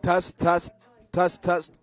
Test, test, test, test.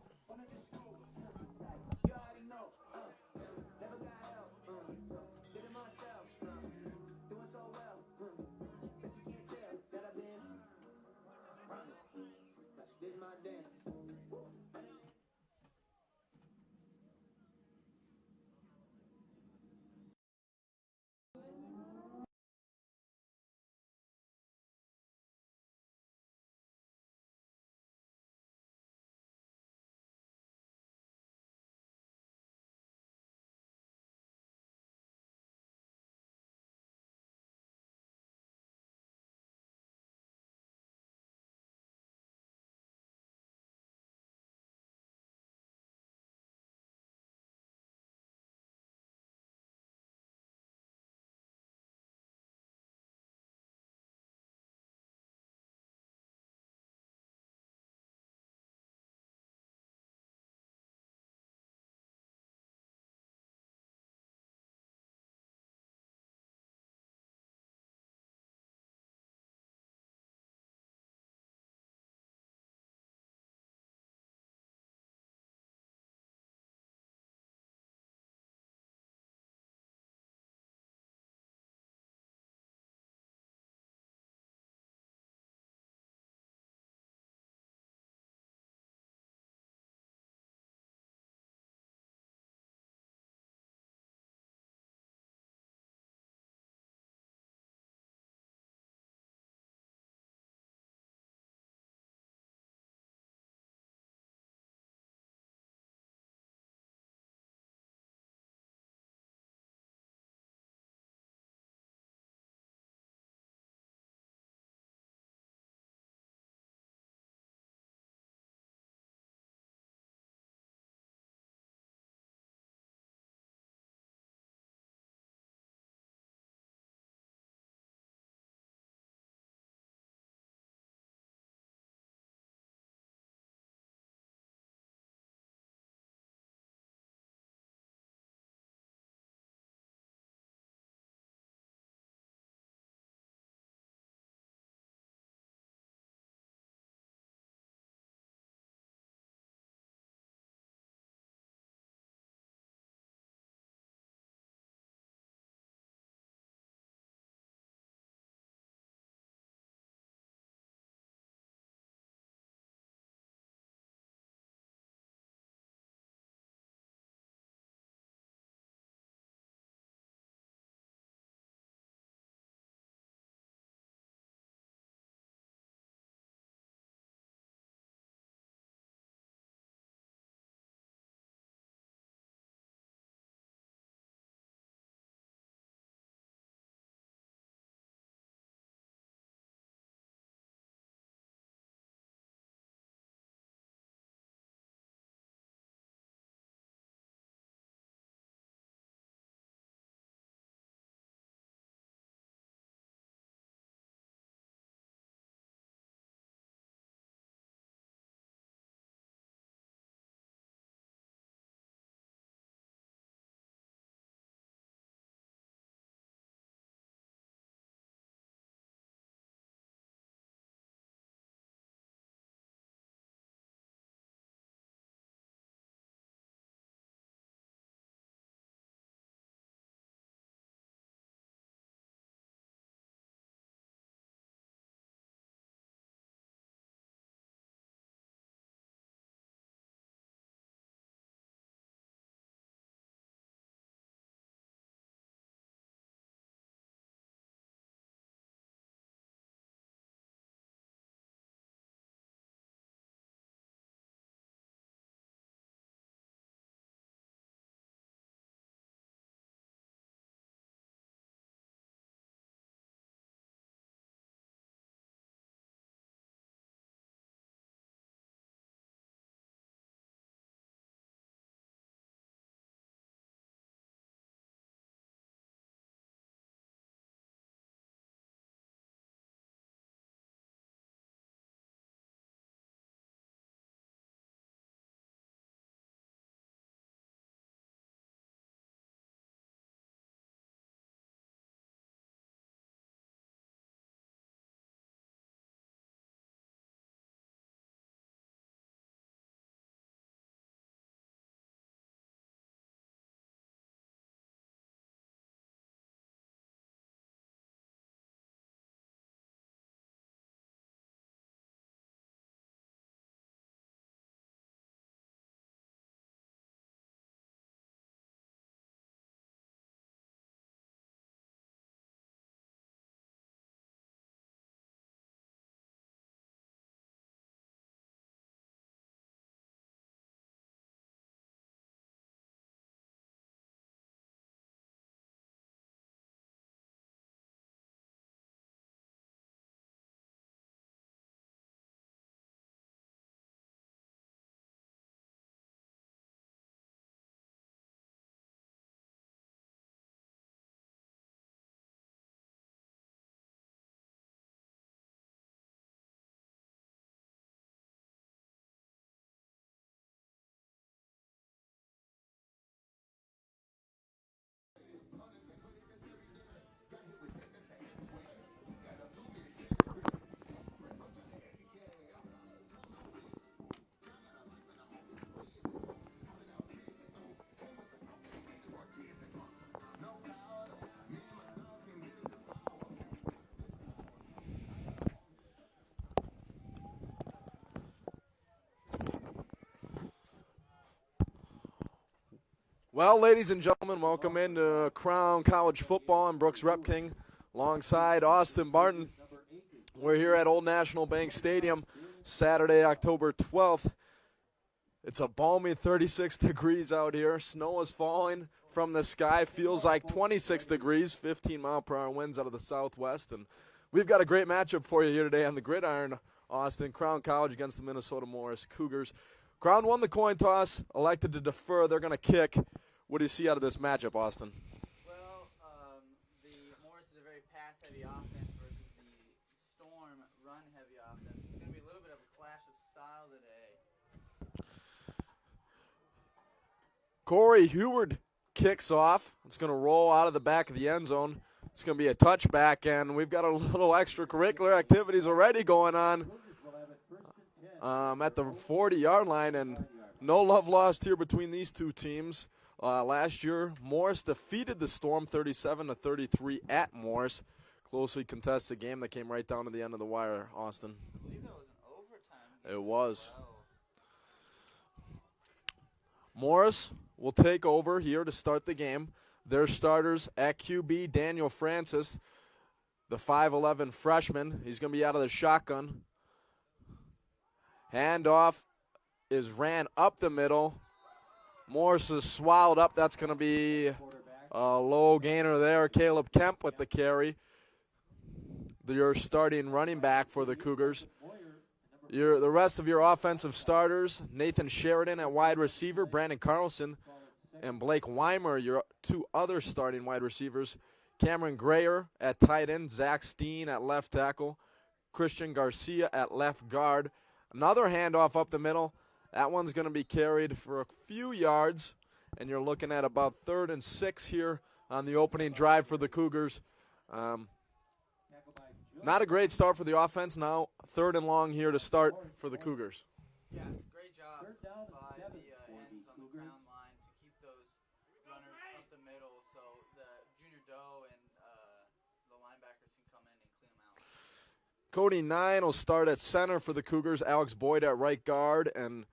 Well, ladies and gentlemen, welcome into Crown College Football. I'm Brooks Repking alongside Austin Barton. We're here at Old National Bank Stadium, Saturday, October 12th. It's a balmy 36 degrees out here. Snow is falling from the sky. Feels like 26 degrees, 15-mile-per-hour winds out of the southwest. And we've got a great matchup for you here today on the gridiron, Austin. Crown College against the Minnesota Morris Cougars. Crown won the coin toss, elected to defer. They're going to kick. What do you see out of this matchup, Austin? Well, the Morris is a very pass-heavy offense versus the Storm run-heavy offense. It's going to be a little bit of a clash of style today. Corey Heward kicks off. It's going to roll out of the back of the end zone. It's going to be a touchback, and we've got a little extracurricular activities already going on at the 40-yard line, and no love lost here between these two teams. Last year, Morris defeated the Storm 37-33 at Morris. Closely contested game that came right down to the end of the wire, Austin. I believe that was an overtime game. It was. Well. Morris will take over here to start the game. Their starters at QB, Daniel Francis, the 5'11 freshman. He's going to be out of the shotgun. Handoff is ran up the middle. Morris is swallowed up. That's going to be a low gainer there. Caleb Kemp with the carry. Your starting running back for the Cougars. The rest of your offensive starters, Nathan Sheridan at wide receiver, Brandon Carlson, and Blake Weimer, your two other starting wide receivers. Cameron Grayer at tight end, Zach Steen at left tackle, Christian Garcia at left guard. Another handoff up the middle. That one's going to be carried for a few yards, and you're looking at about 3rd and 6 here on the opening drive for the Cougars. Not a great start for the offense. Now 3rd and long here to start for the Cougars. Yeah, great job by the ends on the Crown line to keep those runners up the middle so the Junior Doe and the linebackers can come in and clean them out. Cody Nine will start at center for the Cougars. Alex Boyd at right guard and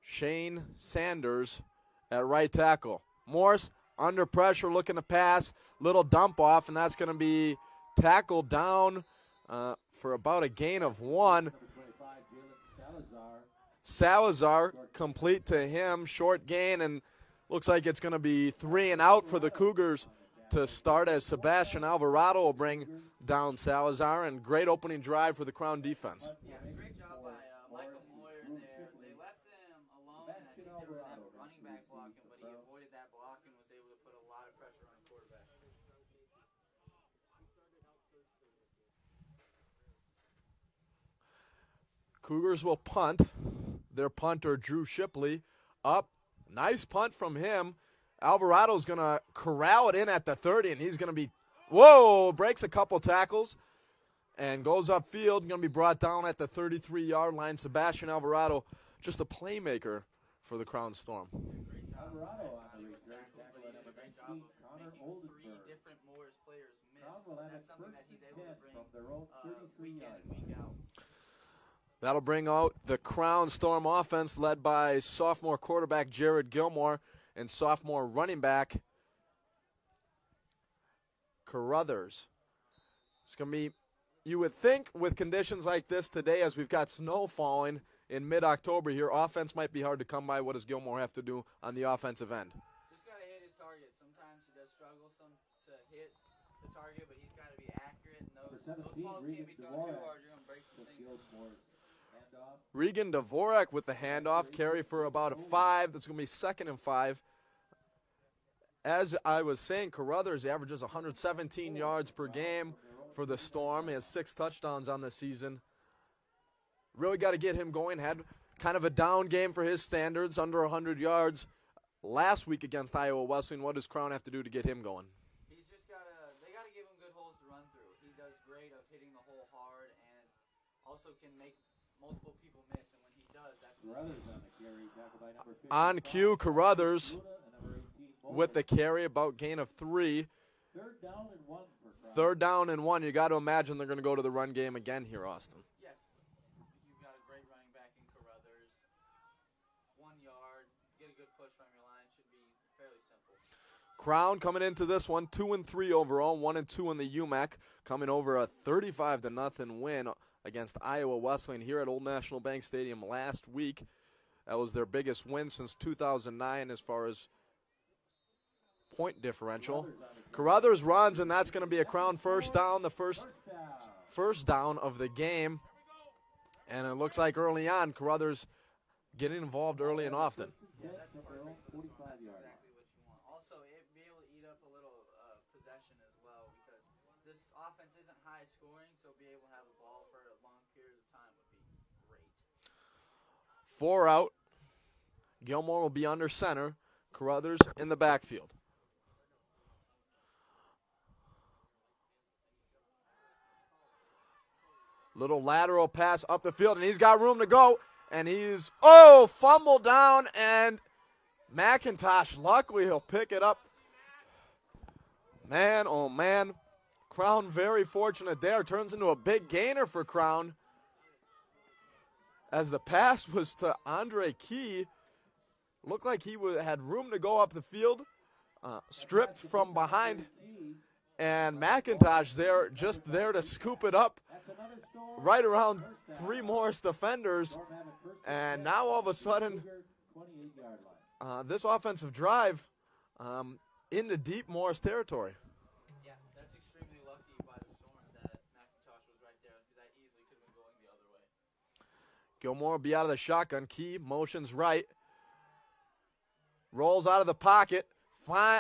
Shane Sanders at right tackle. Morris under pressure looking to pass. Little dump off, and that's going to be tackled down for about a gain of 1. Salazar complete to him. Short gain, and looks like it's going to be 3 and out for the Cougars to start as Sebastian Alvarado will bring down Salazar, and great opening drive for the Crown defense. Yeah, great job by Michael Moyer there. They left him alone, and I think they were going to have a running back blocking, but he avoided that block and was able to put a lot of pressure on the quarterback. Cougars will punt. Their punter, Drew Shipley, up. Nice punt from him. Alvarado's going to corral it in at the 30, and he's going to be, breaks a couple tackles and goes upfield. Going to be brought down at the 33-yard line. Sebastian Alvarado, just a playmaker for the Crown Storm. Great job. Great job of making 3 different Morris players miss. That's something that he's able to bring week in and week out. That'll bring out the Crown Storm offense led by sophomore quarterback Jared Gilmore and sophomore running back Carruthers. It's going to be, you would think with conditions like this today, as we've got snow falling in mid-October here, offense might be hard to come by. What does Gilmore have to do on the offensive end? Just got to hit his target. Sometimes he does struggle to hit the target, but he's got to be accurate. And those balls can't be thrown too hard. You're going to break some things. Regan Dvorak with the handoff, carry for about a 5. That's going to be 2nd and 5. As I was saying, Carruthers averages 117 yards per game for the Storm. He has 6 touchdowns on the season. Really got to get him going. Had kind of a down game for his standards, under 100 yards last week against Iowa Wesleyan. What does Crown have to do to get him going? He's just they got to give him good holes to run through. He does great of hitting the hole hard and also can make multiple people miss, and when he does, that's on cue. Carruthers with the carry, about gain of 3. 3rd down and 1. You got to imagine they're going to go to the run game again here, Austin. Yes, you've got a great running back in Carruthers. 1 yard, get a good push from your line, should be fairly simple. Crown coming into this one 2-3 overall, 1-2 in the UMAC, coming over a 35-0 win against Iowa Wesleyan here at Old National Bank Stadium last week. That was their biggest win since 2009 as far as point differential. Carruthers runs, and that's going to be a Crown first down, the first down of the game. And it looks like early on, Carruthers getting involved early and often. Yeah, that's perfect for the storm. That's exactly what you want. Also, it be able to eat up a little possession as well, because this offense isn't high scoring, so be able to have the ball for a long period of time would be great. 4 out. Gilmore will be under center. Carruthers in the backfield. Little lateral pass up the field, and he's got room to go. And he's, fumbled down, and McIntosh, luckily he'll pick it up. Man, oh man. Crown very fortunate there. Turns into a big gainer for Crown. As the pass was to Andre Key. Looked like he had room to go up the field. Stripped from behind. And McIntosh there, just there to scoop it up. Right around 3 Morris defenders. And now all of a sudden, this offensive drive into deep Morris territory. Yeah, that's extremely lucky by the storm that McIntosh was right there, because that easily could have been going the other way. Gilmore will be out of the shotgun. Key motions right. Rolls out of the pocket.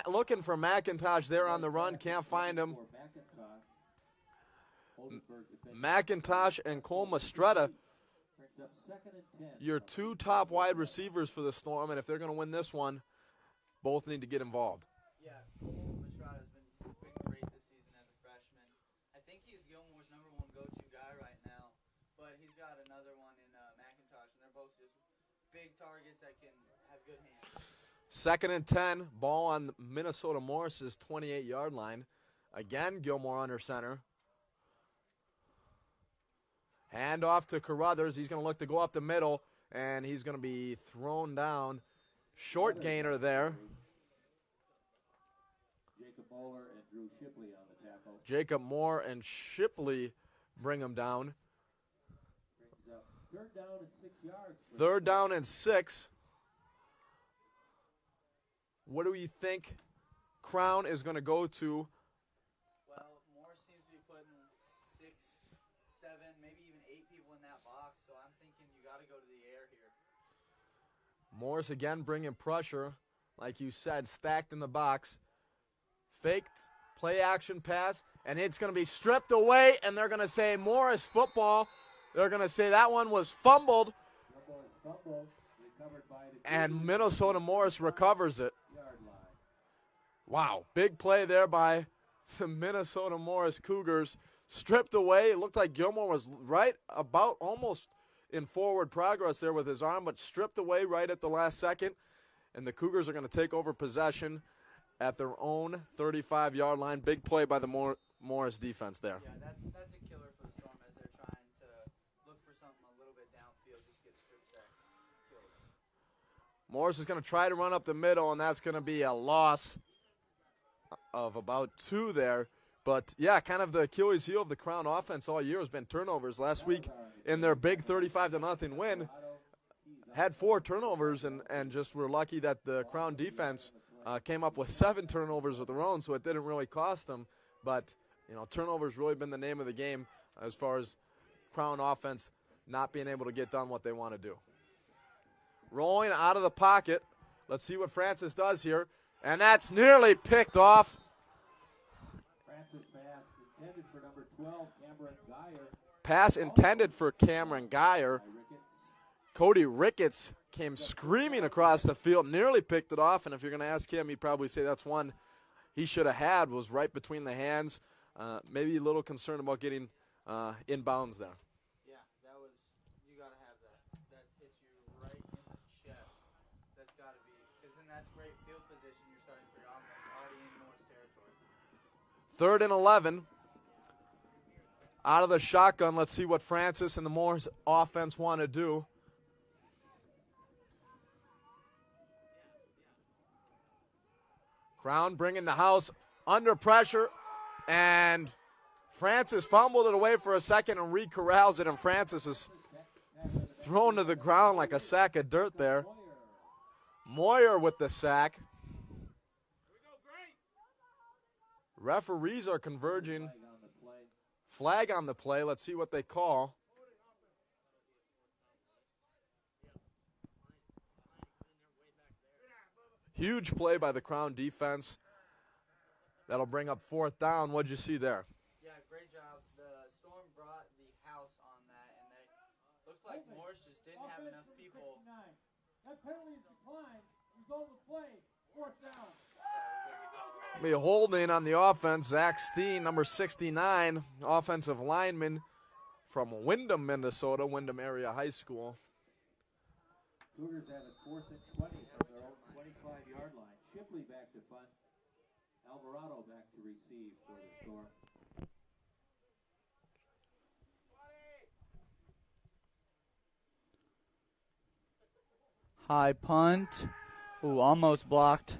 Looking for McIntosh there on the run. Can't find him. McIntosh and Cole Mastretta, your 2 top wide receivers for the Storm, and if they're going to win this one, both need to get involved. Yeah, Cole Mastrada's been great this season as a freshman. I think he's Gilmore's number 1 go-to guy right now, but he's got another one in McIntosh, and they're both just big targets that can have good hands. 2nd and 10, ball on Minnesota Morris's 28-yard line. Again, Gilmore under center. Hand off to Carruthers. He's going to look to go up the middle, and he's going to be thrown down. Short gainer there. Jacob Moore and Drew Shipley on the tackle. Jacob Moore and Shipley bring him down. Brings up 3rd down and 6 yards. 3rd down and 6. What do you think Crown is going to go to? Well, Morris seems to be putting 6, 7, maybe even 8 people in that box, so I'm thinking you got to go to the air here. Morris again bringing pressure. Like you said, stacked in the box. Faked play action pass, and it's going to be stripped away, and they're going to say Morris football. They're going to say that one was fumbled, and Minnesota Morris recovers it. Wow, big play there by the Minnesota Morris Cougars. Stripped away. It looked like Gilmore was right about almost in forward progress there with his arm, but stripped away right at the last second. And the Cougars are going to take over possession at their own 35-yard line. Big play by the Morris defense there. Yeah, that's a killer for the Storm as they're trying to look for something a little bit downfield, just get strip sack killed. Morris is going to try to run up the middle, and that's going to be a loss of about 2 there. But, yeah, kind of the Achilles heel of the Crown offense all year has been turnovers. Last week in their big 35-0 win, had 4 turnovers and just were lucky that the Crown defense came up with 7 turnovers of their own, so it didn't really cost them. But, turnovers really been the name of the game as far as Crown offense not being able to get done what they want to do. Rolling out of the pocket. Let's see what Francis does here. And that's nearly picked off. Francis pass intended for number 12, Cameron Geyer. Pass intended for Cameron Geyer. Cody Ricketts came screaming across the field, nearly picked it off. And if you're going to ask him, he'd probably say that's one he should have had, was right between the hands. Maybe a little concerned about getting inbounds there. Yeah, that was, you got to have that. That hits you right in the chest. That's got to be, because then that's great field position you're starting for your offense, already in Morris territory. 3rd and 11. Out of the shotgun, let's see what Francis and the Morris offense want to do. Crown bringing the house under pressure, and Francis fumbled it away for a second and re-corrals it, and Francis is thrown to the ground like a sack of dirt there. Moyer with the sack. Referees are converging. Flag on the play. Let's see what they call. Huge play by the Crown defense. That'll bring up 4th down. What'd you see there? Yeah, great job. The Storm brought the house on that, and they looked like Morris just didn't have enough people. That penalty is declined. Result of play, 4th down. Be holding on the offense. Zach Steen, number 69, offensive lineman from Windham, Minnesota, Windham Area High School. Cougars have it 4th and 20 from their own 25-yard line. Shipley back to punt. Alvarado back to receive for the Storm. High punt. Ooh, almost blocked.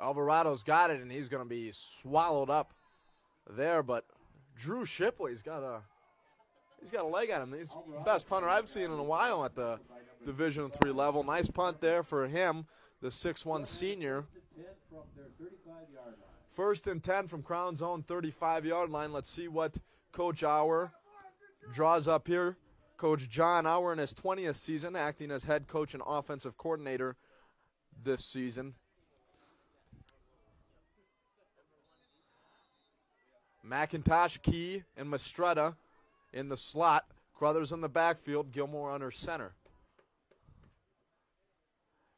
Alvarado's got it, and he's going to be swallowed up there, but Drew Shipley's got a leg on him. He's the best punter I've seen in a while at the Division III level. Nice punt there for him, the 6'1 senior. 1st and 10 from Crown's own 35-yard line. Let's see what Coach Auer draws up here. Coach John Auer in his 20th season, acting as head coach and offensive coordinator this season. McIntosh, Key, and Mastretta in the slot. Crothers in the backfield, Gilmore under center.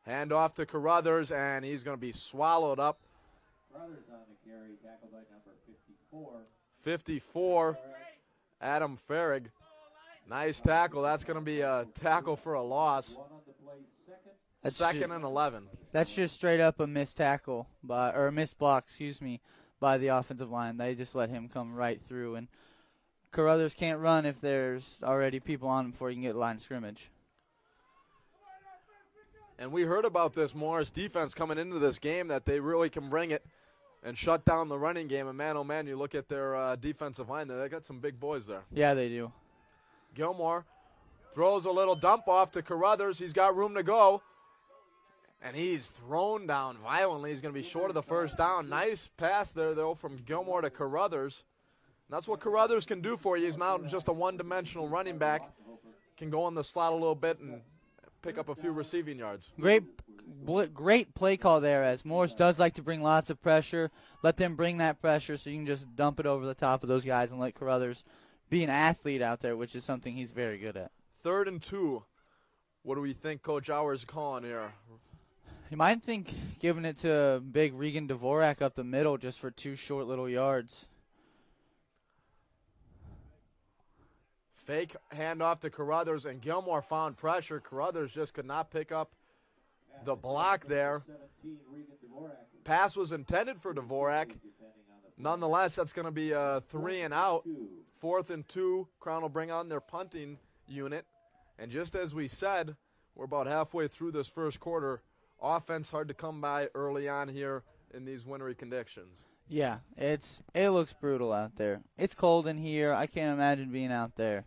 Hand off to Carruthers, and he's going to be swallowed up. Carruthers on the carry, tackled by number 54. 54, Adam Farrig. Nice tackle. That's going to be a tackle for a loss. One on the play, second. That's Second and 11. That's just straight up a missed tackle or a missed block, by the offensive line. They just let him come right through, and Carruthers can't run if there's already people on him before he can get line of scrimmage. And we heard about this Morris defense coming into this game, that they really can bring it and shut down the running game. And man, oh man, you look at their defensive line, they got some big boys there. Yeah, they do. Gilmore throws a little dump off to Carruthers. He's got room to go. And he's thrown down violently. He's going to be short of the 1st down. Nice pass there, though, from Gilmore to Carruthers. And that's what Carruthers can do for you. He's not just a one-dimensional running back. Can go in the slot a little bit and pick up a few receiving yards. Great play call there, as Morris does like to bring lots of pressure. Let them bring that pressure so you can just dump it over the top of those guys and let Carruthers be an athlete out there, which is something he's very good at. 3rd and 2. What do we think Coach Auer's calling here? You might think giving it to big Regan Dvorak up the middle just for 2 short little yards. Fake handoff to Carruthers, and Gilmore found pressure. Carruthers just could not pick up the block there. Pass was intended for Dvorak. Nonetheless, that's going to be a 3 and out. 4th and 2. Crown will bring on their punting unit. And just as we said, we're about halfway through this first quarter. Offense hard to come by early on here in these wintry conditions. Yeah, it looks brutal out there. It's cold in here. I can't imagine being out there.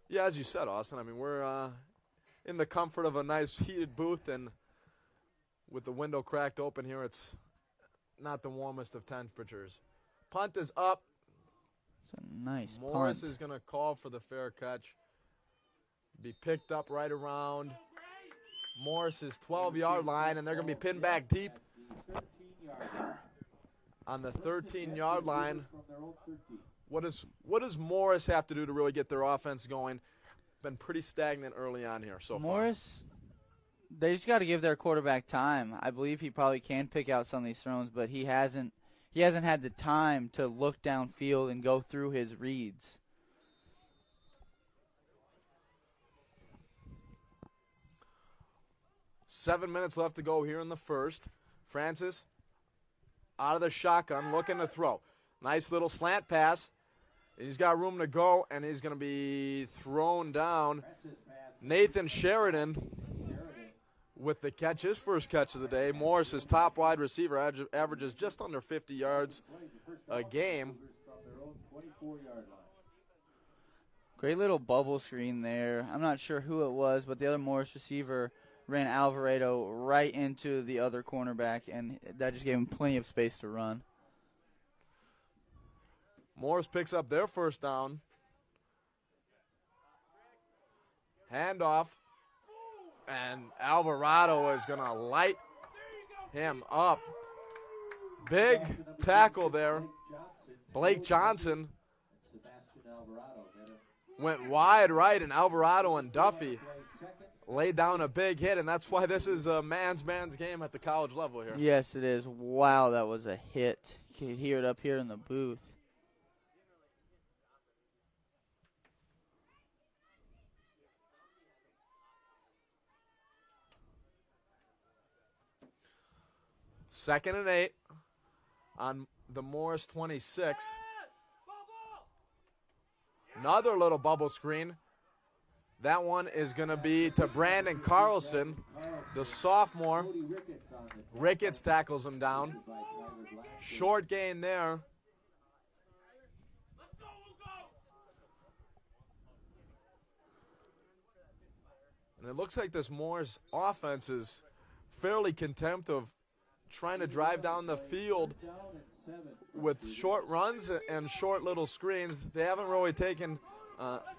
Yeah, as you said, Austin, I mean, we're in the comfort of a nice heated booth, and with the window cracked open here, it's not the warmest of temperatures. Punt is up. It's a nice Morris punt. is going to call for the fair catch. Be picked up right around Morris's 12-yard line, and they're going to be pinned back deep on the 13-yard line. What does Morris have to do to really get their offense going? Been pretty stagnant early on here so far. Morris, they just got to give their quarterback time. I believe he probably can pick out some of these throws, but he hasn't had the time to look downfield and go through his reads. Seven minutes left to go here in the first. Francis out of the shotgun, looking to throw. Nice little slant pass. He's got room to go, and he's going to be thrown down Nathan Sheridan with the catch, his first catch of the day. Morris, his top wide receiver, averages just under 50 yards a game. Great little bubble screen there. I'm not sure who it was, but the other Morris receiver ran Alvarado right into the other cornerback, and that just gave him plenty of space to run. Morris picks up their first down. Handoff. And Alvarado is going to light him up. Big tackle there. Blake Johnson went wide right, and Alvarado and Duffy laid down a big hit, and that's why this is a man's game at the college level here. Yes, it is. Wow, that was a hit. You can hear it up here in the booth. Second and 8 on the Morris 26. Another little bubble screen. That one is going to be to Brandon Carlson, the sophomore. Ricketts tackles him down. Short gain there. And it looks like this Morris offense is fairly contempt of trying to drive down the field with short runs and short little screens. They haven't really taken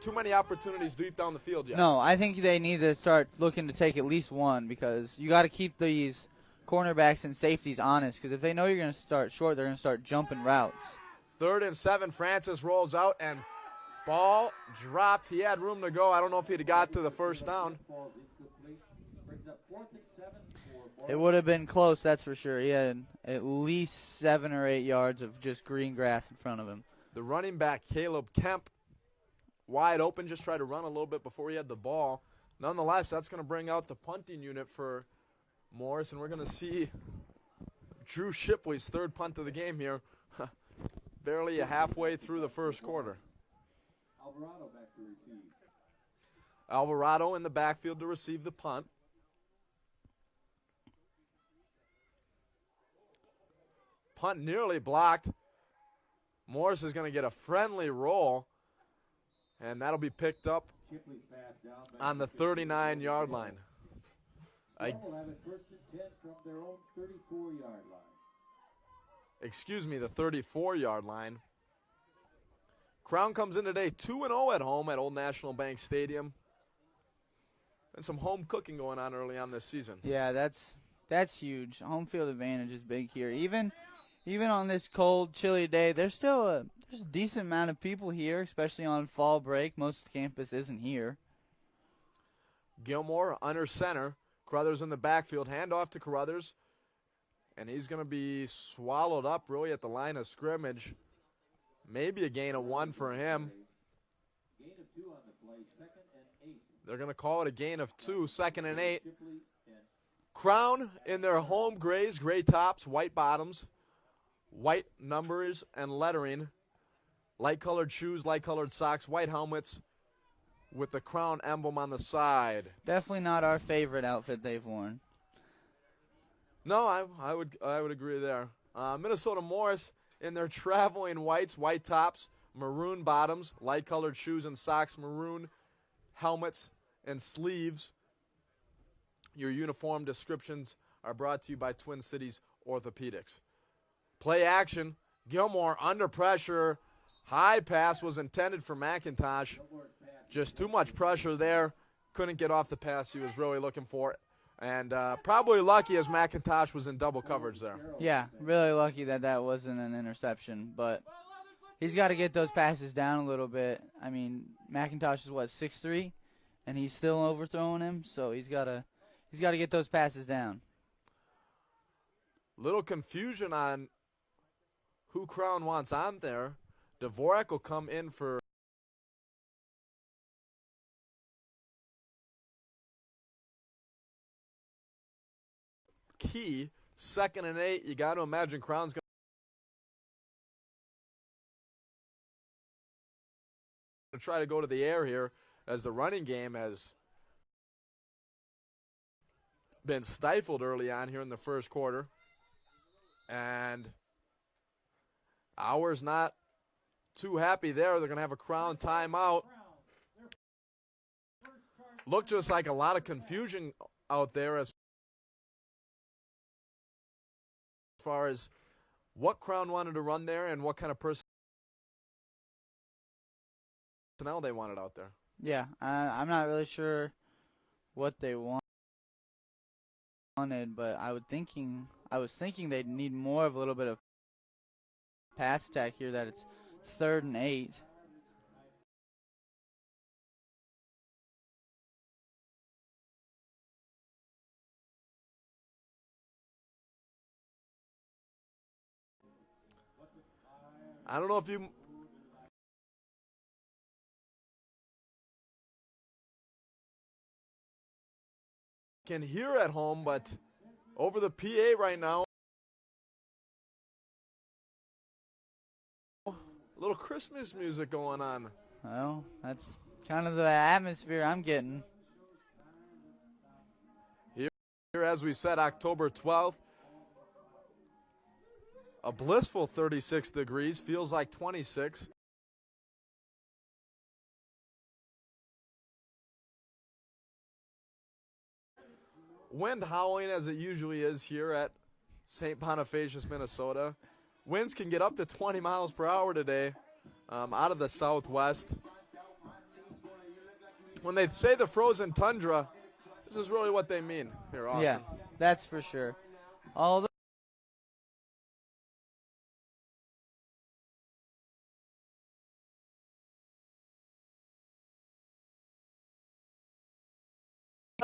too many opportunities deep down the field yet. No, I think they need to start looking to take at least one, because you got to keep these cornerbacks and safeties honest, because if they know you're going to start short, they're going to start jumping routes. 3rd and 7, Francis rolls out, and ball dropped. He had room to go. I don't know if he'd have got to the first down. It would have been close, that's for sure. He had at least 7 or 8 yards of just green grass in front of him. The running back, Caleb Kemp, wide open, just tried to run a little bit before he had the ball. Nonetheless, that's going to bring out the punting unit for Morris, and we're going to see Drew Shipley's 3rd punt of the game here, barely halfway through the first quarter. Alvarado back to receive. Alvarado in the backfield to receive the punt. Punt nearly blocked. Morris is going to get a friendly roll, and that'll be picked up on the 39-yard line. Excuse me, the 34-yard line. Crown comes in today 2-0 at home at Old National Bank Stadium. And some home cooking going on early on this season. Yeah, that's huge. Home field advantage is big here. Even on this cold, chilly day, there's a decent amount of people here, especially on fall break. Most of the campus isn't here. Gilmore under center. Carruthers in the backfield. Handoff to Carruthers. And he's going to be swallowed up really at the line of scrimmage. Maybe a gain of 1 for him. Gain of 2 on the play, 2nd and 8. They're going to call it a gain of 2, 2nd and 8. Crown in their home grays, gray tops, white bottoms, white numbers and lettering, light-colored shoes, light-colored socks, white helmets with the Crown emblem on the side. Definitely not our favorite outfit they've worn. No, I would agree there. Minnesota Morris in their traveling whites, white tops, maroon bottoms, light-colored shoes and socks, maroon helmets and sleeves. Your uniform descriptions are brought to you by Twin Cities Orthopedics. Play action. Gilmore under pressure. High pass was intended for McIntosh. Just too much pressure there. Couldn't get off the pass he was really looking for. And probably lucky as McIntosh was in double coverage there. Yeah, really lucky that wasn't an interception. But he's got to get those passes down a little bit. I mean, McIntosh is, 6'3", and he's still overthrowing him. So he's got to get those passes down. Little confusion on who Crown wants on there. Dvorak will come in for Key. 2nd and 8. You got to imagine Crown's going to try to go to the air here as the running game has been stifled early on here in the first quarter. And Ours not too happy there. They're going to have a Crown timeout. Looked just like a lot of confusion out there as far as what Crown wanted to run there and what kind of personnel they wanted out there. Yeah, I'm not really sure what they wanted, but I was thinking they'd need more of a little bit of pass attack here. That it's 3rd and 8. I don't know if you can hear at home, but over the PA right now, a little Christmas music going on. Well, that's kind of the atmosphere I'm getting. Here, as we said, October 12th, a blissful 36 degrees, feels like 26. Wind howling as it usually is here at St. Bonifacius, Minnesota. Winds can get up to 20 miles per hour today out of the southwest. When they say the frozen tundra, this is really what they mean here, Austin. Yeah, that's for sure. Although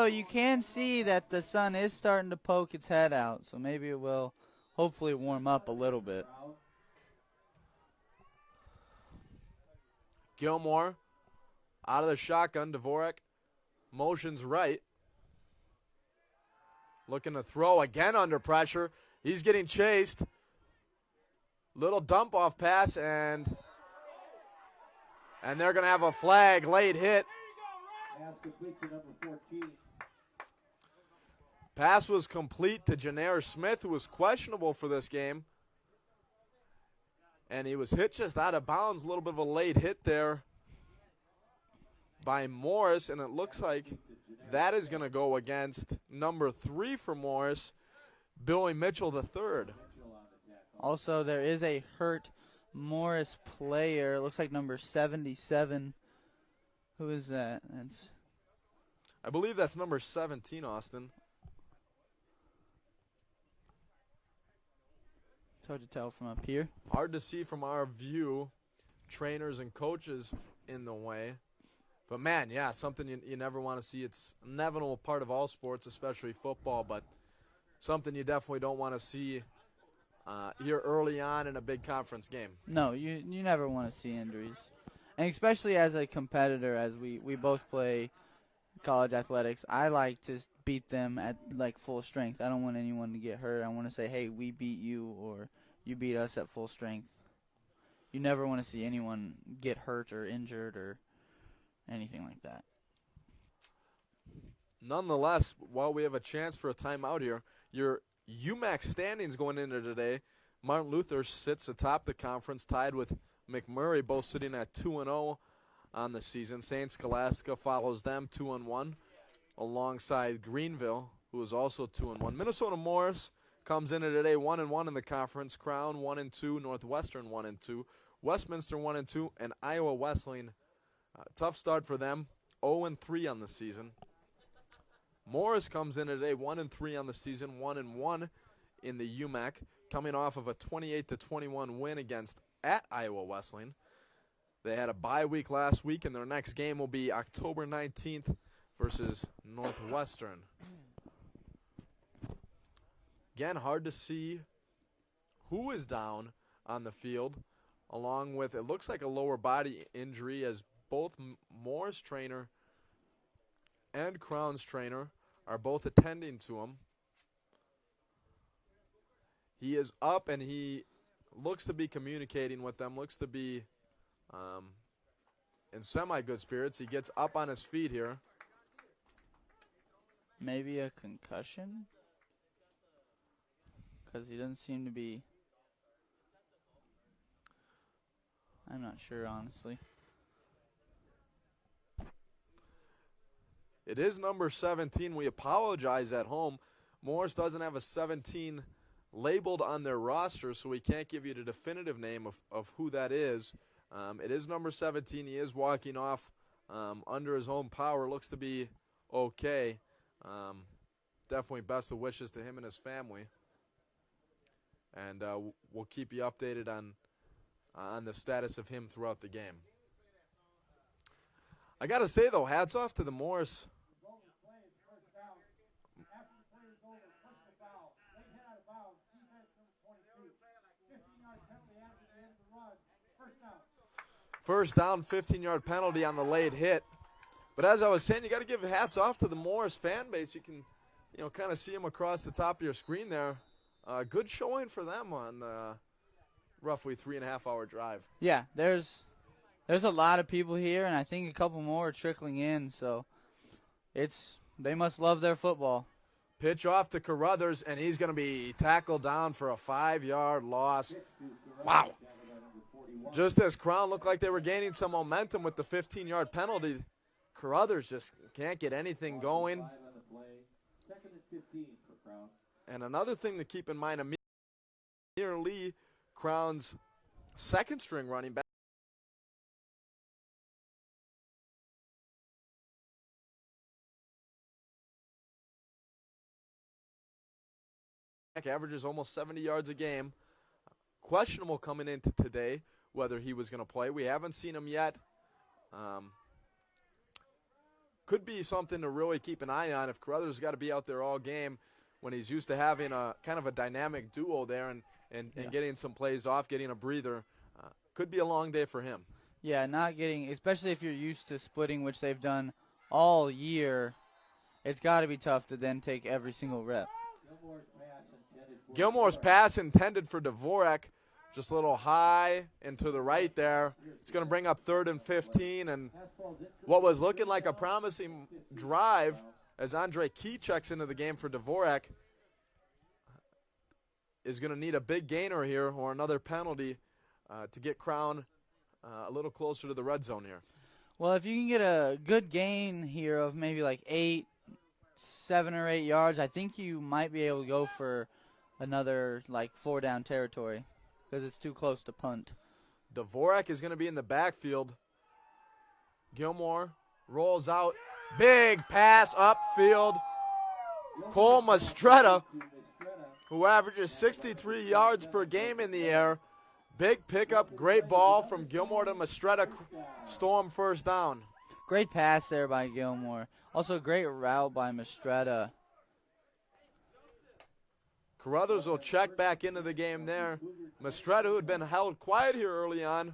you can see that the sun is starting to poke its head out, so maybe it will hopefully warm up a little bit. Gilmore out of the shotgun. Dvorak motions right. Looking to throw again under pressure. He's getting chased. Little dump off pass, and they're going to have a flag, late hit. Pass was complete to Janair Smith, who was questionable for this game. And he was hit just out of bounds. A little bit of a late hit there by Morris, and it looks like that is going to go against number 3 for Morris, Billy Mitchell III. Also, there is a hurt Morris player. It looks like number 77. Who is that? I believe that's number 17, Austin. It's hard to tell from up here. Hard to see from our view. Trainers and coaches in the way. But, man, yeah, something you never want to see. It's an inevitable part of all sports, especially football, but something you definitely don't want to see here early on in a big conference game. No, you never want to see injuries. And especially as a competitor, as we both play college athletics, I like to beat them at, like, full strength. I don't want anyone to get hurt. I want to say, hey, we beat you, or you beat us at full strength. You never want to see anyone get hurt or injured or anything like that. Nonetheless, while we have a chance for a timeout here, your UMAC standings going into today, Martin Luther sits atop the conference, tied with McMurray, both sitting at 2-0 on the season. St. Scholastica follows them 2-1, alongside Greenville, who is also 2-1. Minnesota Morris comes into today 1-1 in the conference. Crown 1-2, Northwestern 1-2, Westminster 1-2, and Iowa Wesleyan. Tough start for them, 0-3 on the season. Morris comes in today 1-3 on the season, 1-1 in the UMAC, coming off of a 28-21 win at Iowa Wesleyan. They had a bye week last week, and their next game will be October 19th versus Northwestern. Again, hard to see who is down on the field, along with, it looks like a lower body injury, as both Moore's trainer and Crown's trainer are both attending to him. He is up, and he looks to be communicating with them, looks to be in semi-good spirits. He gets up on his feet here. maybe a concussion, because he doesn't seem to be. I'm not sure, honestly. It is number 17. We apologize at home. Morris doesn't have a 17 labeled on their roster, so we can't give you the definitive name of who that is. It is number 17. He is walking off under his own power. Looks to be okay. Definitely best of wishes to him and his family. And we'll keep you updated on the status of him throughout the game. I got to say, though, hats off to the Morris. First down, 15-yard penalty on the late hit. But as I was saying, you got to give hats off to the Morris fan base. You can, kind of see them across the top of your screen there. Good showing for them on roughly 3.5-hour drive. Yeah, there's a lot of people here, and I think a couple more are trickling in. So they must love their football. Pitch off to Carruthers, and he's going to be tackled down for a 5-yard loss. Wow. Just as Crown looked like they were gaining some momentum with the 15-yard penalty, Carruthers just can't get anything going. And another thing to keep in mind, Amir Lee, Crown's second-string running back, averages almost 70 yards a game. Questionable coming into today whether he was going to play. We haven't seen him yet. Could be something to really keep an eye on if Carruthers got to be out there all game when he's used to having a kind of a dynamic duo there and getting some plays off, getting a breather. Could be a long day for him. Yeah, not getting, especially if you're used to splitting, which they've done all year, it's got to be tough to then take every single rep. Gilmore's pass intended for Dvorak, just a little high and to the right there. It's going to bring up 3rd and 15, and what was looking like a promising drive as Andre Key checks into the game for Dvorak is going to need a big gainer here or another penalty to get Crown a little closer to the red zone here. Well, if you can get a good gain here of maybe like 7 or 8 yards, I think you might be able to go for another like 4-down territory because it's too close to punt. Dvorak is going to be in the backfield. Gilmore rolls out. Big pass upfield. Cole Mastretta, who averages 63 yards per game in the air. Big pickup, great ball from Gilmore to Mastretta. Storm first down. Great pass there by Gilmore. Also great route by Mastretta. Carruthers will check back into the game there. Mastretta, who had been held quiet here early on.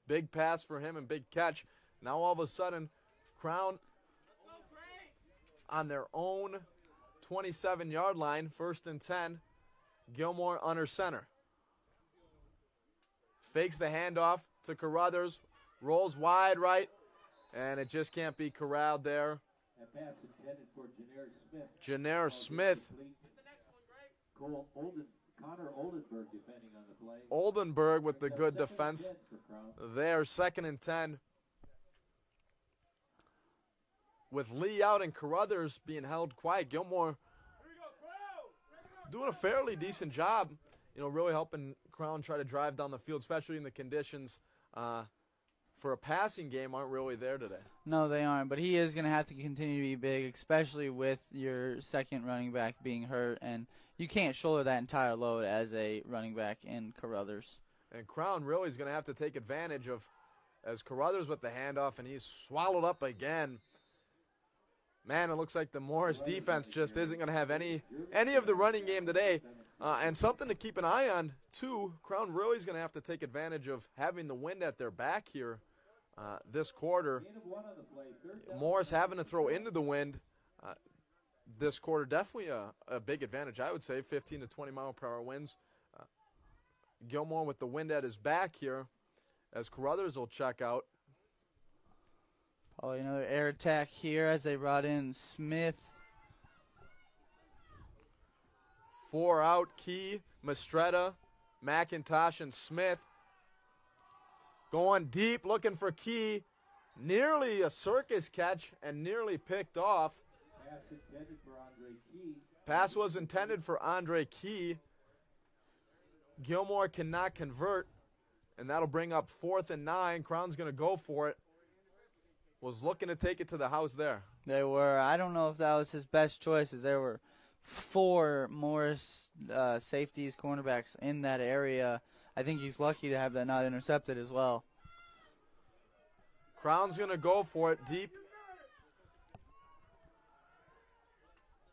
Big pass for him and big catch. Now all of a sudden, Crown on their own 27-yard line, 1st and 10. Gilmore under center. Fakes the handoff to Carruthers. Rolls wide right, and it just can't be corralled there. That pass intended for Janair Smith. Connor Oldenburg defending on the play. Oldenburg with the good defense. There, 2nd and 10. With Lee out and Carruthers being held quiet, Gilmore doing a fairly decent job, really helping Crown try to drive down the field, especially in the conditions for a passing game aren't really there today. No, they aren't, but he is going to have to continue to be big, especially with your second running back being hurt, and you can't shoulder that entire load as a running back in Carruthers. And Crown really is going to have to take advantage of, as Carruthers with the handoff, and he's swallowed up again. Man, it looks like the Morris defense just isn't going to have any of the running game today. And something to keep an eye on, too, Crown really is going to have to take advantage of having the wind at their back here this quarter. Morris having to throw into the wind this quarter, definitely a big advantage, I would say, 15 to 20 mile-per-hour winds. Gilmore with the wind at his back here as Carruthers will check out. Oh, another air attack here as they brought in Smith. 4 out, Key, Mistretta, McIntosh, and Smith. Going deep, looking for Key. Nearly a circus catch and nearly picked off. Pass intended for Andre Key. Pass was intended for Andre Key. Gilmore cannot convert, and that'll bring up 4th and 9. Crown's going to go for it. Was looking to take it to the house there. They were. I don't know if that was his best choices. There were 4 Morris safeties, cornerbacks in that area. I think he's lucky to have that not intercepted as well. Crown's going to go for it deep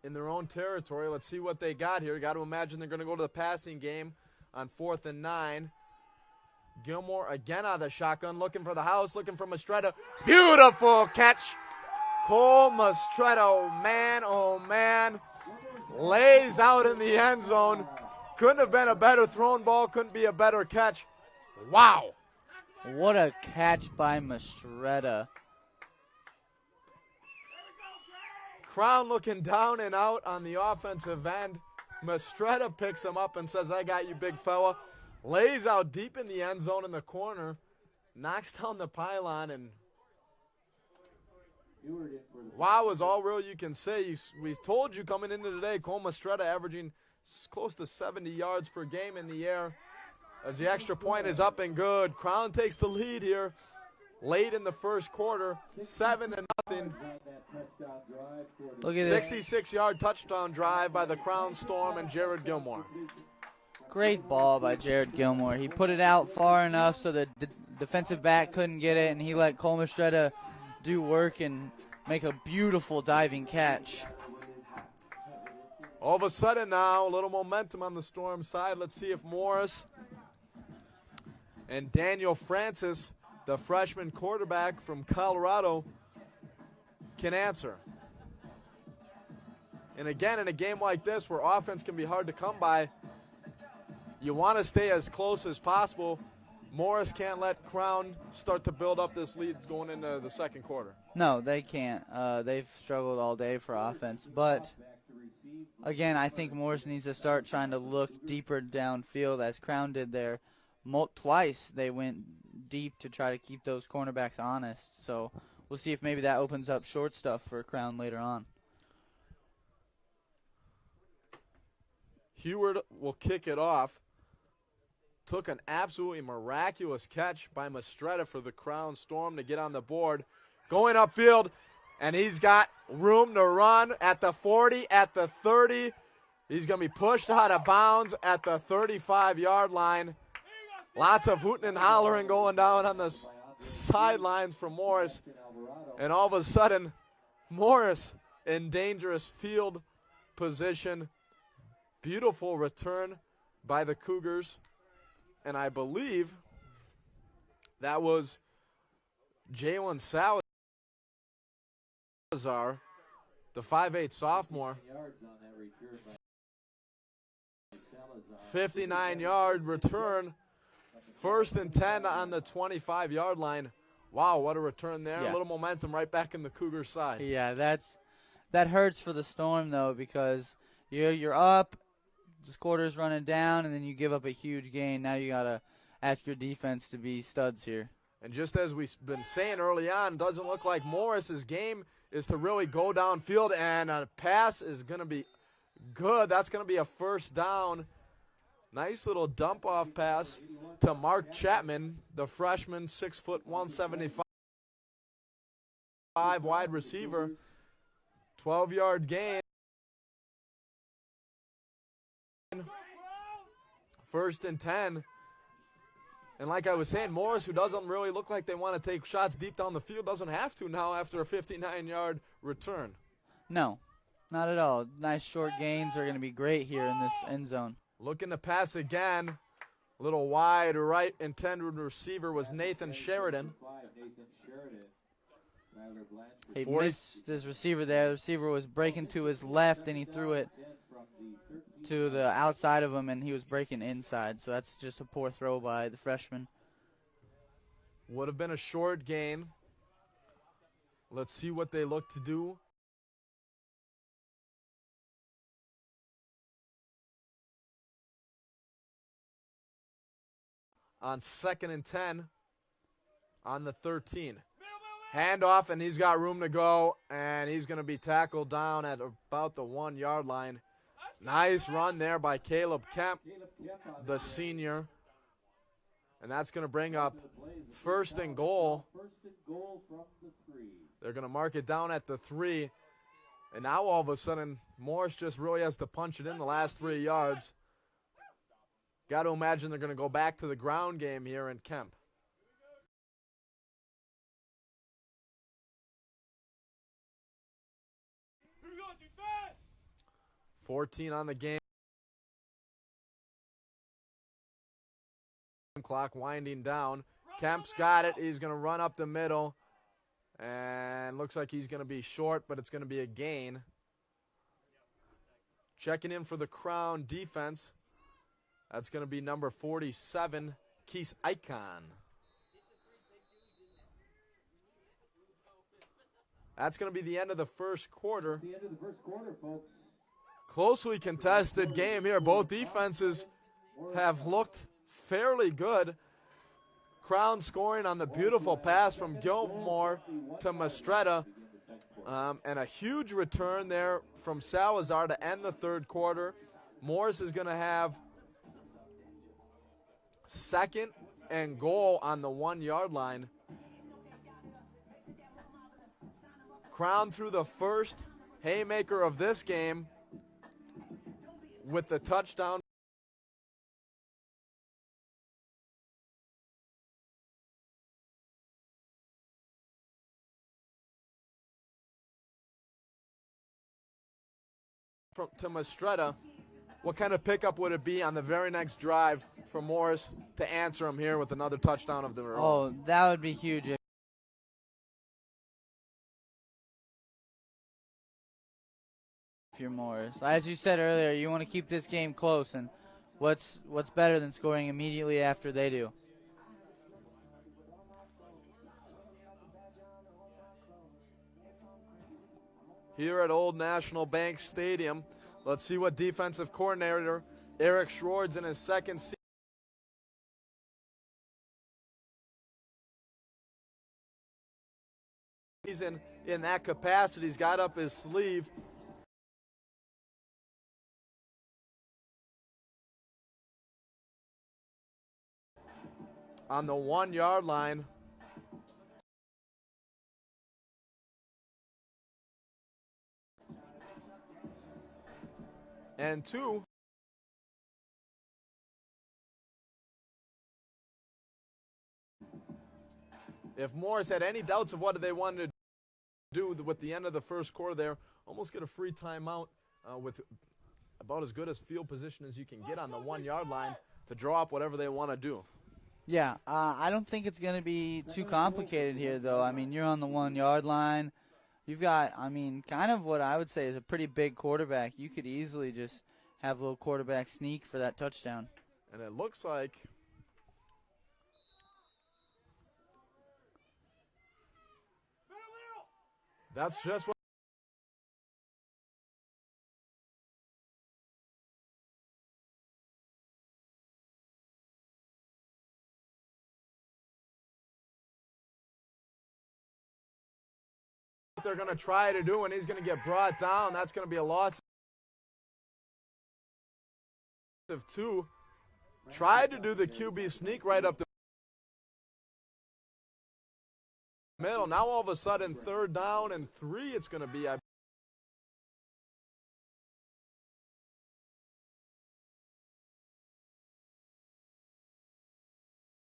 in their own territory. Let's see what they got here. Got to imagine they're going to go to the passing game on 4th and 9. Gilmore again out of the shotgun, looking for the house, looking for Mistretta. Beautiful catch. Cole Mistretta, oh man, lays out in the end zone. Couldn't have been a better thrown ball, couldn't be a better catch. Wow. What a catch by Mistretta. Crown looking down and out on the offensive end. Mistretta picks him up and says, I got you, big fella. Lays out deep in the end zone in the corner. Knocks down the pylon, and wow is all real you can say. We told you coming into today, Cole Mistretta averaging close to 70 yards per game in the air. As the extra point is up and good. Crown takes the lead here late in the first quarter, 7-0. Look at this. 66-yard touchdown drive by the Crown Storm and Jared Gilmore. Great ball by Jared Gilmore. He put it out far enough so the defensive back couldn't get it, and he let Cole Mistretta do work and make a beautiful diving catch. All of a sudden now, a little momentum on the Storm side. Let's see if Morris and Daniel Francis, the freshman quarterback from Colorado, can answer. And again, in a game like this where offense can be hard to come by, you want to stay as close as possible. Morris can't let Crown start to build up this lead going into the second quarter. No, they can't. They've struggled all day for offense. But, again, I think Morris needs to start trying to look deeper downfield as Crown did there. Twice they went deep to try to keep those cornerbacks honest. So we'll see if maybe that opens up short stuff for Crown later on. Heward will kick it off. Took an absolutely miraculous catch by Mistretta for the Crown Storm to get on the board. Going upfield, and he's got room to run at the 40, at the 30. He's going to be pushed out of bounds at the 35-yard line. Lots of hooting and hollering going down on the sidelines for Morris. And all of a sudden, Morris in dangerous field position. Beautiful return by the Cougars. And I believe that was Jalen Salazar, the 5'8 sophomore. 59-yard return. 1st and 10 on the 25-yard line. Wow, what a return there. Yeah. A little momentum right back in the Cougars' side. Yeah, that hurts for the Storm, though, because you're up, the quarter's running down, and then you give up a huge gain. Now you got to ask your defense to be studs here. And just as we've been saying early on, doesn't look like Morris's game is to really go downfield, and a pass is going to be good. That's going to be a first down. Nice little dump-off pass to Mark Chapman, the freshman, 6 foot 175 wide receiver. 12-yard gain. 1st and 10. And like I was saying, Morris, who doesn't really look like they want to take shots deep down the field, doesn't have to now after a 59-yard return. No, not at all. Nice short gains are going to be great here in this end zone. Looking to pass again. A little wide right intended receiver was Nathan Sheridan. He missed his receiver there. The receiver was breaking to his left, and he threw it to the outside of him, and he was breaking inside. So that's just a poor throw by the freshman. Would have been a short gain. Let's see what they look to do. On 2nd and 10 on the 13. Handoff, and he's got room to go, and he's going to be tackled down at about the 1 yard line. Nice run there by Caleb Kemp, the senior. And that's going to bring up 1st and goal. They're going to mark it down at the 3. And now all of a sudden, Morris just really has to punch it in the last 3 yards. Got to imagine they're going to go back to the ground game here in Kemp. 14 on the game. Clock winding down. Kemp's got it. He's going to run up the middle. And looks like he's going to be short, but it's going to be a gain. Checking in for the Crown defense. That's going to be number 47, Keith Icon. That's going to be the end of the first quarter. The end of the first quarter, folks. Closely contested game here. Both defenses have looked fairly good. Crown scoring on the beautiful pass from Gilmore to Mastretta. And a huge return there from Salazar to end the third quarter. Morris is going to have 2nd and goal on the 1 yard line. Crown through the first haymaker of this game with the touchdown. To Mastretta. What kind of pickup would it be on the very next drive for Morris to answer him here with another touchdown of their own? Oh, that would be huge. If you're Morris, as you said earlier, you want to keep this game close, and what's better than scoring immediately after they do? Here at Old National Bank Stadium, let's see what defensive coordinator Eric Schwartz in his second season in that capacity. He's got up his sleeve. On the 1 yard line. And 2. If Morris had any doubts of what they wanted to do with the end of the first quarter there, almost get a free timeout with about as good as field position as you can get on the 1 yard line to draw up whatever they want to do. Yeah, I don't think it's going to be too complicated here, though. I mean, you're on the 1 yard line. You've got, I mean, kind of what I would say is a pretty big quarterback. You could easily just have a little quarterback sneak for that touchdown. And it looks like that's just what they're going to try to do, and he's going to get brought down. That's going to be a loss of 2. Tried to do the QB sneak right up the middle. Now all of a sudden, 3rd down and 3 it's going to be. I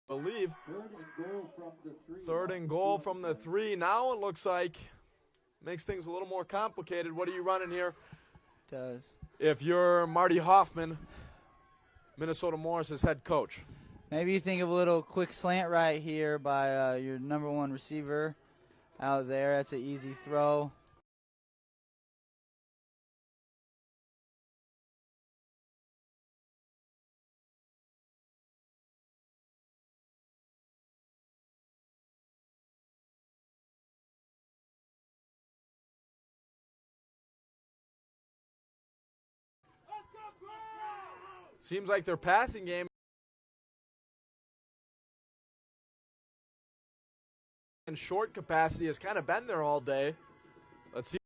believe 3rd and goal from the 3. Now it looks like makes things a little more complicated. What are you running here? Does. If you're Marty Hoffman, Minnesota Morris' head coach. Maybe you think of a little quick slant right here by your number 1 receiver out there. That's an easy throw. Seems like their passing game in short capacity has kind of been there all day. Let's see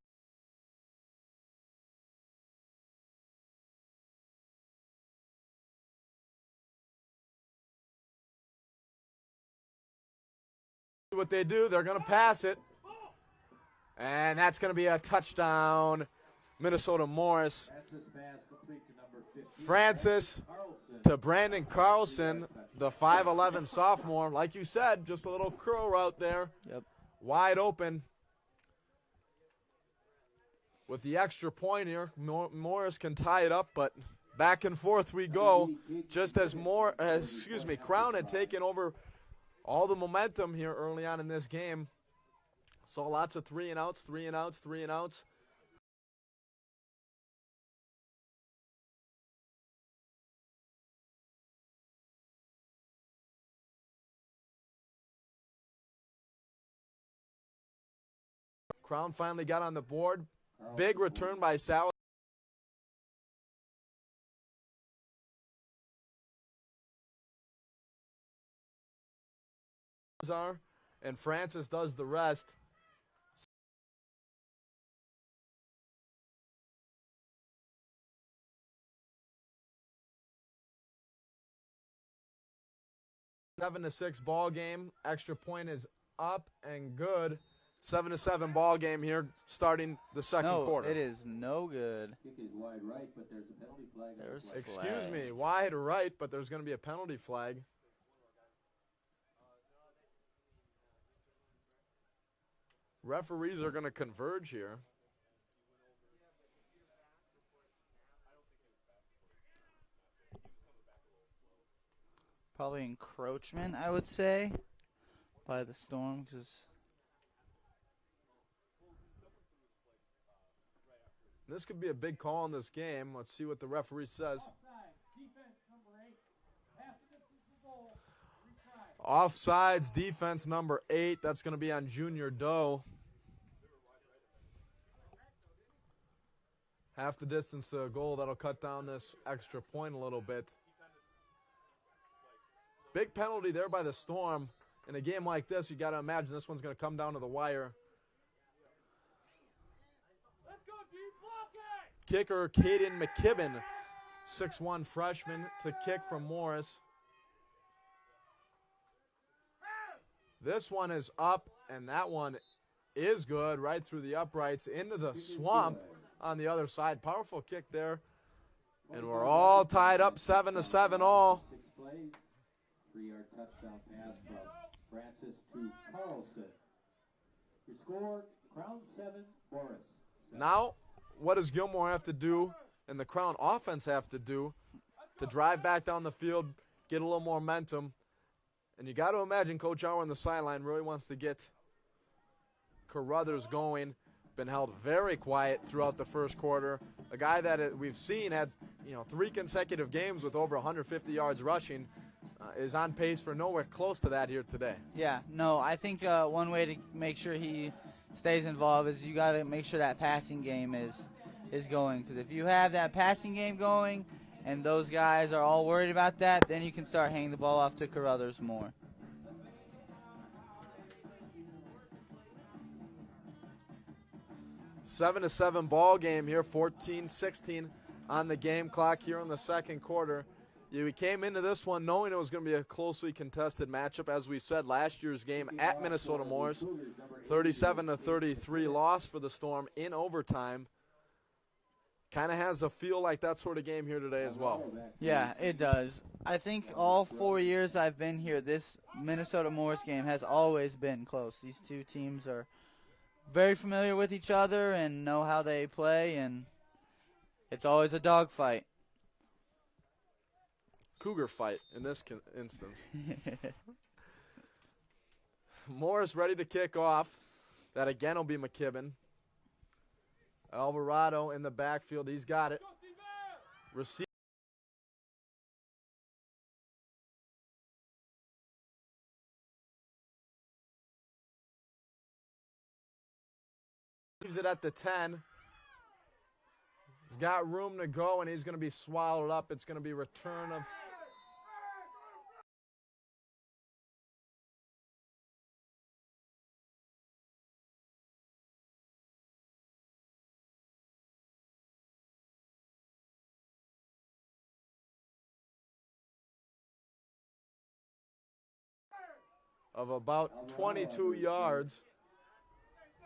what they do. They're going to pass it. And that's going to be a touchdown, Minnesota Morris. Francis to Brandon Carlson, the 5'11 sophomore. Like you said, just a little curl route there. Yep. Wide open. With the extra point here, Morris can tie it up, but back and forth we go. Just as Crown had taken over all the momentum here early on in this game. Saw lots of 3 and outs, 3 and outs, 3 and outs. Crown finally got on the board. Big return by Salazar. And Francis does the rest. A 7-6 ball game. Extra point is up and good. 7-7 ball game here, starting the second quarter. It is no good. Kick is wide right, but there's a penalty flag. There's a Excuse flag. me, wide right, but there's going to be a penalty flag. Referees are going to converge here. Probably encroachment, I would say, by the Storm, because This could be a big call in this game. Let's see what the referee says. Offsides, defense number 8. That's going to be on Junior Doe. Half the distance to a goal. That'll cut down this extra point a little bit. Big penalty there by the Storm. In a game like this, you got to imagine this one's going to come down to the wire. Kicker Caden McKibben, 6'1 freshman, to kick from Morris. This one is up, and that one is good right through the uprights into the swamp on the other side. Powerful kick there. And we're all tied up 7-7 all. 6 plays, 3-yard touchdown pass from Francis to Carlson. Your score, Crown 7, Morris 7. Now, what does Gilmore have to do and the Crown offense have to do to drive back down the field, get a little more momentum? And you got to imagine Coach Auer on the sideline really wants to get Carruthers going. Been held very quiet throughout the first quarter. A guy that we've seen had 3 consecutive games with over 150 yards rushing is on pace for nowhere close to that here today. yeah, no, I think one way to make sure he stays involved is you got to make sure that passing game is going. Because if you have that passing game going and those guys are all worried about that, then you can start hanging the ball off to Carruthers more. – 7-7 ball game here, 14-16 on the game clock here in the second quarter. We came into this one knowing it was going to be a closely contested matchup. As we said, last year's game at Minnesota Morris, 37-33 loss for the Storm in overtime. Kind of has a feel like that sort of game here today as well. Yeah, it does. I think all 4 years I've been here, this Minnesota Morris game has always been close. These two teams are very familiar with each other and know how they play, and it's always a dogfight. Cougar fight in this instance. Morris ready to kick off. That again will be McKibben. Alvarado in the backfield. He's got it. Receive. Leaves it at the 10. He's got room to go, and he's going to be swallowed up. It's going to be return of about 22 yards.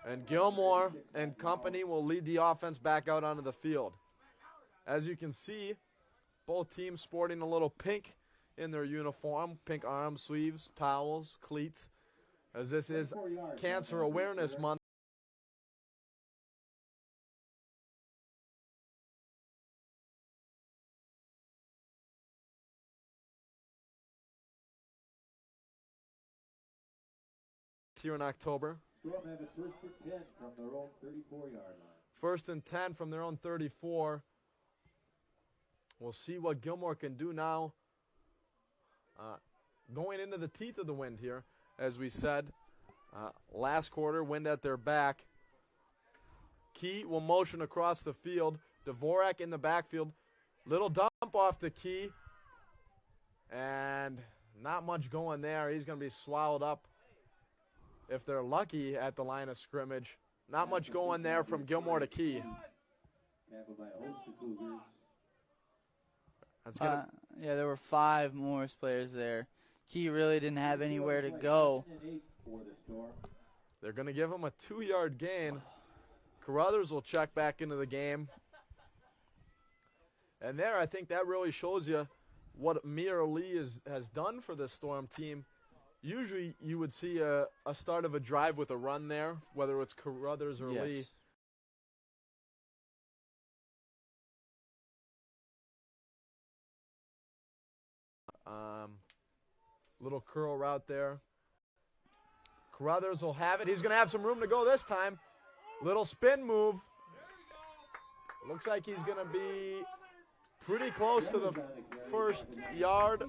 And Gilmore and company will lead the offense back out onto the field. As you can see, both teams sporting a little pink in their uniform, pink arm sleeves, towels, cleats, as this is Cancer Awareness Month. Here in October. Storm have it first and 10 from their own 34-yard line. First and 10 from their own 34. We'll see what Gilmore can do now. Going into the teeth of the wind here, as we said. Last quarter, wind at their back. Key will motion across the field. Dvorak in the backfield. Little dump off to Key. And not much going there. He's going to be swallowed up. If they're lucky at the line of scrimmage. Not much going there from Gilmore to Key. That's gonna yeah, there were 5 Morris players there. Key really didn't have anywhere to go. They're going to give him a 2-yard gain. Carruthers will check back into the game. And there, I think that really shows you what Amir Lee has done for this Storm team. Usually you would see a start of a drive with a run there, whether it's Carruthers or Lee. Little curl route there. Carruthers will have it. He's going to have some room to go this time. Little spin move. Looks like he's going to be pretty close to the first yard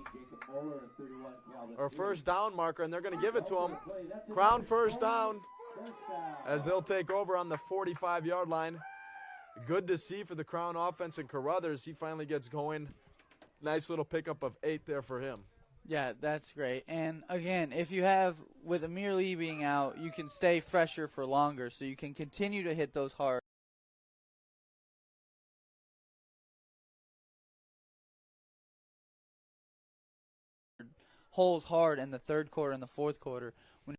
or first down marker, and they're going to give it to him. Crown first down as they'll take over on the 45-yard line. Good to see for the Crown offense and Carruthers. He finally gets going. Nice little pickup of 8 there for him. Yeah, that's great. And, again, if you have, with Amir Lee being out, you can stay fresher for longer, so you can continue to hit those hard. Holes hard in the third quarter and the fourth quarter. When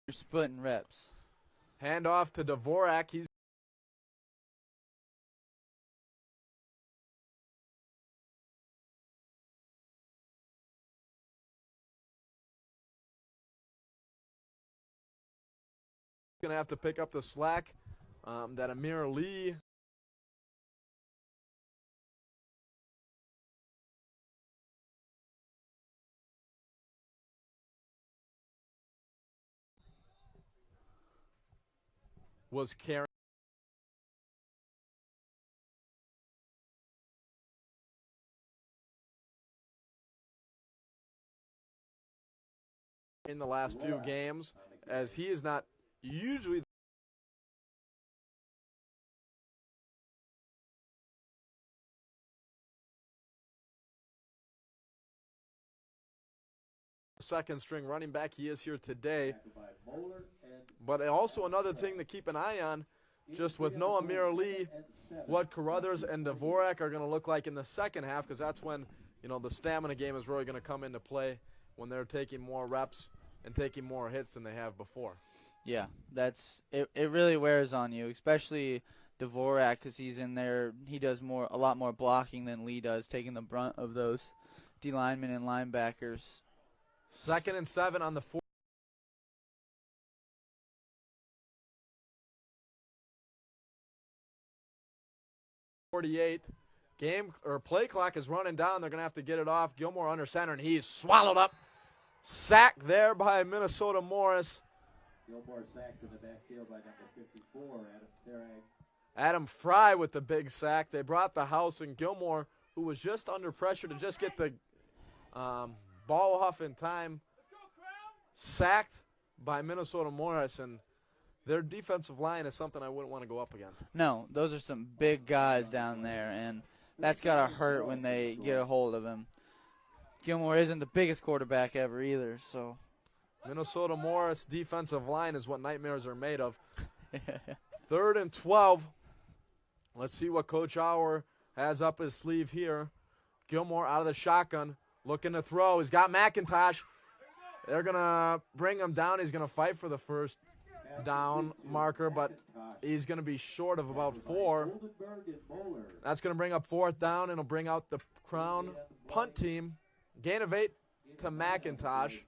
you're splitting reps. Hand off to Dvorak. He's going to have to pick up the slack that Amir Lee was carrying. In the last few games, as he is not usually second string running back. He is here today. But also another thing to keep an eye on, just with no Amir Lee, what Carruthers and Dvorak are going to look like in the second half, because that's when, you know, the stamina game is really going to come into play, when they're taking more reps and taking more hits than they have before. Yeah, that's it. It really wears on you, especially Dvorak, because he's in there. He does a lot more blocking than Lee does, taking the brunt of those D linemen and linebackers. 2nd and 7 on the 48. Game or play clock is running down. They're going to have to get it off. Gilmore under center, and he's swallowed up. Sacked there by Minnesota Morris. Gilmore sacked in the backfield by number 54, Adam Farag. Adam Fry with the big sack. They brought the house, and Gilmore, who was just under pressure to just get the ball off in time, sacked by Minnesota Morris, and their defensive line is something I wouldn't want to go up against. No, those are some big guys down there, and that's got to hurt when they get a hold of him. Gilmore isn't the biggest quarterback ever either, so. Minnesota Morris defensive line is what nightmares are made of. 3rd and 12. Let's see what Coach Auer has up his sleeve here. Gilmore out of the shotgun, looking to throw. He's got McIntosh. They're going to bring him down. He's going to fight for the first down marker, but he's going to be short of about 4. That's going to bring up 4th down, and it'll bring out the Crown punt team. Gain of 8 to McIntosh.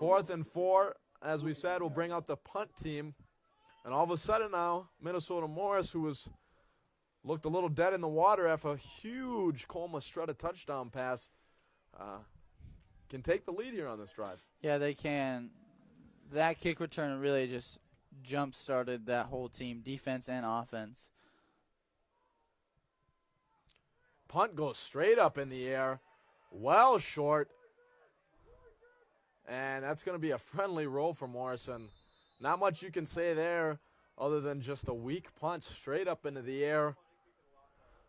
4th and 4, as we said, will bring out the punt team. And all of a sudden now, Minnesota Morris, who looked a little dead in the water after a huge Cole Mastretta touchdown pass, can take the lead here on this drive. Yeah, they can. That kick return really just jump-started that whole team, defense and offense. Punt goes straight up in the air, well short. And that's going to be a friendly roll for Morrison. Not much you can say there other than just a weak punt straight up into the air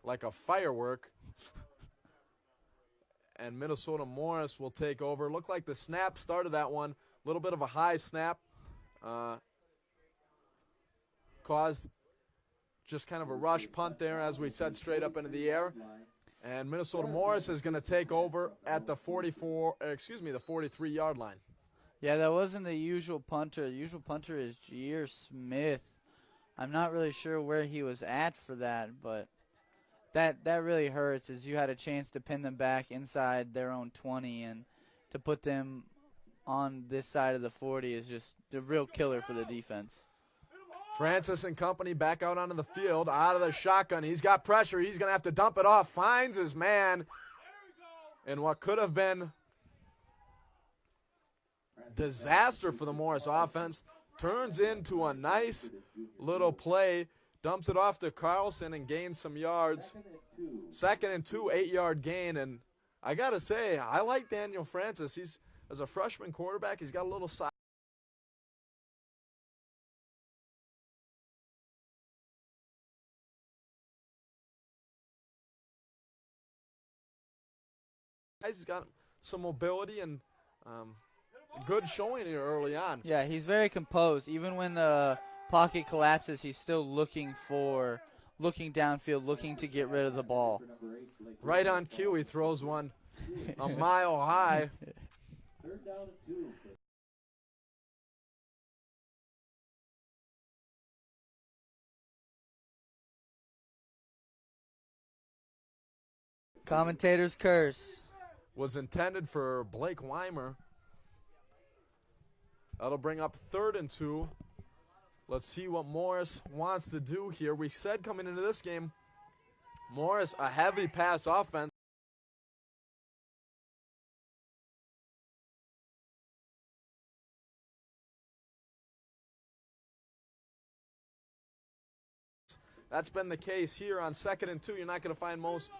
like a firework. And Minnesota Morris will take over. Looked like the snap started that one. A little bit of a high snap. Caused just kind of a rush punt there, as we said, straight up into the air. And Minnesota Morris is going to take over at the 43-yard line. Yeah, that wasn't the usual punter. The usual punter is Jair Smith. I'm not really sure where he was at for that, but that really hurts, as you had a chance to pin them back inside their own 20, and to put them on this side of the 40 is just the real killer for the defense. Francis and company back out onto the field, out of the shotgun. He's got pressure. He's going to have to dump it off. Finds his man. And what could have been disaster for the Morris offense turns into a nice little play. Dumps it off to Carlson and gains some yards. 2nd and 2, 8-yard gain. And I got to say, I like Daniel Francis. He's, as a freshman quarterback, he's got a little size. He's got some mobility and good showing here early on. Yeah, he's very composed. Even when the pocket collapses, he's still looking downfield, looking to get rid of the ball. Right on cue, he throws one a mile high. 3rd down and 2. Commentator's curse. Was intended for Blake Weimer. That'll bring up 3rd and 2. Let's see what Morris wants to do here. We said coming into this game, Morris, a heavy pass offense. That's been the case here on 2nd and 2. You're not going to find most.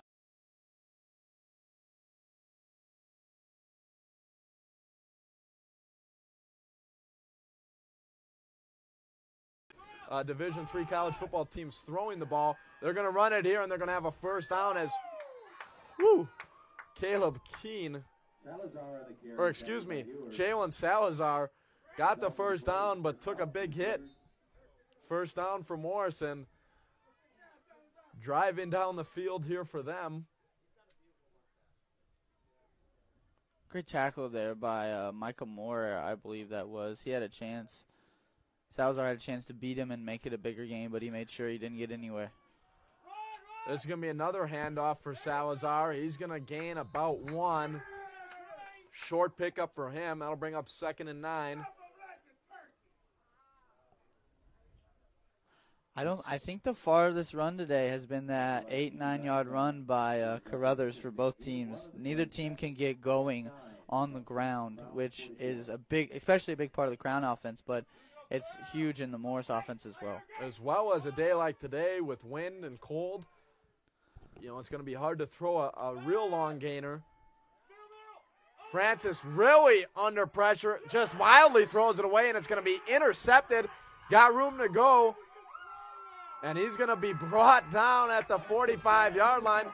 Division III college football teams throwing the ball. They're going to run it here, and they're going to have a first down as Caleb Keene, or excuse me, Jalen Salazar got the first down but took a big hit. First down for Morrison. Driving down the field here for them. Great tackle there by Michael Moore, I believe that was. He had a chance. Salazar had a chance to beat him and make it a bigger game, but he made sure he didn't get anywhere. This is going to be another handoff for Salazar. He's going to gain about 1. Short pickup for him. That'll bring up 2nd and 9. I think the farthest run today has been that 8-9-yard run by Carruthers for both teams. Neither team can get going on the ground, which is especially a big part of the Crown offense, but it's huge in the Morris offense as well. As well as a day like today with wind and cold, it's going to be hard to throw a real long gainer. Francis really under pressure, just wildly throws it away, and it's going to be intercepted. Got room to go, and he's going to be brought down at the 45-yard line.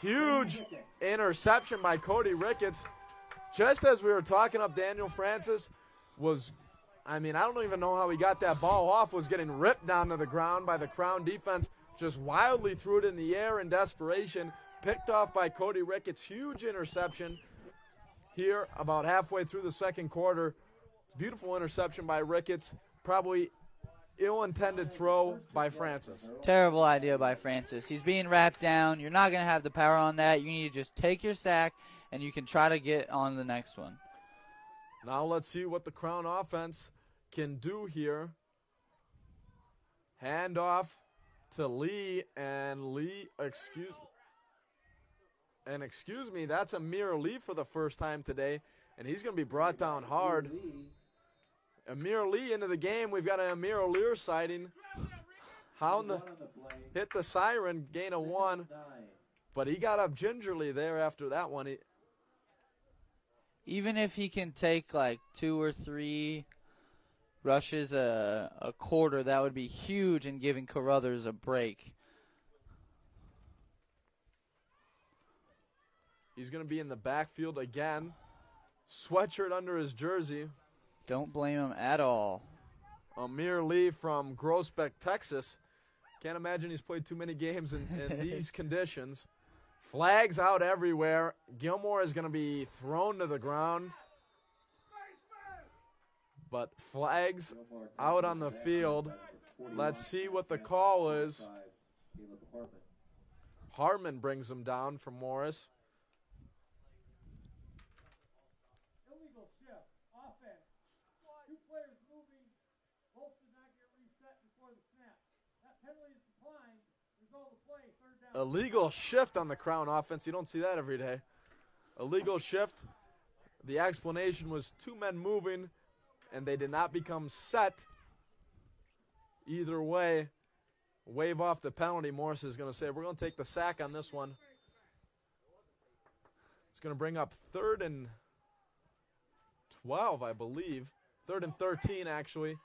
Huge interception by Cody Ricketts. Just as we were talking up, Daniel Francis was, I don't even know how he got that ball off, was getting ripped down to the ground by the Crown defense. Just wildly threw it in the air in desperation. Picked off by Cody Ricketts. Huge interception here about halfway through the second quarter. Beautiful interception by Ricketts. Probably ill-intended throw by Francis. Terrible idea by Francis. He's being wrapped down. You're not going to have the power on that. You need to just take your sack, and you can try to get on to the next one. Now let's see what the Crown offense can do here. Handoff to Lee, and Lee, excuse me, that's Amir Lee for the first time today, and he's going to be brought down hard. Amir Lee into the game. We've got an Amir O'Lear sighting. Hit the siren, gain of 1, but he got up gingerly there after that one. Even if he can take like 2 or 3 rushes a quarter, that would be huge in giving Carruthers a break. He's going to be in the backfield again. Sweatshirt under his jersey. Don't blame him at all. Amir Lee from Groesbeck, Texas. Can't imagine he's played too many games in these conditions. Flags out everywhere. Gilmore is going to be thrown to the ground. But flags out on the field. Let's see what the call is. Hartman brings him down from Morris. Illegal shift, offense. 2 players moving, both did not get reset before the snap. That penalty is declined. Result of play, 3rd down. Illegal shift on the Crown offense. You don't see that every day. Illegal shift. The explanation was 2 men moving, and they did not become set. Either way, wave off the penalty. Morris is going to say, we're going to take the sack on this one. It's going to bring up 3rd and 12, I believe. 3rd and 13, actually.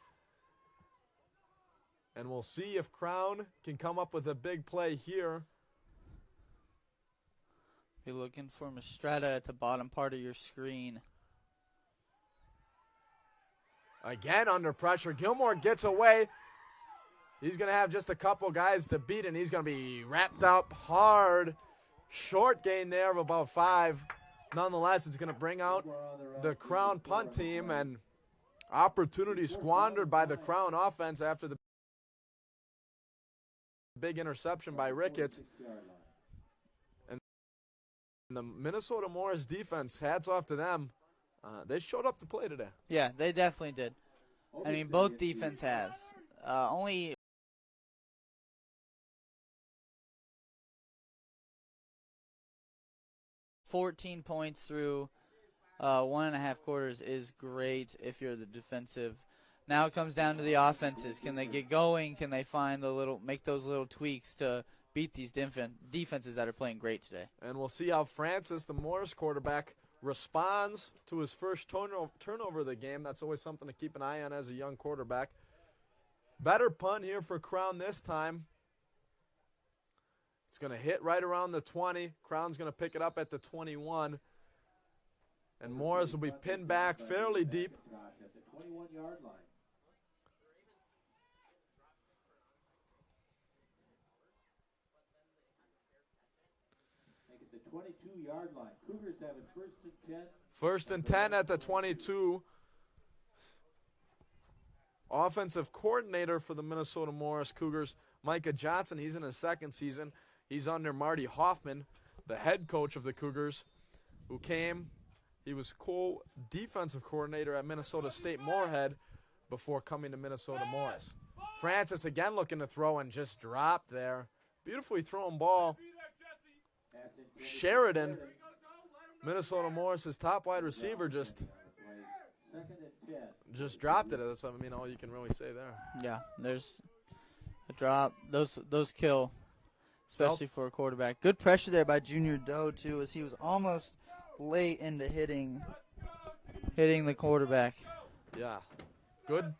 And we'll see if Crown can come up with a big play here. You're looking for Mastretta at the bottom part of your screen. Again under pressure. Gilmore gets away. He's going to have just a couple guys to beat, and he's going to be wrapped up hard. Short gain there of about 5. Nonetheless, it's going to bring out the Crown punt team, and opportunity squandered by the Crown offense after the big interception by Ricketts. And the Minnesota Morris defense, hats off to them. They showed up to play today. Yeah, they definitely did. I mean, both defense has. Only 14 points through 1.5 quarters is great if you're the defensive. Now it comes down to the offenses. Can they get going? Can they find make those little tweaks to beat these defenses that are playing great today? And we'll see how Francis, the Morris quarterback, responds to his first turnover of the game. That's always something to keep an eye on as a young quarterback. Better punt here for Crown this time. It's going to hit right around the 20. Crown's going to pick it up at the 21. And Morris will be pinned back fairly deep. At the 21-yard line. Make it the 22-yard line. Cougars have it 1st and 10. 1st and 10 at the 22. Offensive coordinator for the Minnesota Morris Cougars, Micah Johnson. He's in his 2nd season. He's under Marty Hoffman, the head coach of the Cougars, who came. He was co-defensive coordinator at Minnesota State Moorhead before coming to Minnesota Morris. Francis again looking to throw and just dropped there. Beautifully thrown ball. Sheridan, Minnesota Morris's top wide receiver, just dropped it. That's all you can really say there. Yeah, there's a drop. Those kill. especially for a quarterback. Good pressure there by Junior Doe, too, as he was almost late into hitting the quarterback. Yeah. Good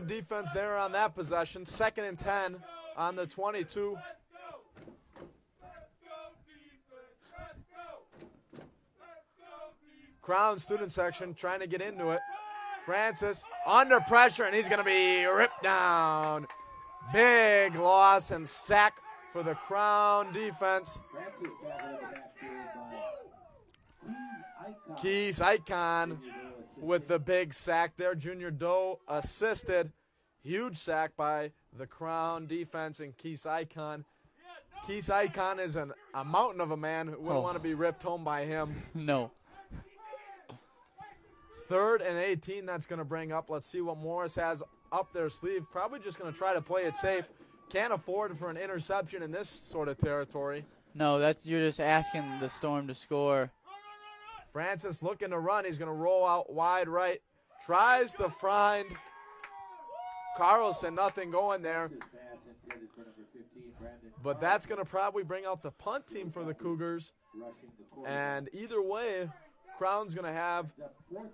defense there on that possession. 2nd and 10 on the 22. Crown student section trying to get into it. Francis under pressure, and he's going to be ripped down. Big loss and sack for the Crown defense. Francis tackled in the backfield by Keys Icon with the big sack there. Junior Doe assisted. Huge sack by the Crown defense and Keys Icon. Keys Icon is a mountain of a man. Who wouldn't want to be ripped home by him. No. 3rd and 18, that's going to bring up. Let's see what Morris has up their sleeve. Probably just going to try to play it safe. Can't afford for an interception in this sort of territory. No, you're just asking the Storm to score. Francis looking to run. He's going to roll out wide right. Tries to find Carlson. Nothing going there. pass intended for number 15, Brandon But that's going to probably bring out the punt team for the Cougars. rushing the quarterback. And either way, Crown's going to have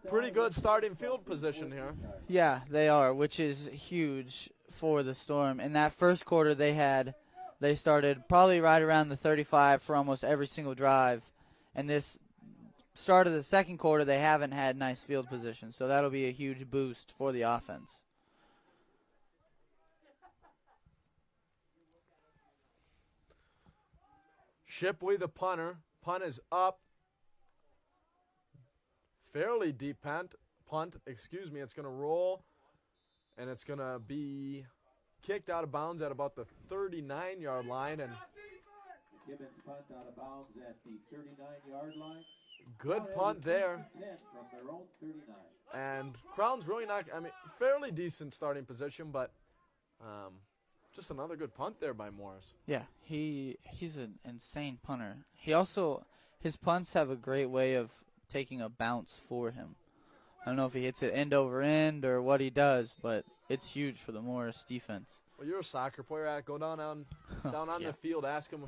pretty good starting field position here. Yeah, they are, which is huge for the Storm. In that first quarter they started probably right around the 35 for almost every single drive. And this start of the second quarter, they haven't had nice field position. So that'll be a huge boost for the offense. Shipley, the punter. Punt is up. Fairly deep punt. Excuse me. It's going to roll, and it's going to be kicked out of bounds at about the 39-yard line. And Gibbons punt out of bounds at the 39-yard line. good punt there. 10 from their own 39. And Crown's really not, fairly decent starting position, but just another good punt there by Morris. Yeah, he's an insane punter. His punts have a great way of taking a bounce for him. I don't know if he hits it end over end or what he does, but it's huge for the Morris defense. Well, you're a soccer player. Go down on Yeah. the field, ask him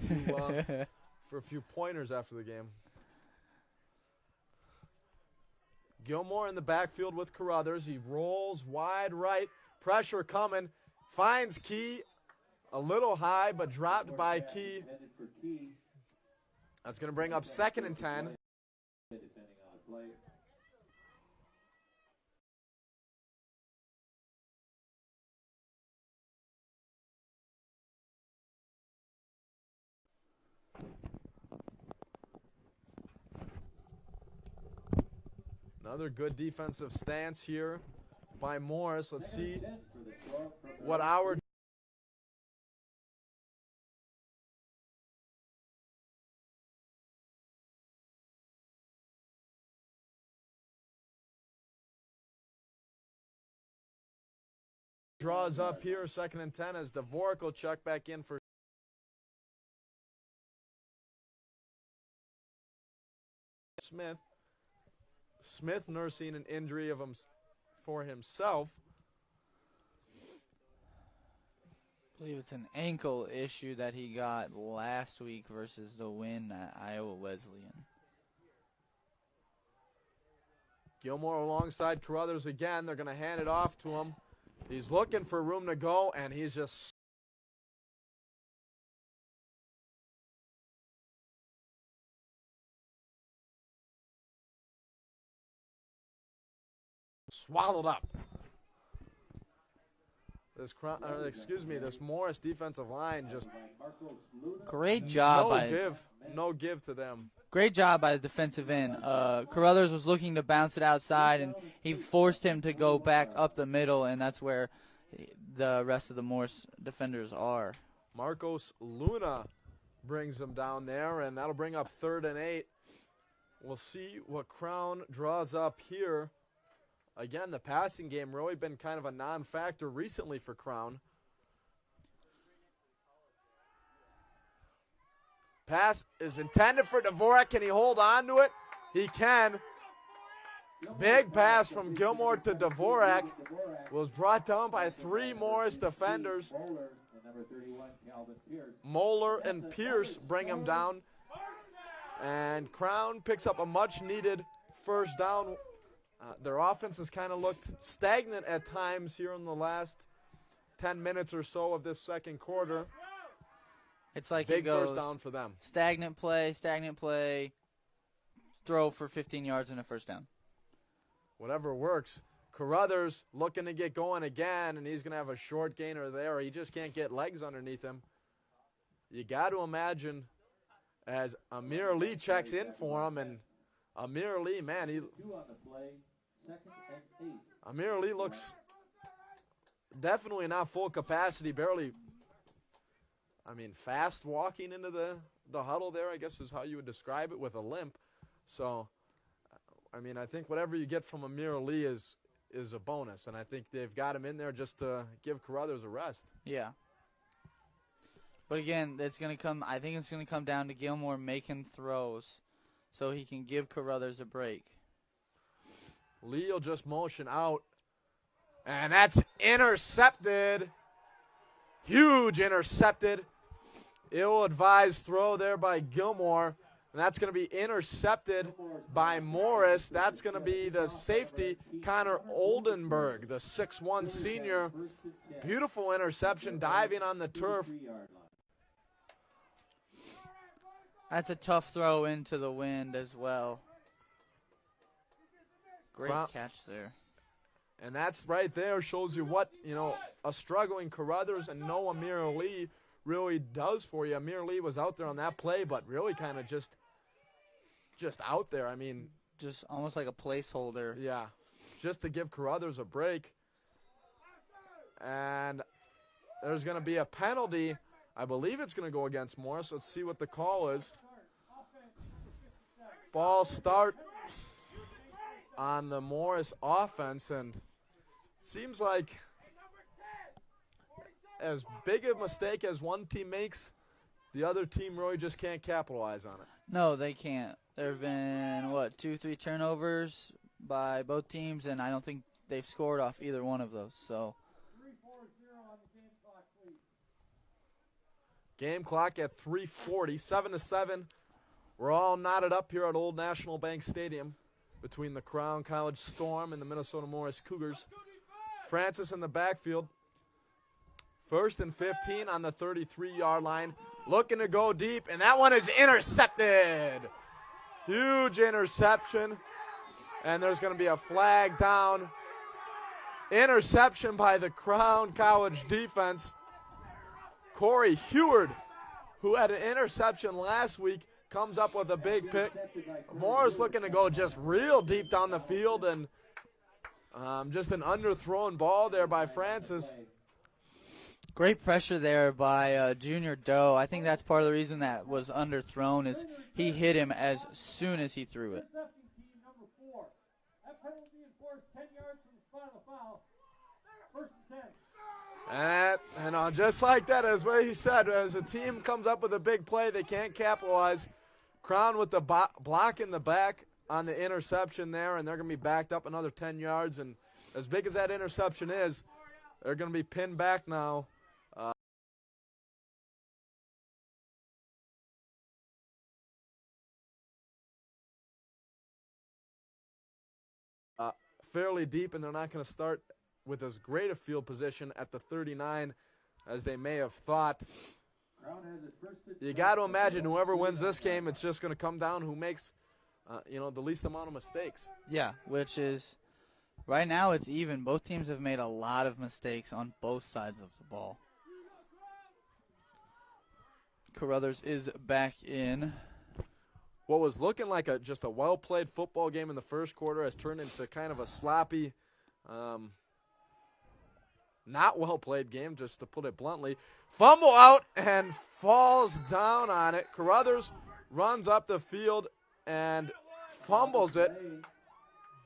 for a few pointers after the game. Gilmore in the backfield with Carruthers. He rolls wide right. Pressure coming. Finds Key a little high, but dropped by Key. Intended for Key. That's going to bring up 2nd and 10. Depending on the play. Another good defensive stance here by Morris. Let's see 10 for the Storm from their what own our draws up here. 2nd and 10 as Dvorak will check back in for Smith. Smith nursing an injury for himself. I believe it's an ankle issue that he got last week versus the win at Iowa Wesleyan. Gilmore alongside Carruthers again. They're going to hand it off to him. He's looking for room to go, and he's just swallowed up. This Morris defensive line just Great job no give to them. Great job by the defensive end. Carruthers was looking to bounce it outside, and he forced him to go back up the middle, and that's where the rest of the Morris defenders are. Marcos Luna brings them down there, and that'll bring up 3rd and 8. We'll see what Crown draws up here. Again, the passing game really been kind of a non-factor recently for Crown. Pass is intended for Dvorak. Can he hold on to it? He can. Big pass from Gilmore to Dvorak. Was brought down by 3 Morris defenders. Bowler, and number 31, Calvin Pierce. Moeller and Pierce bring him down. And Crown picks up a much-needed first down. Their offense has kind of looked stagnant at times here in the last 10 minutes or so of this second quarter. It's like Big it goes first down for them. stagnant play, throw for 15 yards and a first down. Whatever works. Carruthers looking to get going again, and he's going to have a short gainer there. He just can't get legs underneath him. You got to imagine as Amir Lee checks in for him, and Amir Lee, man, Two on the play, 2nd and 8. Amir Lee looks definitely not full capacity, barely, fast walking into the huddle there, I guess is how you would describe it, with a limp. So, I think whatever you get from Amir Lee is a bonus, and I think they've got him in there just to give Carruthers a rest. Yeah. But again, I think it's gonna come down to Gilmore making throws so he can give Carruthers a break. Lee will just motion out, and that's intercepted. Huge intercepted. Ill-advised throw there by Gilmore, and that's going to be intercepted by Morris. That's going to be the safety, Connor Oldenburg, the 6'1 senior. Beautiful interception, diving on the turf. That's a tough throw into the wind as well. Great catch there. And that's right there, shows you what, a struggling Carruthers and no Amir Lee really does for you. Amir Lee was out there on that play, but really kind of just out there. Just almost like a placeholder. Yeah, just to give Carruthers a break. And there's going to be a penalty. I believe it's going to go against Morris. Let's see what the call is. False start on the Morris offense, and seems like as big a mistake as one team makes, the other team really just can't capitalize on it. No, they can't. There have been, 2-3 turnovers by both teams, and I don't think they've scored off either one of those. So 3-4-0 on the game clock, please. Game clock at 3:40, 7-7. We're all knotted up here at Old National Bank Stadium between the Crown College Storm and the Minnesota Morris Cougars. Francis in the backfield. 1st and 15 on the 33-yard line. Looking to go deep, and that one is intercepted. Huge interception. And there's going to be a flag down. Interception by the Crown College defense. Corey Heward, who had an interception last week, comes up with a big pick. Moore's looking to go just real deep down the field, and just an underthrown ball there by Francis. great pressure there by Junior Doe. I think that's part of the reason that was underthrown is he hit him as soon as he threw it. Intercepting team number 4. That penalty enforced 10 yards from the spot of the foul. 1st and 10. And just like that, as what he said, as a team comes up with a big play, they can't capitalize. Crown with the block in the back on the interception there, and they're going to be backed up another 10 yards. And as big as that interception is, they're going to be pinned back now. Fairly deep, and they're not going to start with as great a field position at the 39 as they may have thought. You got to imagine whoever wins this game, it's just going to come down who makes, the least amount of mistakes. Yeah, which is right now it's even. Both teams have made a lot of mistakes on both sides of the ball. Carruthers is back in. What was looking like just a well-played football game in the first quarter has turned into kind of a sloppy, not well-played game, just to put it bluntly. Fumble out and falls down on it. Carruthers runs up the field and fumbles it.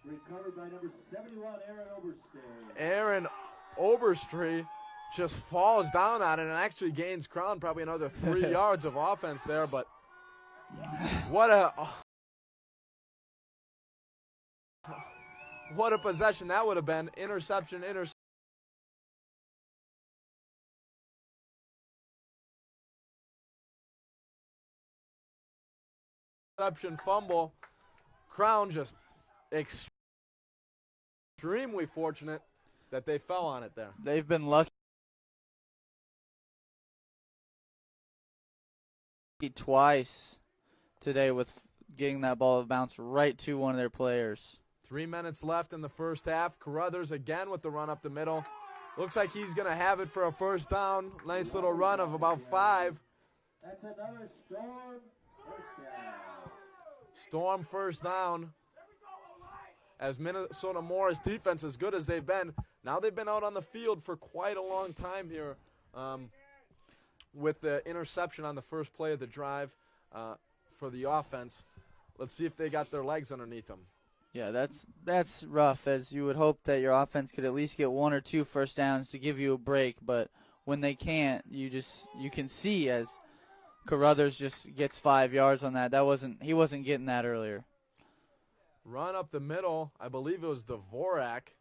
Recovered by number 71, Aaron Oberstreet. Aaron Oberstreet just falls down on it and actually gains Crown probably another 3 yards of offense there, but what a possession that would have been. Interception. interception fumble. Crown just extremely fortunate that they fell on it there. They've been lucky twice today with getting that ball bounced right to one of their players. 3 minutes left in the first half. Carruthers again with the run up the middle. Looks like he's going to have it for a first down. Nice little run of about 5. That's another Storm first down. Storm first down. As Minnesota Morris defense, as good as they've been, now they've been out on the field for quite a long time here with the interception on the first play of the drive for the offense. Let's see if they got their legs underneath them. Yeah, that's rough, as you would hope that your offense could at least get 1 or 2 first downs to give you a break, but when they can't, you can see as Carruthers just gets 5 yards on that. He wasn't getting that earlier. Run up the middle. I believe it was Dvorak.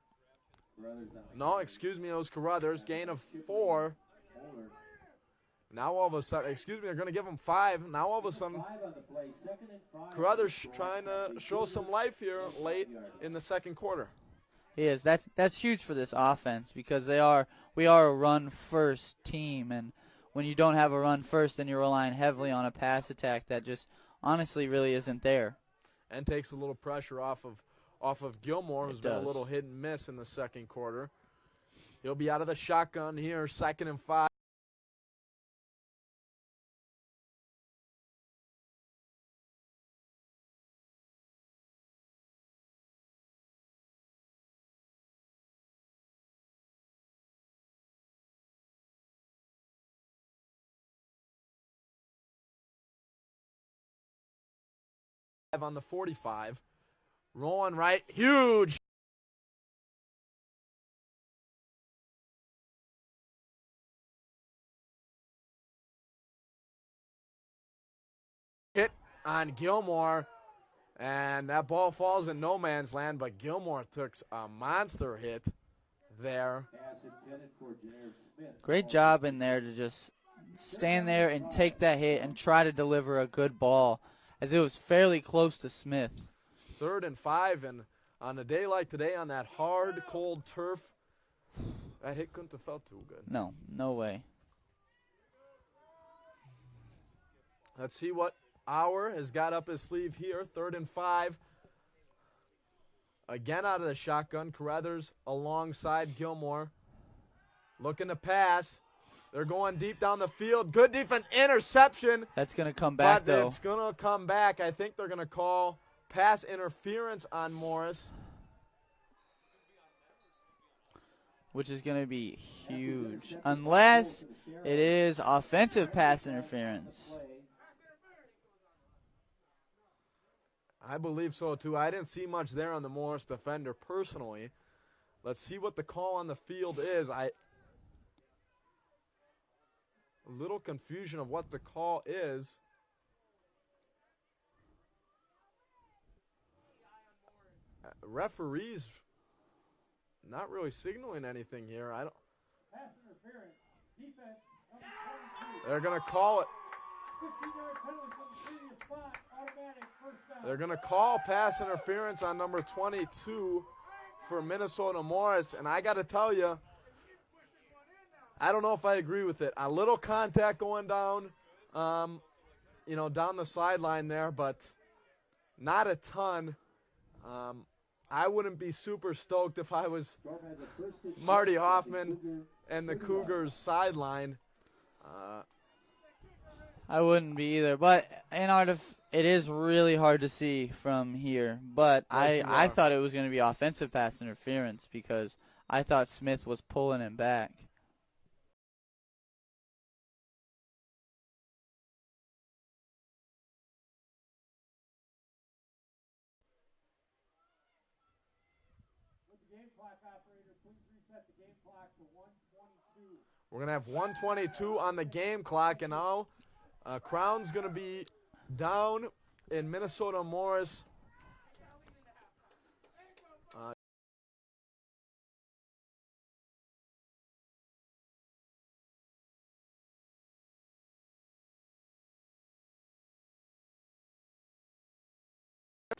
No, excuse me, it was Carruthers. Gain of 4. Now all of a sudden, they're going to give him 5. Now all of a sudden, Carruthers trying to show some life here late in the second quarter. He is. That's huge for this offense because we are a run-first team, and when you don't have a run first, then you're relying heavily on a pass attack that just honestly really isn't there. And takes a little pressure off of Gilmore, who's been a little hit and miss in the second quarter. He'll be out of the shotgun here, 2nd and 5. On the 45. Rolling right. Huge. Hit on Gilmore. And that ball falls in no man's land, but Gilmore took a monster hit there. Great job in there to just stand there and take that hit and try to deliver a good ball, as it was fairly close to Smith. 3rd and 5, and on a day like today, on that hard, cold turf, that hit couldn't have felt too good. No way. Let's see what Auer has got up his sleeve here. 3rd and 5. Again out of the shotgun. Carruthers alongside Gilmore. Looking to pass. They're going deep down the field. Good defense. Interception. That's going to come back, but though. It's going to come back. I think they're going to call pass interference on Morris. Which is going to be huge. Unless it is offensive pass interference. I believe so, too. I didn't see much there on the Morris defender personally. Let's see what the call on the field is. A little confusion of what the call is. Referees not really signaling anything here. Pass interference. Defense, number 22. They're going to call it. 15-yard penalty from the previous spot. Automatic first down. They're going to call pass interference on number 22 for Minnesota Morris. And I got to tell you, I don't know if I agree with it. A little contact going down, down the sideline there, but not a ton. I wouldn't be super stoked if I was Marty Hoffman and the Cougars sideline. I wouldn't be either. But it is really hard to see from here. But I thought it was going to be offensive pass interference because I thought Smith was pulling him back. We're going to have 1:22 on the game clock, and now Crown's going to be down in Minnesota Morris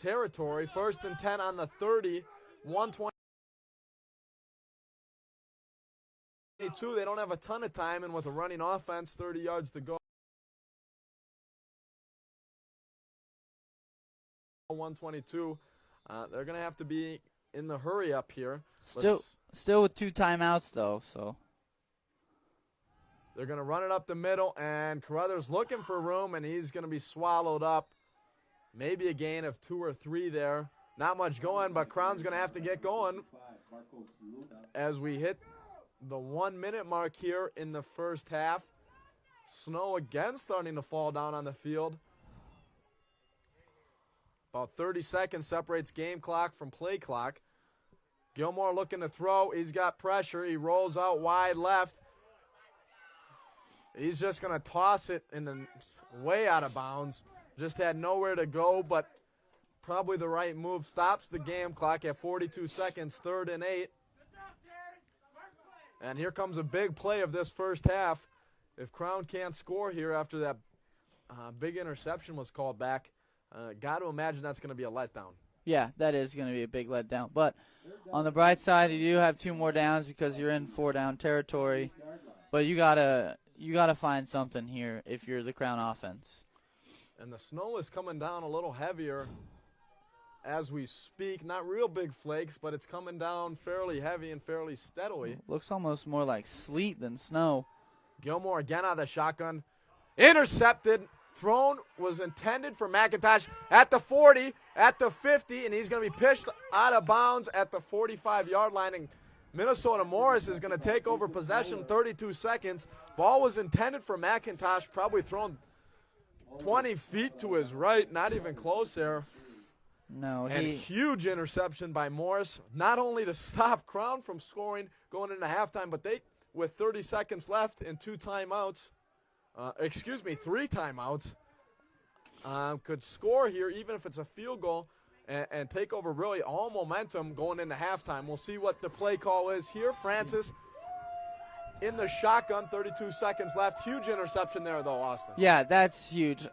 territory. 1st and 10 on the 30. 122. They don't have a ton of time, and with a running offense, 30 yards to go. 122. They're going to have to be in the hurry up here. Still with 2 timeouts, though, so. They're going to run it up the middle, and Carruthers looking for room, and he's going to be swallowed up. Maybe a gain of 2 or 3 there. Not much going, but Crown's going to have to get going as we hit the 1-minute mark here in the first half. Snow again starting to fall down on the field. About 30 seconds separates game clock from play clock. Gilmore looking to throw. He's got pressure. He rolls out wide left. He's just going to toss it in the way out of bounds. Just had nowhere to go, but probably the right move. Stops the game clock at 42 seconds, 3rd and 8. And here comes a big play of this first half. If Crown can't score here after that big interception was called back, got to imagine that's going to be a letdown. Yeah, that is going to be a big letdown. But on the bright side, you do have 2 more downs because you're in 4-down territory. But you gotta find something here if you're the Crown offense. And the snow is coming down a little heavier as we speak. Not real big flakes, but it's coming down fairly heavy and fairly steadily. Looks almost more like sleet than snow. Gilmore again out of the shotgun. Intercepted. Thrown was intended for McIntosh at the 40, at the 50, and he's going to be pitched out of bounds at the 45-yard line. And Minnesota Morris is going to take over possession 32 seconds. Ball was intended for McIntosh, probably thrown 20 feet to his right, not even close there. No, And huge interception by Morris, not only to stop Crown from scoring going into halftime, but they, with 30 seconds left and 3 timeouts, could score here even if it's a field goal and take over really all momentum going into halftime. We'll see what the play call is here. Francis in the shotgun, 32 seconds left. Huge interception there, though, Austin. Yeah, that's huge.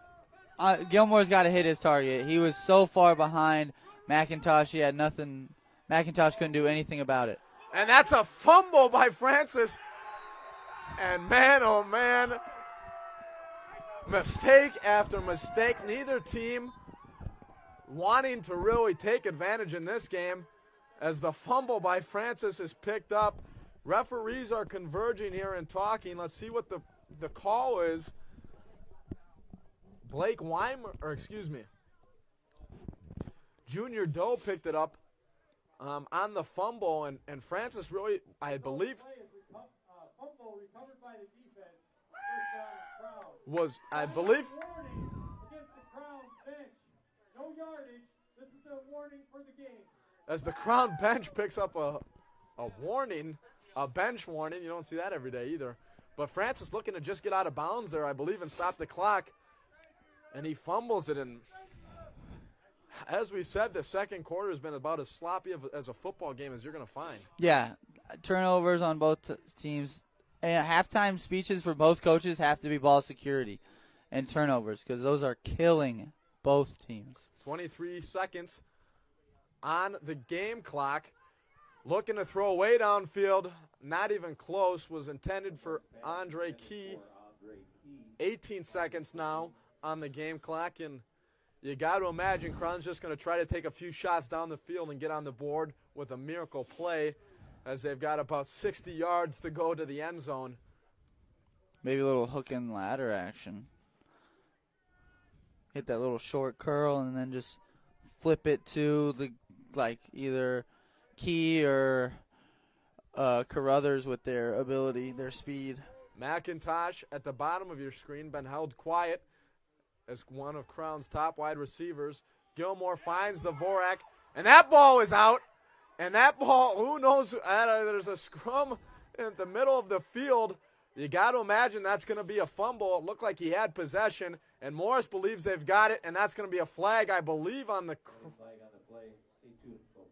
Gilmore's got to hit his target. He was so far behind McIntosh, he had nothing. McIntosh couldn't do anything about it. And that's a fumble by Francis. And man, oh man, mistake after mistake. Neither team wanting to really take advantage in this game as the fumble by Francis is picked up. Referees are converging here and talking. Let's see what the call is. Blake Weimer, Junior Doe picked it up on the fumble, and Francis really, I believe, Fumble recovered by the defense. First down, Crown. was, I believe, Warning against the Crown bench. No yardage. This is a warning for the game. as the Crown bench picks up a warning, a bench warning. You don't see that every day either. But Francis looking to just get out of bounds there, I believe, and stop the clock. And he fumbles it. And as we said, the second quarter has been about as sloppy as a football game as you're going to find. Yeah, turnovers on both teams. And halftime speeches for both coaches have to be ball security and turnovers because those are killing both teams. 23 seconds on the game clock. Looking to throw away downfield. Not even close. Was intended for Andre Key. 18 seconds now on the game clock. And you got to imagine Crown's just going to try to take a few shots down the field and get on the board with a miracle play as they've got about 60 yards to go to the end zone. Maybe a little hook and ladder action. Hit that little short curl and then just flip it to the either Key or Carruthers with their ability, their speed. McIntosh at the bottom of your screen, been held quiet as one of Crown's top wide receivers. Gilmore finds the Dvorak, and that ball is out. And that ball, who knows, there's a scrum in the middle of the field. You got to imagine that's going to be a fumble. It looked like he had possession, and Morris believes they've got it, and that's going to be a flag, I believe, on the play. Stay tuned, folks.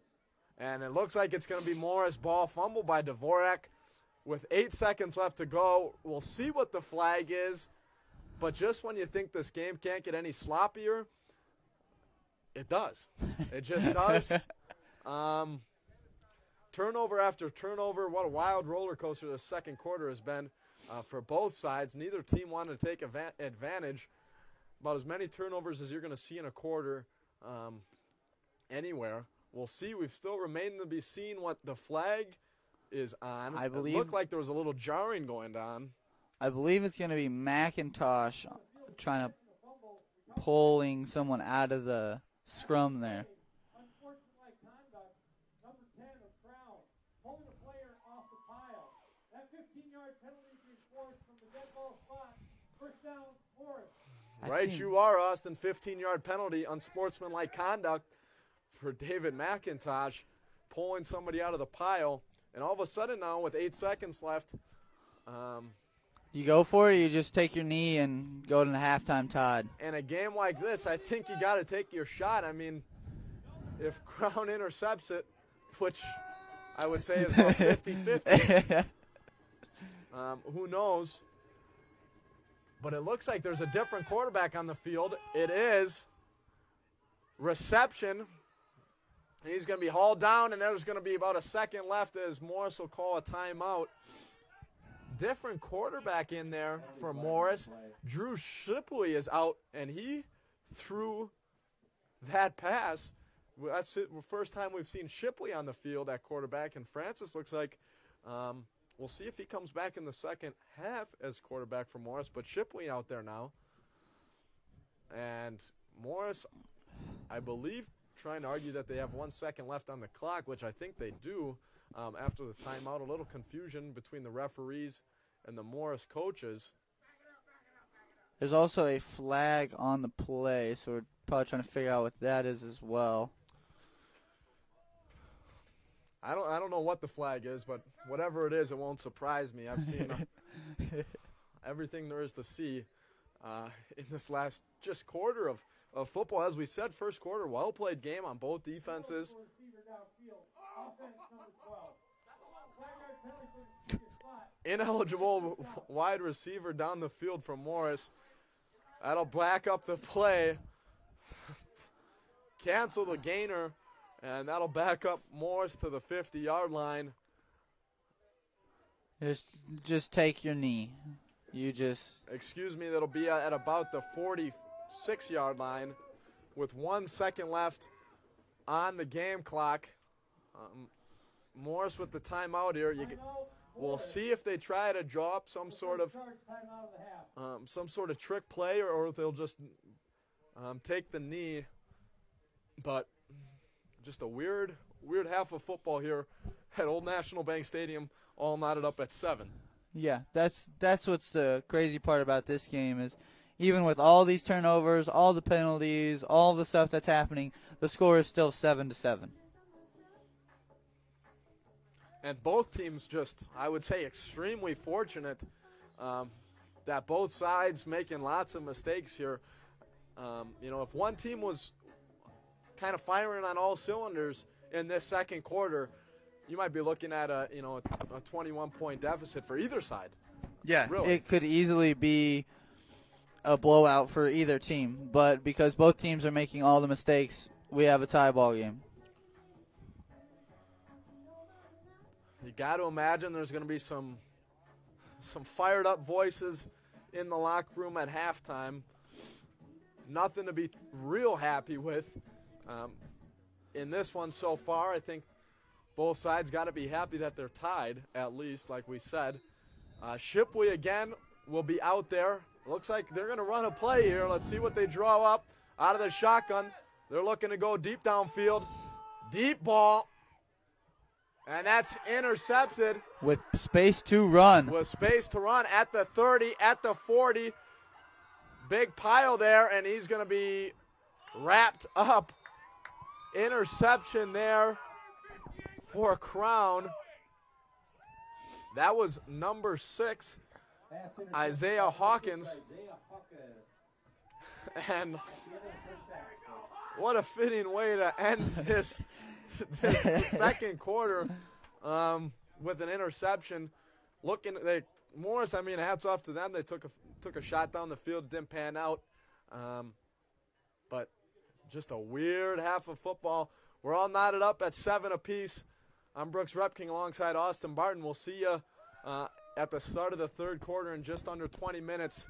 And it looks like it's going to be Morris. Ball fumbled by Dvorak with 8 seconds left to go. We'll see what the flag is. But just when you think this game can't get any sloppier, It does. It just does. Turnover after turnover. What a wild roller coaster the second quarter has been for both sides. Neither team wanted to take advantage. About as many turnovers as you're going to see in a quarter anywhere. We'll see. We've still remained to be seen what the flag is on. I believe- It looked like there was a little jarring going on. I believe it's going to be McIntosh trying to pulling someone out of the scrum there. Unsportsmanlike conduct, number 10 of Crown, pulling a player off the pile. That 15-yard penalty is enforced from the dead ball spot. First down, Morris. Right, you are, Austin. 15-yard penalty, unsportsmanlike conduct for David McIntosh, pulling somebody out of the pile. And all of a sudden now, with 8 seconds left, You go for it, or you just take your knee and go to the halftime tied. in a game like this, I think you got to take your shot. I mean, if Crown intercepts it, which I would say is about 50-50, who knows? But it looks like there's a different quarterback on the field. It is reception. He's going to be hauled down, and there's going to be about a second left as Morris will call a timeout. Different quarterback in there for Morris. Drew Shipley is out, and he threw that pass. That's the first time we've seen Shipley on the field at quarterback, and Francis looks like we'll see if he comes back in the second half as quarterback for Morris, but Shipley out there now. And Morris, I believe, trying to argue that they have 1 second left on the clock, which I think they do. After the timeout, a little confusion between the referees and the Morris coaches. There's also a flag on the play, so we're probably trying to figure out what that is as well. I don't know what the flag is, but whatever it is, it won't surprise me. I've seen everything there is to see in this last just quarter of football. As we said, first quarter, well-played game on both defenses. Receiver downfield. Offense number 12. 5-yard penalty for the previous spot. Ineligible wide receiver down the field from Morris. That'll back up the play. Cancel the gainer, and that'll back up Morris to the 50-yard line. Just take your knee. You just Excuse me, that'll be at about the 46-yard line with 1 second left on the game clock. Morris with the timeout here. We'll see if they try to draw up some sort of Charge timeout of the half. trick play, or if they'll just take the knee. But just a weird half of football here at Old National Bank Stadium, all knotted up at 7. Yeah, that's what's the crazy part about this game is even with all these turnovers, all the penalties, all the stuff that's happening, the score is still 7-7. And both teams just, I would say, extremely fortunate that both sides making lots of mistakes here. If one team was kind of firing on all cylinders in this second quarter, you might be looking at a 21-point deficit for either side. Yeah, Really. it could easily be a blowout for either team, but because both teams are making all the mistakes, we have a tie ball game. You got to imagine there's going to be some fired up voices in the locker room at halftime. Nothing to be real happy with in this one so far. I think both sides got to be happy that they're tied, at least, like we said. Shipley again will be out there. Looks like they're going to run a play here. Let's see what they draw up out of the shotgun. They're looking to go deep downfield. Deep ball. And that's intercepted. With space to run. With space to run at the 30, at the 40. Big pile there, and he's going to be wrapped up. Interception there for Crown. That was number 6, Isaiah Hawkins. And what a fitting way to end this second quarter with an interception. Morris, hats off to them. They took a shot down the field, didn't pan out. But just a weird half of football. We're all knotted up at 7 apiece. I'm Brooks Repking alongside Austin Barton. We'll see you at the start of the third quarter in just under 20 minutes.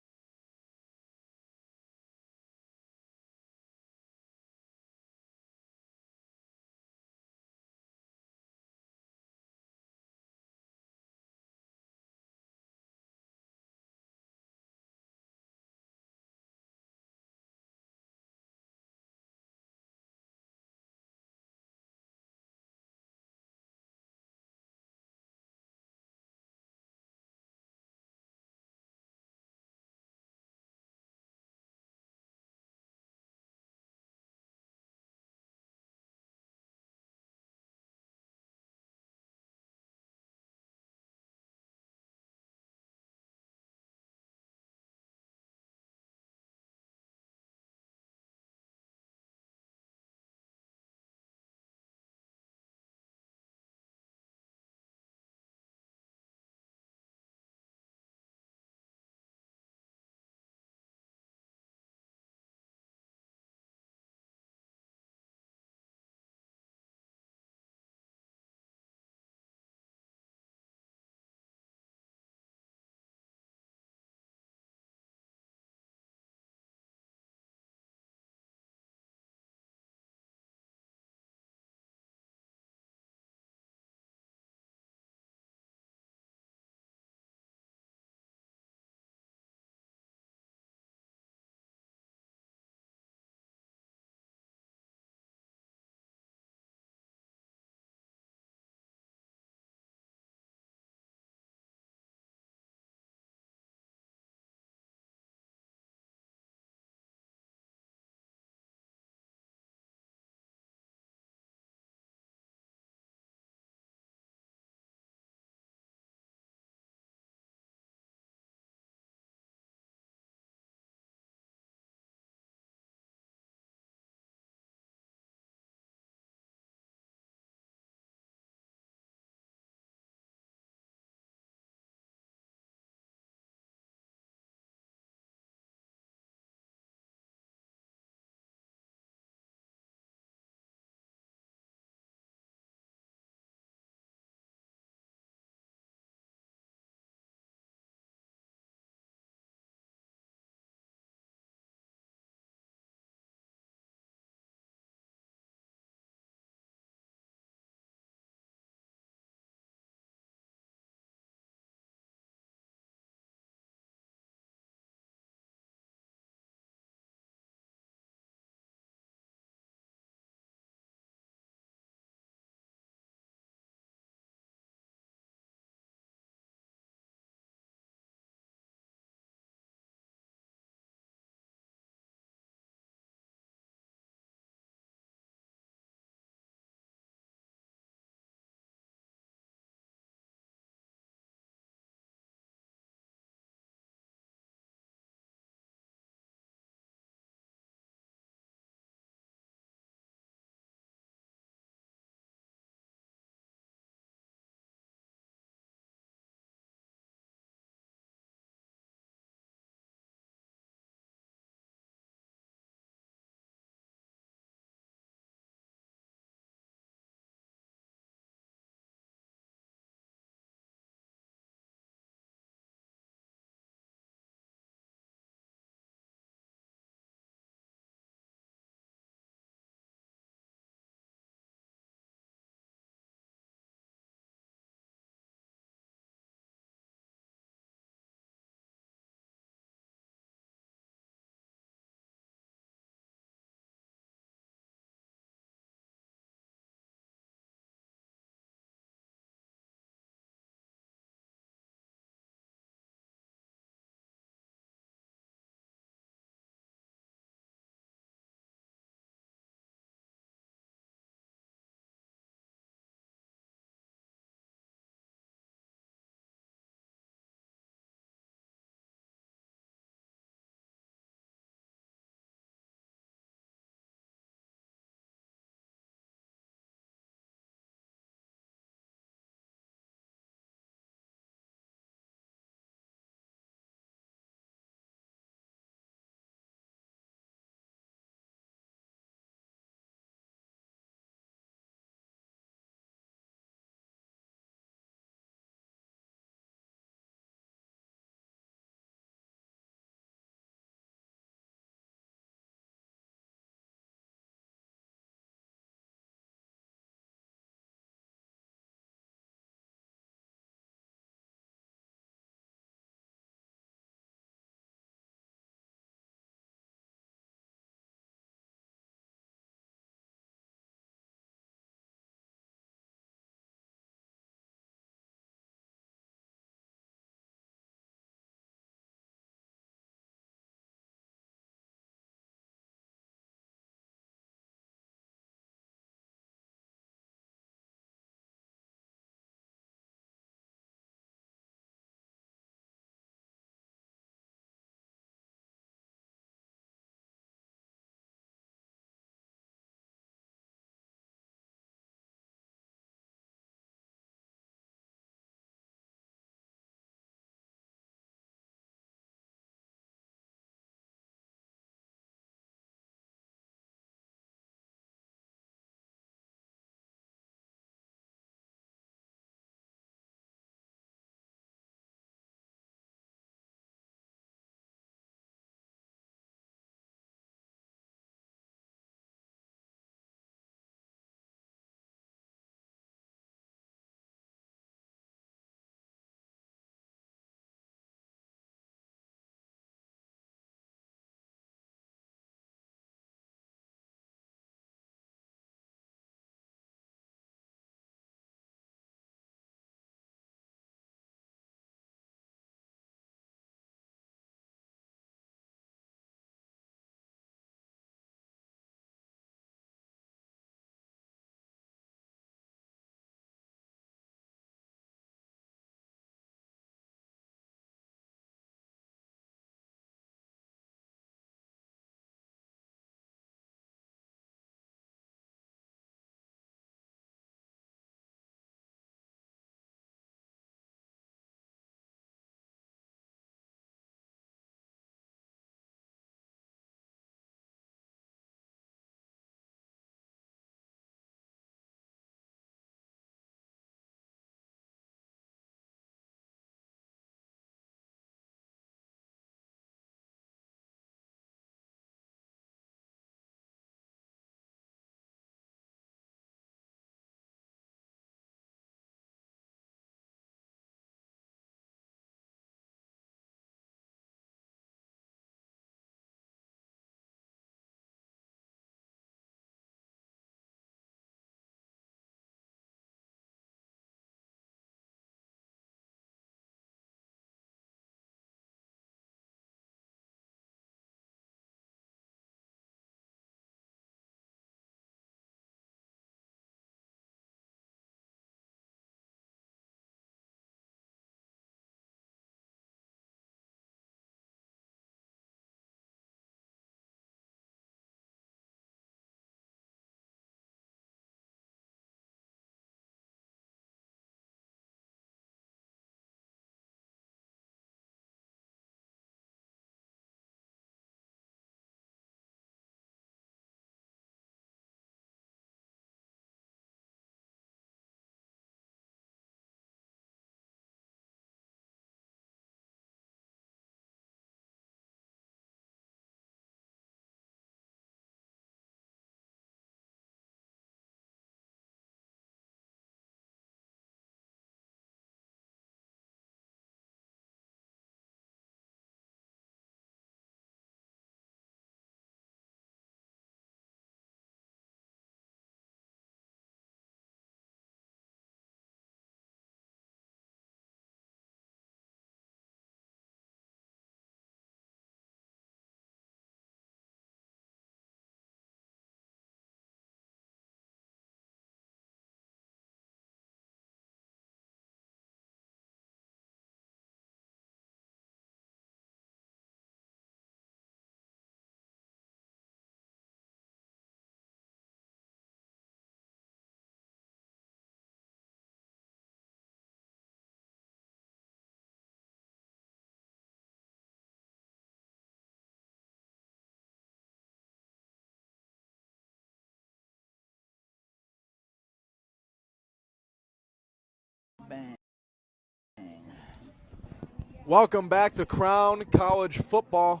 Welcome back to Crown College football.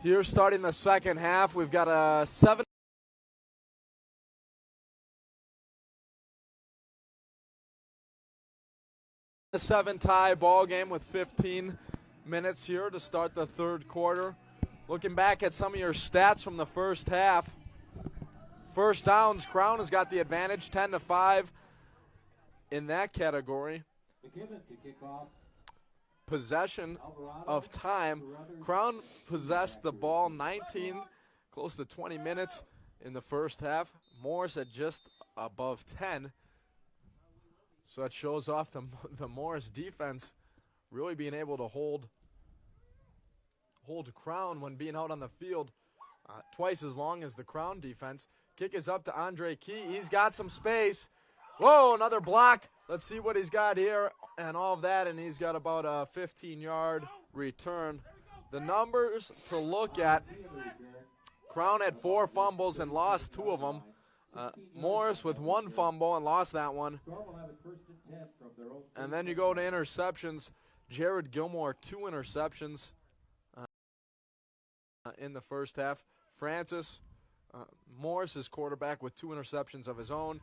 Here starting the second half, we've got a 7-7 tie ball game with 15 minutes here to start the third quarter. Looking back at some of your stats from the first half. First downs, Crown has got the advantage, 10-5 in that category. McKibben to kick off. Possession of time, Crown possessed the ball 19, close to 20 minutes in the first half. Morris at just above 10. So that shows off the Morris defense really being able to hold Crown when being out on the field twice as long as the Crown defense. Kick is up to Andre Key. He's got some space. Whoa, another block. Let's see what he's got here and all of that, and he's got about a 15-yard return. The numbers to look at, Crown had 4 fumbles and lost 2 of them. Morris with 1 fumble and lost that one. And then you go to interceptions. Jared Gilmore, 2 interceptions in the first half. Francis Morris is quarterback with 2 interceptions of his own.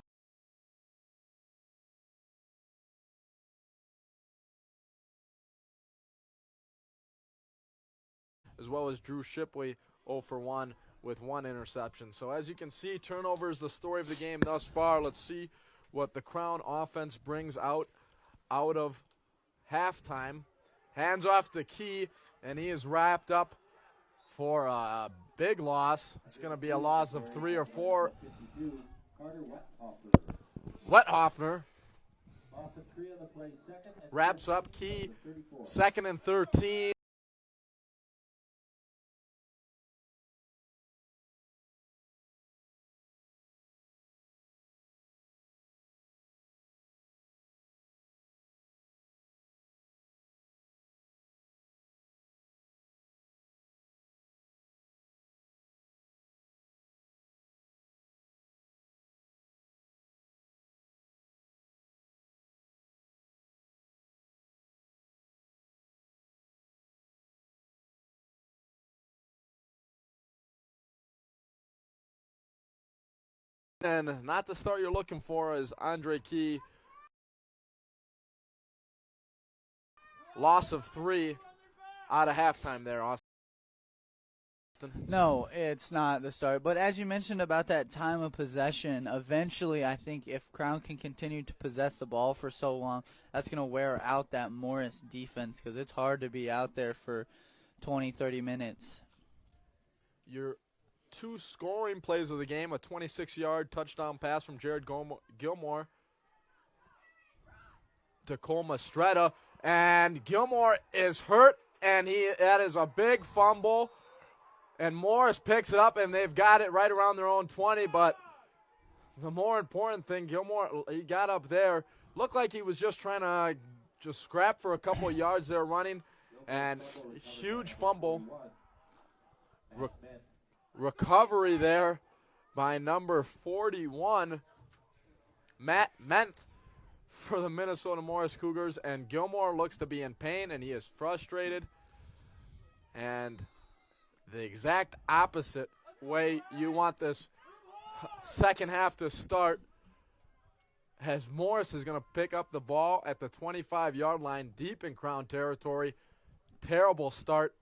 As well as Drew Shipley, 0 for 1 with 1 interception. So as you can see, turnover is the story of the game thus far. Let's see what the Crown offense brings out of halftime. Hands off to Key, and he is wrapped up for a big loss. It's going to be a loss of 3 or 4. Wethoffner wraps up Key, 2nd and 13. And not the start you're looking for is Andre Key. Loss of 3 out of halftime there, Austin. No, it's not the start. But as you mentioned about that time of possession, eventually I think if Crown can continue to possess the ball for so long, that's going to wear out that Morris defense because it's hard to be out there for 20, 30 minutes. Your 2 scoring plays of the game, a 26-yard touchdown pass from Jared Gilmore to Cole Mastretta. And Gilmore is hurt, and that is a big fumble. And Morris picks it up, and they've got it right around their own 20. But the more important thing, Gilmore, he got up there. Looked like he was just trying to just scrap for a couple of yards there running. And huge fumble. Recovery there by number 41, Matt Menth for the Minnesota Morris Cougars. And Gilmore looks to be in pain, and he is frustrated. And the exact opposite way you want this second half to start, as Morris is going to pick up the ball at the 25-yard line deep in Crown territory. Terrible start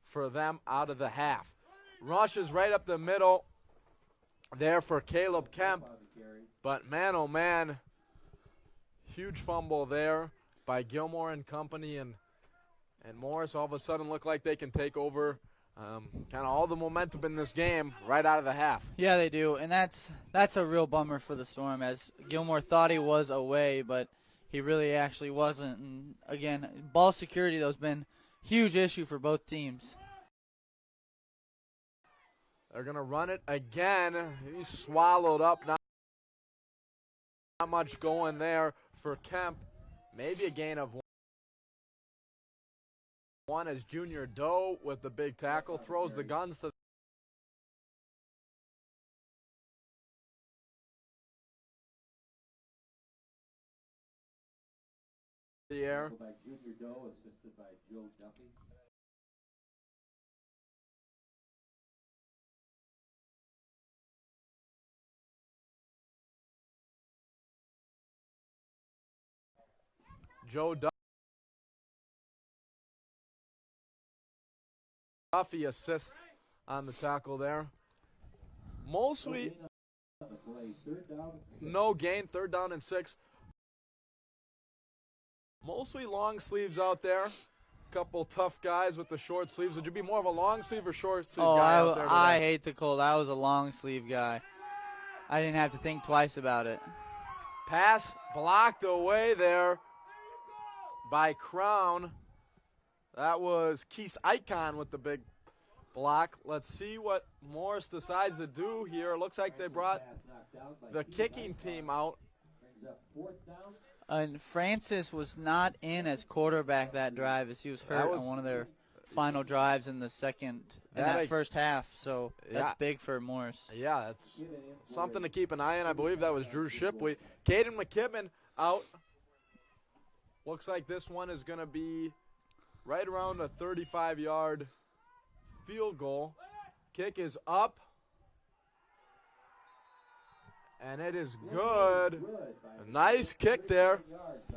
for them out of the half. Rush is right up the middle there for Caleb Kemp. But man, oh man, huge fumble there by Gilmore and company. And Morris all of a sudden look like they can take over kind of all the momentum in this game right out of the half. Yeah, they do. And that's a real bummer for the Storm, as Gilmore thought he was away, but he really actually wasn't. And again, ball security, though, has been a huge issue for both teams. They're going to run it again. He's swallowed up. Not much going there for Kemp. Maybe a gain of 1 as Junior Doe with the big tackle throws the guns to the air. By Junior Doe, assisted by Joe Duffy. Joe Duffy assists on the tackle there. Mostly On the play, third down. no gain, 3rd down and 6. Mostly long sleeves out there. Couple tough guys with the short sleeves. Would you be more of a long sleeve or short sleeve Oh, guy out there today? I hate the cold. I was a long sleeve guy. I didn't have to think twice about it. Pass blocked away there by Crown. That was Keith Icon with the big block. Let's see what Morris decides to do here. Looks like they brought Pass knocked down by the Keith kicking Icon. team out. Brings up 4th down. And Francis was not in as quarterback that drive as he was hurt was- on one of their final drives in the first half. So that's Yeah. big for Morris. Yeah, that's something to keep an eye on. I believe that was Drew Shipley. Caden McKibben out. Looks like this one is going to be right around a 35-yard field goal. Kick is up. And it is good. A nice kick there.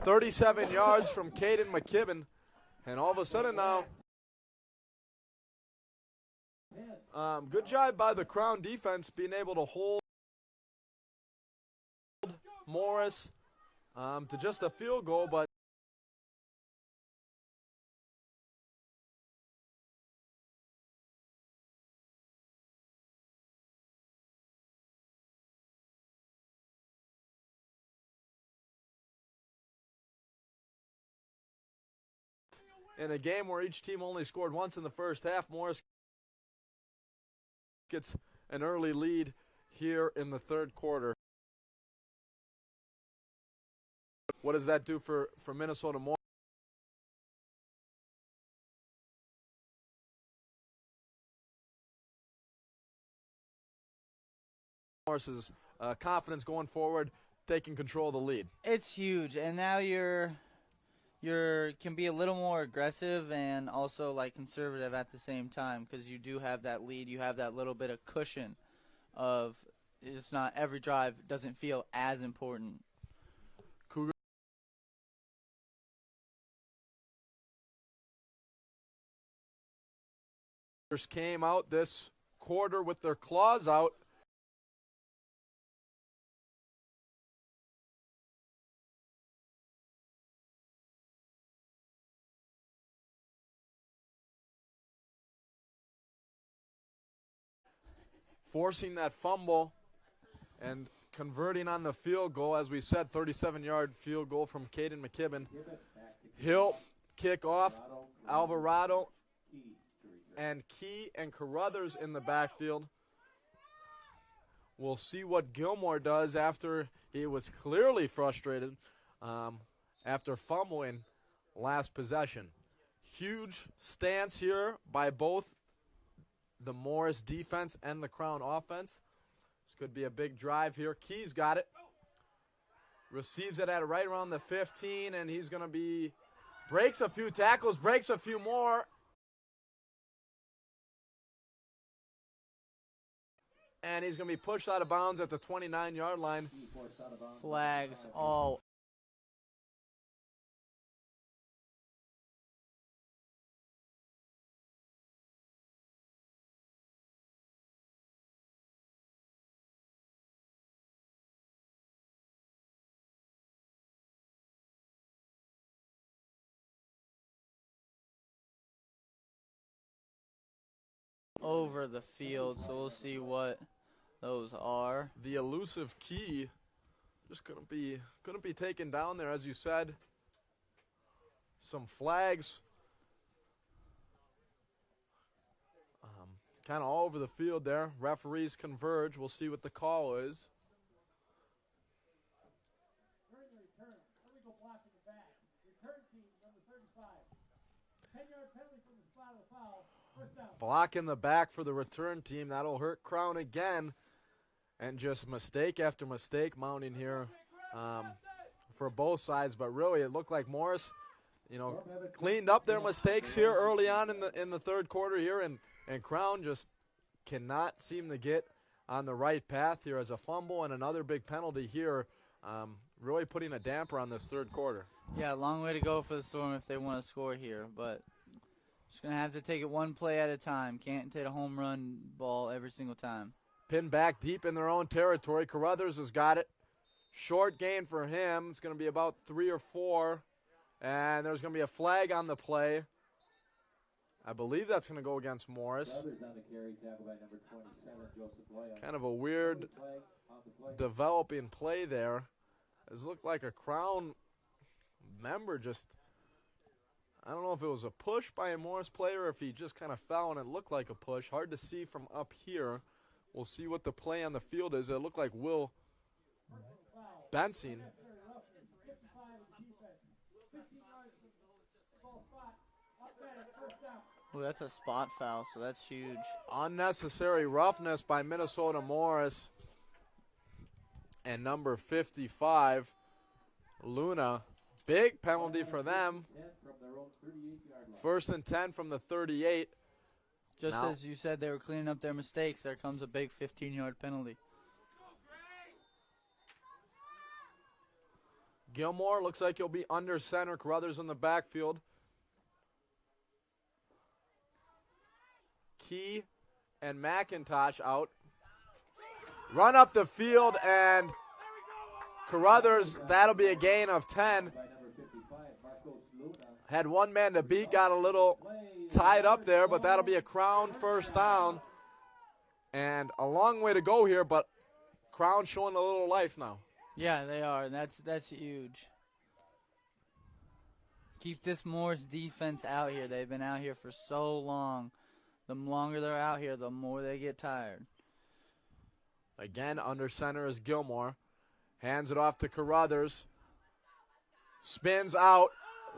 37 yards from Caden McKibben. And all of a sudden now, good job by the Crown defense being able to hold Morris to just a field goal, but in a game where each team only scored once in the first half, Morris gets an early lead here in the 3rd quarter. What does that do for Minnesota Morris's confidence going forward, taking control of the lead? It's huge, and now you're can be a little more aggressive and also like conservative at the same time because you do have that lead. You have that little bit of cushion of it's not every drive doesn't feel as important. Cougars came out this quarter with their claws out. Forcing that fumble and converting on the field goal. As we said, 37-yard field goal from Caden McKibben. He'll kick off. Alvarado and Key and Carruthers in the backfield. We'll see what Gilmore does after he was clearly frustrated after fumbling last possession. Huge stance here by both the Morris defense and the Crown offense. This could be a big drive here. Key's got it. Receives it at right around the 15, and he's going to be breaks a few tackles, breaks a few more. And he's going to be pushed out of bounds at the 29-yard line. Flags all over the field, so we'll see what those are. The elusive Key just couldn't be taken down there, as you said. Some flags kind of all over the field there. Referees converge. We'll see what the call is. During the return, illegal block in the back. Return team, number 35. 10-yard penalty from the spot of the foul. First down. Block in the back for the return team. That'll hurt Crown again. And just mistake after mistake mounting here for both sides. But really, it looked like Morris cleaned up their mistakes here early on in the third quarter here, and Crown just cannot seem to get on the right path here as a fumble and another big penalty here, really putting a damper on this third quarter. Yeah, a long way to go for the Storm if they want to score here, but just going to have to take it one play at a time. Can't hit a home run ball every single time. Pinned back deep in their own territory. Carruthers has got it. Short gain for him. It's going to be about 3 or 4, and there's going to be a flag on the play. I believe that's going to go against Morris. Others on the carry, tackle by number 27, Joseph Loya. Kind of a weird Flag on the play. developing play there. It looked like a Crown member just, I don't know if it was a push by a Morris player or if he just kind of fell and it looked like a push. Hard to see from up here. We'll see what the play on the field is. It looked like Will Bensing. Oh, that's a spot foul, so that's huge. Unnecessary roughness by Minnesota Morris. And number 55, Luna. Big penalty for them. 10 from their own 38-yard line. 1st and 10 from the 38. Just Now- as you said they were cleaning up their mistakes, there comes a big 15-yard penalty. Gilmore looks like he'll be under center. Carruthers in the backfield. Key and McIntosh out. Run up the field, and Carruthers, that'll be a gain of 10. By number 55, Marcos Luna. Had one man to beat, got a little tied up there, but that'll be a Crown first down. And a long way to go here, but Crown showing a little life now. Yeah, they are, and that's huge. Keep this Morris defense out here. They've been out here for so long. The longer they're out here, the more they get tired. Again, under center is Gilmore. Hands it off to Carruthers. Spins out,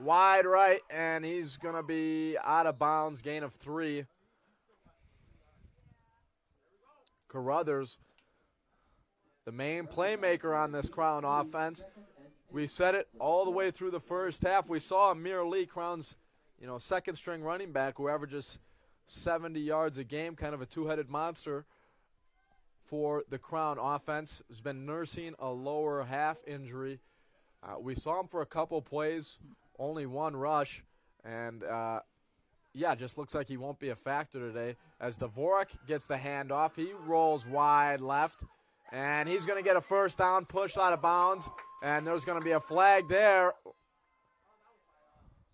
wide right, and he's going to be out of bounds, gain of 3. Carruthers, the main playmaker on this Crown offense. We said it all the way through the first half. We saw Amir Lee, Crown's second-string running back, who averages 70 yards a game, kind of a two-headed monster for the Crown offense. Has been nursing a lower half injury. We saw him for a couple plays, only one rush, and just looks like he won't be a factor today. As Dvorak gets the handoff, he rolls wide left, and he's going to get a first down, pushed out of bounds, and there's going to be a flag there,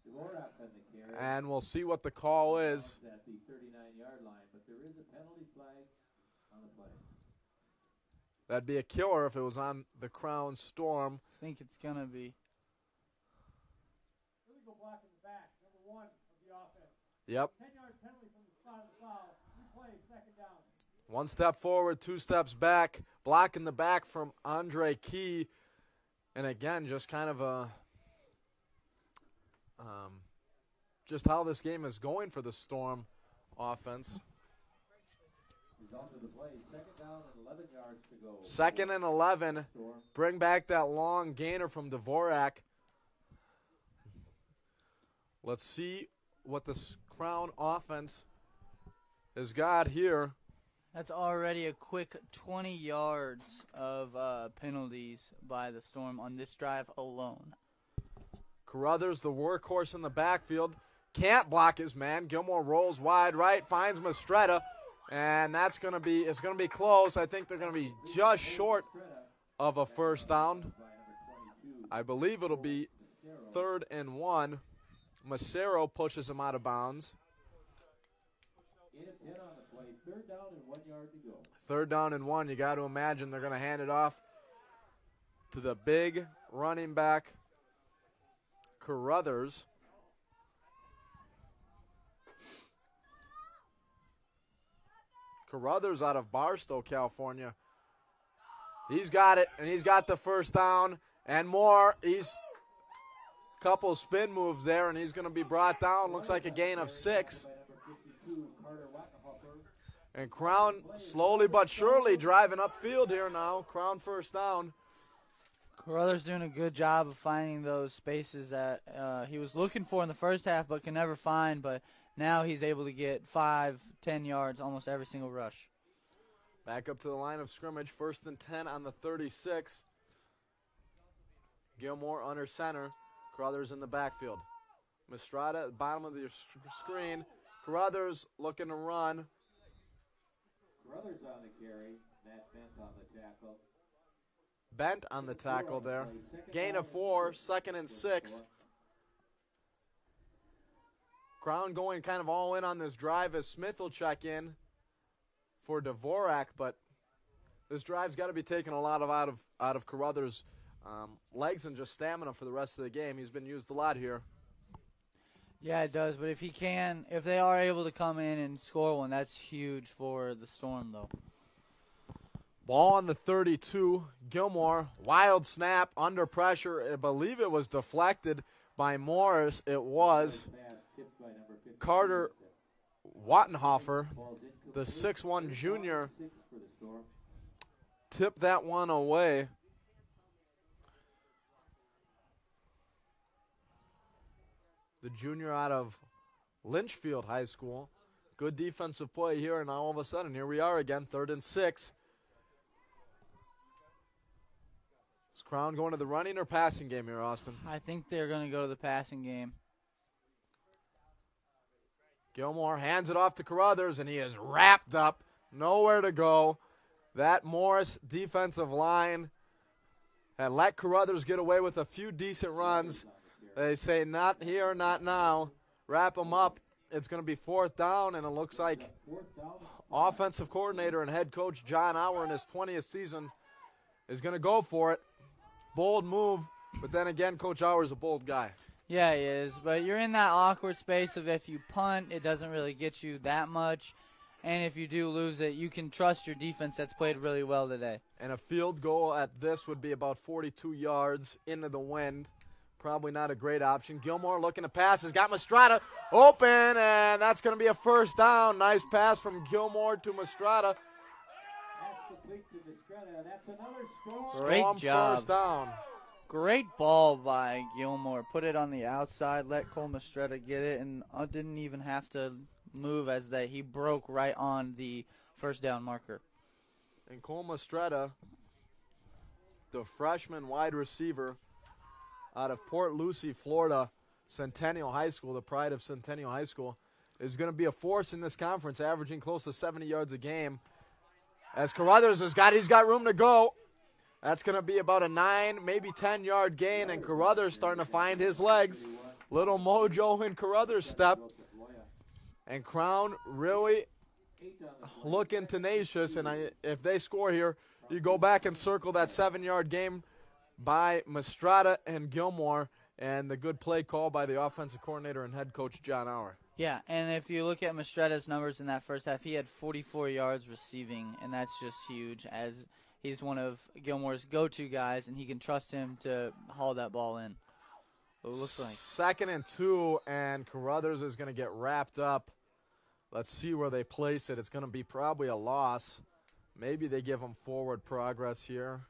Dvorak on the carry. and we'll see what the call is. At the 39-yard line, but there is a penalty flag on the play. That'd be a killer if it was on the Crown Storm. I think it's going to be. Illegal block in the back, number 1 of the offense. Yep. 10-yard penalty from the spot of the foul. 3 plays, second down. 1 step forward, 2 steps back. Block in the back from Andre Key. And again, just kind of a just how this game is going for the Storm offense. Result of the play, second down and 11 yards to go. 2nd and 11. Storm. Bring back that long gainer from Dvorak. Let's see what this Crown offense has got here. That's already a quick 20 yards of penalties by the Storm on this drive alone. Carruthers, the workhorse in the backfield, can't block his man. Gilmore rolls wide right, finds Mastretta, and it's going to be close. I think they're going to be just short of a first down. By number 22, I believe it'll be 3rd and 1. Macero pushes him out of bounds. 8 of 10 on the play, third down and 1 yard to go. 3rd down and 1. You got to imagine they're going to hand it off to the big running back, Carruthers. Carruthers out of Barstow, California. He's got it, and he's got the first down and more. He's a couple spin moves there, and he's going to be brought down. Looks like a gain of 6. By number 52, Carter Wackenhofer. And Crown slowly but surely driving upfield here now. Crown first down. Carruthers doing a good job of finding those spaces that he was looking for in the first half but can never find. But now he's able to get 5, 10 yards almost every single rush. Back up to the line of scrimmage, 1st and 10 on the 36. Gilmore under center. Carruthers in the backfield. Mistrada at the bottom of the screen. Carruthers looking to run. Brothers on the carry. Matt Bent on the tackle. Bent on the tackle there. Gain of 4, 2nd and 6. Crown going kind of all in on this drive as Smith will check in for Dvorak, but this drive's got to be taking a lot out of Carruthers' legs and just stamina for the rest of the game. He's been used a lot here. Yeah, it does. But if they are able to come in and score one, that's huge for the Storm, though. Ball on the 32. Gilmore, wild snap, under pressure. I believe it was deflected by Morris. It was Carter Wattenhofer, the 6'1 junior, tipped that one away. The junior out of Lynchfield High School. Good defensive play here, and all of a sudden, here we are again, 3rd and 6. Is Crown going to the running or passing game here, Austin? I think they're going to go to the passing game. Gilmore hands it off to Carruthers, and he is wrapped up. Nowhere to go. That Morris defensive line had let Carruthers get away with a few decent runs. They say not here, not now. Wrap him up. It's going to be 4th down, and it looks like offensive coordinator and head coach John Auer in his 20th season is going to go for it. Bold move, but then again, Coach Auer is a bold guy. Yeah, he is. But you're in that awkward space of if you punt, it doesn't really get you that much. And if you do lose it, you can trust your defense that's played really well today. And a field goal at this would be about 42 yards into the wind. Probably not a great option. Gilmore looking to pass. Has got Mistrada open, and that's going to be a 1st down. Nice pass from Gilmore to Mistrada. That's complete to Mistrada. That's another score. Great Storm job. 1st down. Great ball by Gilmore. Put it on the outside, let Cole Mistretta get it, and didn't even have to move as that he broke right on the 1st down marker. And Cole Mistrada, the freshman wide receiver out of Port Lucie, Florida, Centennial High School, the pride of Centennial High School, is going to be a force in this conference, averaging close to 70 yards a game. As Carruthers he's got room to go. That's going to be about a 9, maybe 10-yard gain, and Carruthers starting to find his legs. Little mojo in Carruthers' step. And Crown really looking tenacious, and if they score here, you go back and circle that 7-yard game by Mistrada and Gilmore, and the good play call by the offensive coordinator and head coach John Auer. Yeah, and if you look at Mistrada's numbers in that first half, he had 44 yards receiving, and that's just huge as he's one of Gilmore's go-to guys, and he can trust him to haul that ball in. It looks like 2nd and 2, and Carruthers is going to get wrapped up. Let's see where they place it. It's going to be probably a loss. Maybe they give him forward progress here.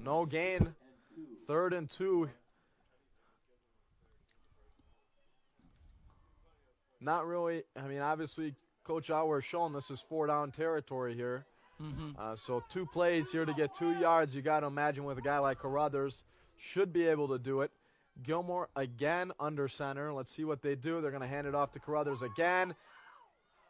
No gain. 3rd and 2. Not really. I mean, obviously, Coach Auer has shown this is 4-down territory here. So 2 plays here to get 2 yards. You got to imagine with a guy like Carruthers should be able to do it. Gilmore again under center. Let's see what they do. They're going to hand it off to Carruthers again.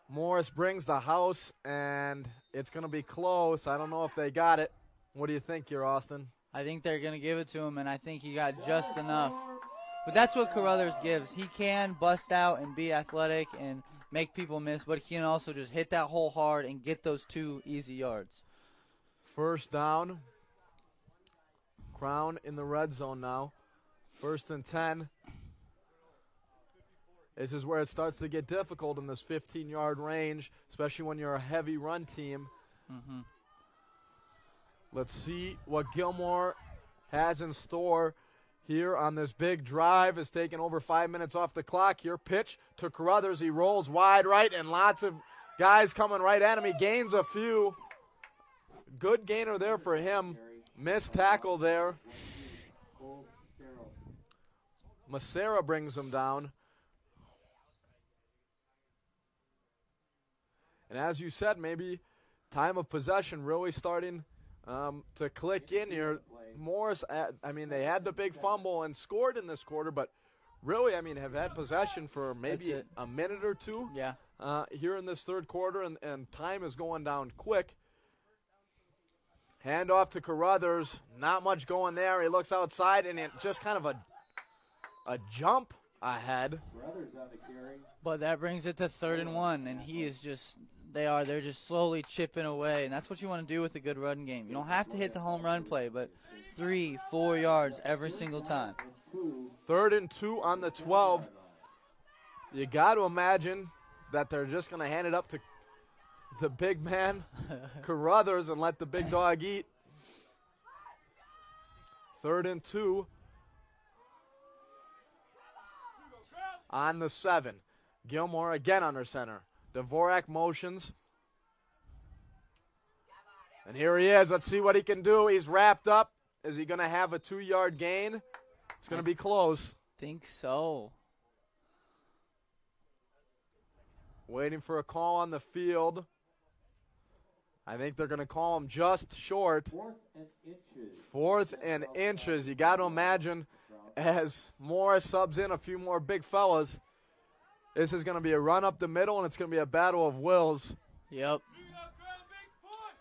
Morris brings the house, and it's going to be close. I don't know if they got it. What do you think here, Austin? I think they're going to give it to him, and I think he got just enough. But that's what Carruthers gives. He can bust out and be athletic and make people miss, but he can also just hit that hole hard and get those 2 easy yards. 1st down. Crown in the red zone now. 1st and 10. This is where it starts to get difficult in this 15-yard range, especially when you're a heavy run team. Let's see what Gilmore has in store here on this big drive. It's taking over 5 minutes off the clock here. Pitch to Carruthers. He rolls wide right, and lots of guys coming right at him. He gains a few. Good gainer there for him. Missed tackle there. Cole Carroll. Macera brings him down. And as you said, maybe time of possession really starting to click in here. Morris, they had the big fumble and scored in this quarter, but really, have had possession for maybe That's it. a minute or two Yeah. here in this third quarter, and time is going down quick. Hand off to Carruthers. Not much going there. He looks outside, and it just kind of a jump ahead. Brothers on the carry. But that brings it to 3rd and 1, and they're just slowly chipping away, and that's what you want to do with a good run game. You don't have to hit the home run play, but 3-4 yards every single time. 3rd and 2 on the 12. You got to imagine that they're just going to hand it up to the big man, Carruthers, and let the big dog eat. 3rd and 2 on the 7. Gilmore again under center. Dvorak motions. And here he is. Let's see what he can do. He's wrapped up. Is he going to have a 2-yard gain? It's going to be close. Think so. Waiting for a call on the field. I think they're going to call him just short. 4th and inches. 4th and inches. You got to imagine as Morris subs in a few more big fellas, this is going to be a run up the middle, and it's going to be a battle of wills. Yep.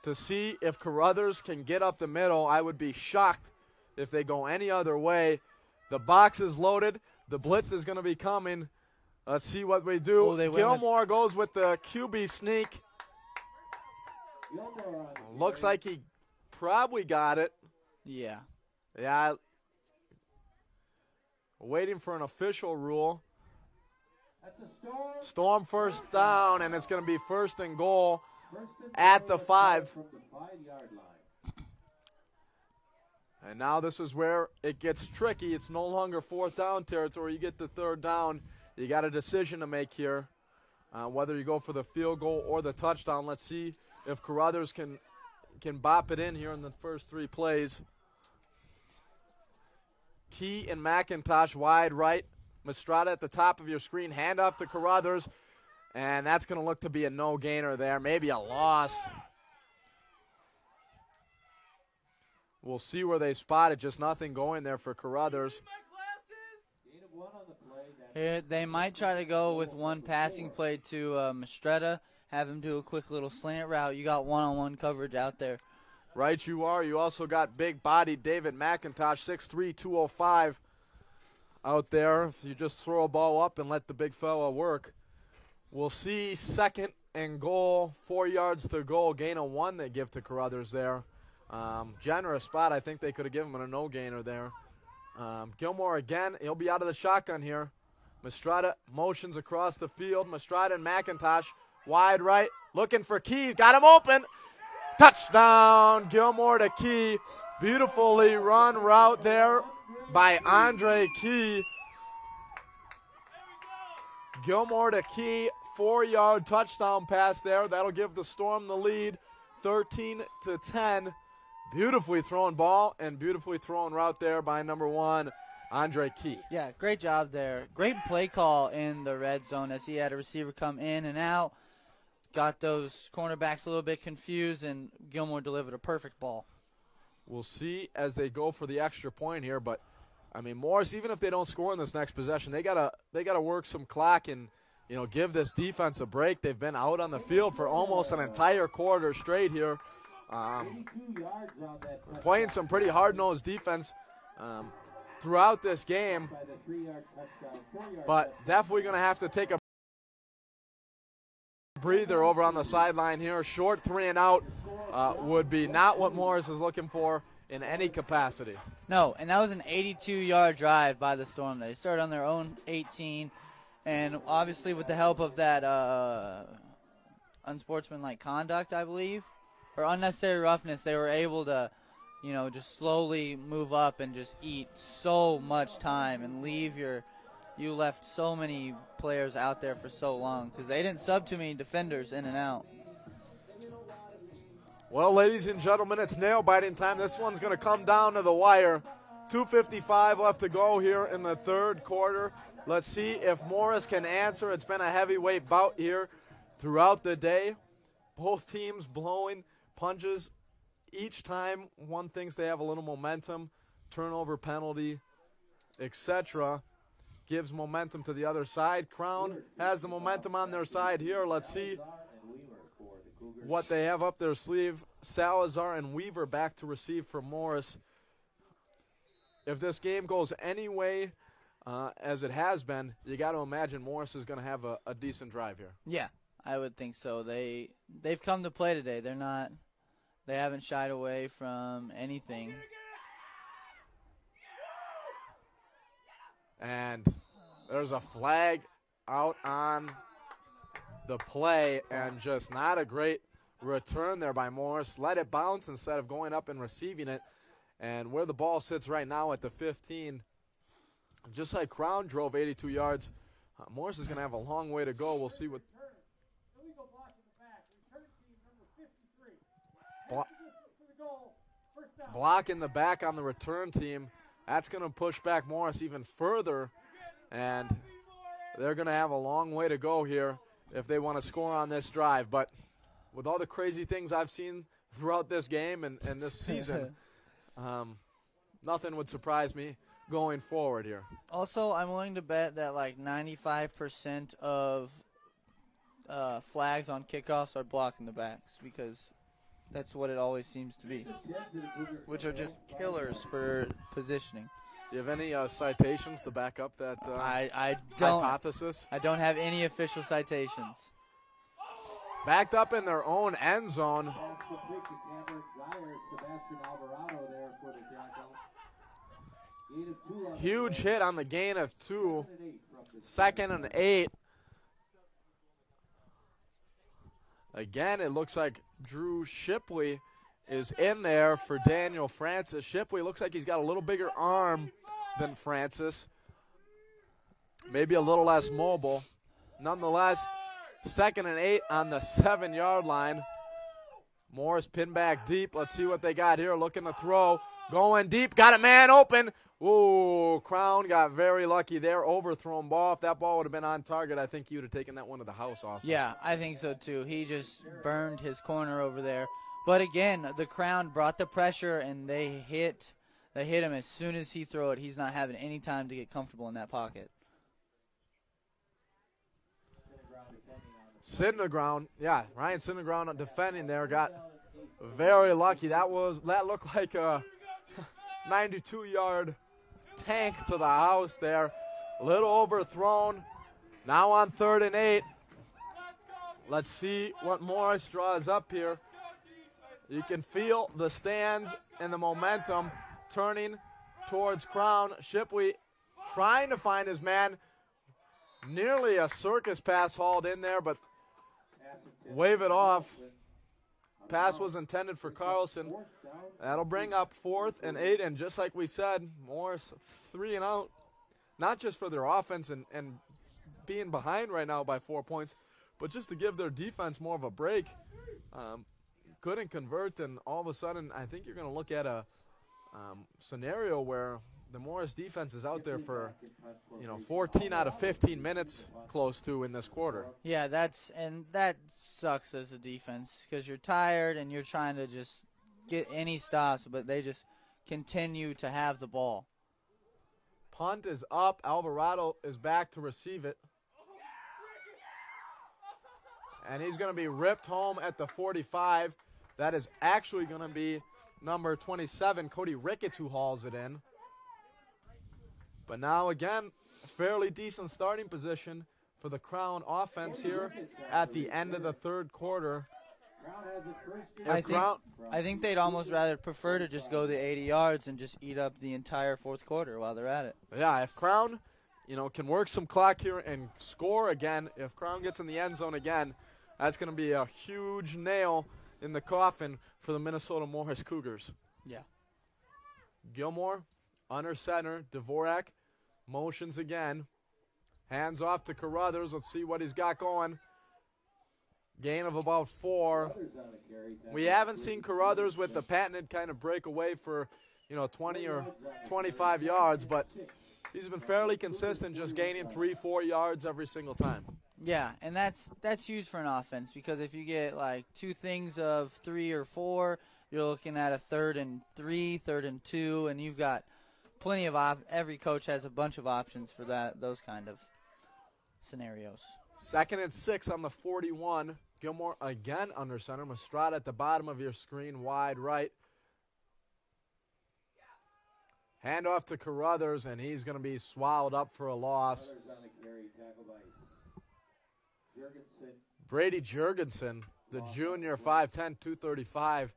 To see if Carruthers can get up the middle, I would be shocked if they go any other way. The box is loaded. The blitz is going to be coming. Let's see what we do. Oh, they went Gilmore goes with the QB sneak. Gilmore on the Looks carry. like he probably got it. Yeah. Yeah. Waiting for an official rule. That's a storm. Storm first down, and it's going to be 1st and goal. First and At the goal 5. From the 5-yard line. And now this is where it gets tricky. It's no longer 4th down territory. You get the 3rd down. You got a decision to make here, whether you go for the field goal or the touchdown. Let's see if Carruthers can bop it in here in the first 3 plays. Key and McIntosh wide right. Mastrada at the top of your screen. Hand off to Carruthers. And that's going to look to be a no-gainer there. Maybe a loss. We'll see where they spot it. Just nothing going there for Carruthers. Gain of 1 on the play. Here, they might try to go with one passing play to Mastretta, have him do a quick little slant route. You got one-on-one coverage out there. Right you are. You also got big-bodied David McIntosh, 6'3", 205 out there. If you just throw a ball up and let the big fella work. We'll see 2nd and goal, 4 yards to goal. Gain of 1 they give to Carruthers there. Generous spot. I think they could have given him a no-gainer there. Gilmore again. He'll be out of the shotgun here. Mastrada motions across the field. Mastrada and McIntosh wide right. Looking for Key. Got him open. Touchdown. Gilmore to Key. Beautifully run route there by Andre Key. Gilmore to Key. 4-yard touchdown pass there. That'll give the Storm the lead. 13-10. Beautifully thrown ball and beautifully thrown route there by number 1, Andre Key. Yeah, great job there. Great play call in the red zone as he had a receiver come in and out. Got those cornerbacks a little bit confused, and Gilmore delivered a perfect ball. We'll see as they go for the extra point here, but Morris, even if they don't score in this next possession, they gotta work some clock and give this defense a break. They've been out on the field for almost an entire quarter straight here. 82 yards on that touchdown. Playing some pretty hard-nosed defense throughout this game, By the 3-yard touchdown, 4-yard but touchdown. definitely going to have to take a breather over on the sideline here. Short 3 and out would be not what Morris is looking for in any capacity. No, and that was an 82-yard drive by the Storm. They started on their own 18, and obviously with the help of that unsportsmanlike conduct, I believe, or unnecessary roughness, they were able to, just slowly move up and just eat so much time and you left so many players out there for so long because they didn't sub too many defenders in and out. Well, ladies and gentlemen, it's nail-biting time. This one's going to come down to the wire. 2:55 left to go here in the third quarter. Let's see if Morris can answer. It's been a heavyweight bout here throughout the day. Both teams blowing punches each time one thinks they have a little momentum, turnover penalty, etc. gives momentum to the other side. Crown has the momentum on their side here. Let's see what they have up their sleeve. Salazar and Weaver back to receive for Morris. If this game goes any way as it has been, you got to imagine Morris is going to have a decent drive here. Yeah, I would think so. They've come to play today. They haven't shied away from anything. And there's a flag out on the play, and just not a great return there by Morris. Let it bounce instead of going up and receiving it. And where the ball sits right now at the 15, just like Crown drove 82 yards, Morris is going to have a long way to go. We'll see what. Illegal block in the back. Return team number 53. Blo- For the goal. First down. block in the back on the return team. That's going to push back Morris even further, and they're going to have a long way to go here if they want to score on this drive. But with all the crazy things I've seen throughout this game and this season, nothing would surprise me going forward here. Also, I'm willing to bet that like 95% of flags on kickoffs are blocked in the backs because that's what it always seems to be, which are just killers for positioning. Do you have any citations to back up that I don't. hypothesis? I don't have any official citations. Backed up in their own end zone. Pass complete to Cameron Geyer. Sebastian Alvarado there for the tackle. Gain of 2 on the Huge play. hit on the gain of 2. 2nd and 8 from the 2nd and 8. Again, it looks like Drew Shipley is in there for Daniel Francis. Shipley looks like he's got a little bigger arm than Francis. Maybe a little less mobile. Nonetheless, 2nd and 8 on the 7-yard line. Morris pinned back deep. Let's see what they got here. Looking to throw. Going deep. Got a man open. Ooh, Crown got very lucky there. Overthrown ball. If that ball would have been on target, I think he would have taken that one to the house, Austin. Yeah, I think so too. He just burned his corner over there. But again, the Crown brought the pressure and they hit him as soon as he threw it. He's not having any time to get comfortable in that pocket. Sidneground, yeah, Ryan Sidneground defending there got very lucky. That looked like a 92-yard tank to the house there. A little overthrown. Now on 3rd and 8. Let's see what Morris draws up here. You can feel the stands and the momentum turning towards Crown. Shipley trying to find his man. Nearly a circus pass hauled in there, but wave it off. Pass was intended for Carlson. That'll bring up 4th and 8, and just like we said, Morris 3 and out. Not just for their offense and being behind right now by 4 points, but just to give their defense more of a break. Couldn't convert, and all of a sudden I think you're going to look at a scenario where the Morris defense is out there for 14 out of 15 minutes close to in this quarter. Yeah, that sucks as a defense because you're tired and you're trying to just get any stops, but they just continue to have the ball. Punt is up. Alvarado is back to receive it. And he's going to be ripped home at the 45. That is actually going to be number 27, Cody Ricketts, who hauls it in. But now, again, fairly decent starting position for the Crown offense here at the end of the third quarter. I think they'd almost rather prefer to just go the 80 yards and just eat up the entire fourth quarter while they're at it. Yeah, if Crown, can work some clock here and score again, if Crown gets in the end zone again, that's going to be a huge nail in the coffin for the Minnesota Morris Cougars. Yeah. Gilmore, under center, Dvorak, motions again. Hands off to Carruthers. Let's see what he's got going. Gain of about 4. Others on the carry. We haven't seen Carruthers with the patented kind of breakaway for, 20 or 25 yards, but he's been fairly consistent, just gaining 3-4 yards every single time. Yeah, and that's huge for an offense because if you get like 2 things of 3 or 4, you're looking at a 3rd and 3, 3rd and 2, and you've got plenty of every coach has a bunch of options for those kind of scenarios. 2nd and 6 on the 41. Gilmore again under center. Mastrada at the bottom of your screen, wide right. Hand off to Carruthers, and he's going to be swallowed up for a loss. Others on the carry. Tackle by Jurgensen. Brady Jurgensen, the junior, 5'10", 235,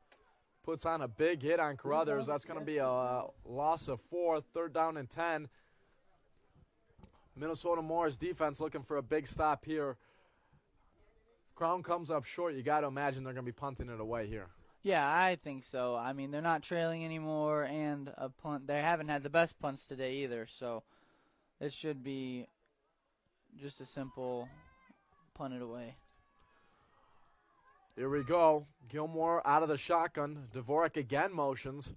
puts on a big hit on Carruthers. That's going to be a loss of 4, 3rd down and 10. Minnesota Morris defense looking for a big stop here. If Crown comes up short, you got to imagine they're going to be punting it away here. Yeah, I think so. I mean, they're not trailing anymore, and a punt. They haven't had the best punts today either, so it should be just a simple punt it away. Here we go. Gilmore out of the shotgun. Dvorak again motions.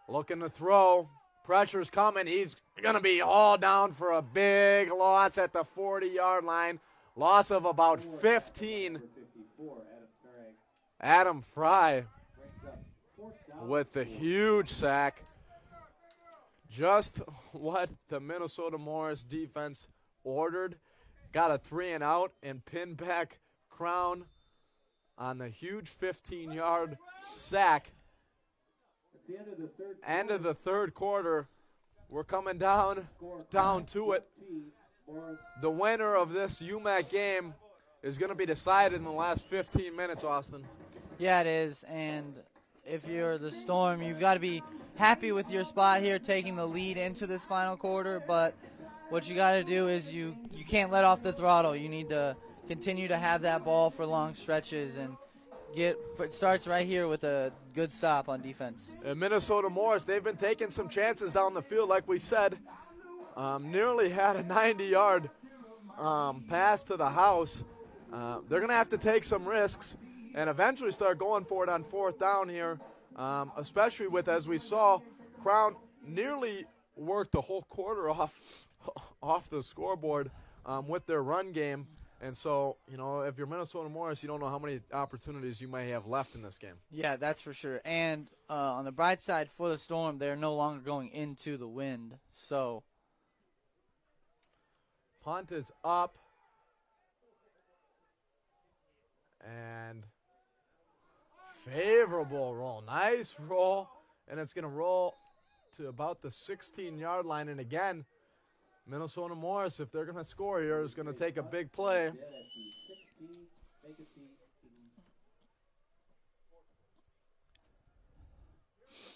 Looking to throw. Pressure's coming. He's going to be hauled down for a big loss at the 40-yard line. Loss of about 15. 54, Adam Fry brings up 4th down. with the huge sack. Just what the Minnesota Morris defense ordered. Got a 3-and-out and pinned back Crown on the huge 15-yard sack. It's the end of the third End of the 3rd quarter. We're coming down to it. Morris. The winner of this UMAC game is going to be decided in the last 15 minutes, Austin. Yeah, it is, and if you're the Storm, you've got to be happy with your spot here, taking the lead into this final quarter, but what you got to do is you can't let off the throttle. You need to continue to have that ball for long stretches, and it starts right here with a good stop on defense. And Minnesota Morris, they've been taking some chances down the field, like we said. Nearly had a 90-yard pass to the house. They're going to have to take some risks and eventually start going for it on 4th down here, especially with, as we saw, Crown nearly worked the whole quarter off the scoreboard with their run game. And so, if you're Minnesota Morris, you don't know how many opportunities you may have left in this game. Yeah, that's for sure. And on the bright side for the Storm, they're no longer going into the wind. So punt is up. And favorable roll. Nice roll. And it's going to roll to about the 16-yard line. And again, Minnesota Morris, if they're going to score here, is going to take a big play.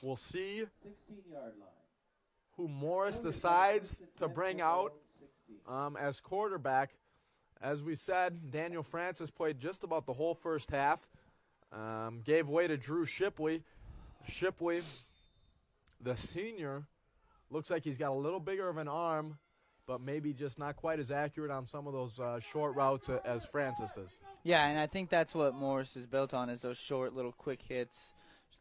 We'll see 16-yard line. who Morris decides to bring out as quarterback. As we said, Daniel Francis played just about the whole first half. Gave way to Drew Shipley. Shipley, the senior, looks like he's got a little bigger of an arm, but maybe just not quite as accurate on some of those short routes as Francis is. yeah, and I think that's what Morris is built on, is those short little quick hits,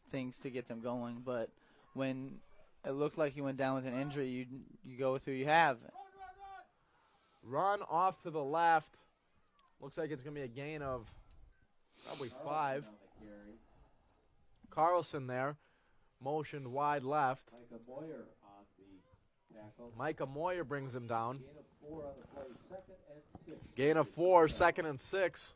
things to get them going. But when it looked like he went down with an injury, you go with who you have. Run off to the left. Looks like it's going to be a gain of probably 5. Carlson there. Motioned wide left. Micah Moyer on the tackle. Micah Moyer brings him down. Gain of 4 on the play. 2nd and 6. Gain of 4, 2nd and 6.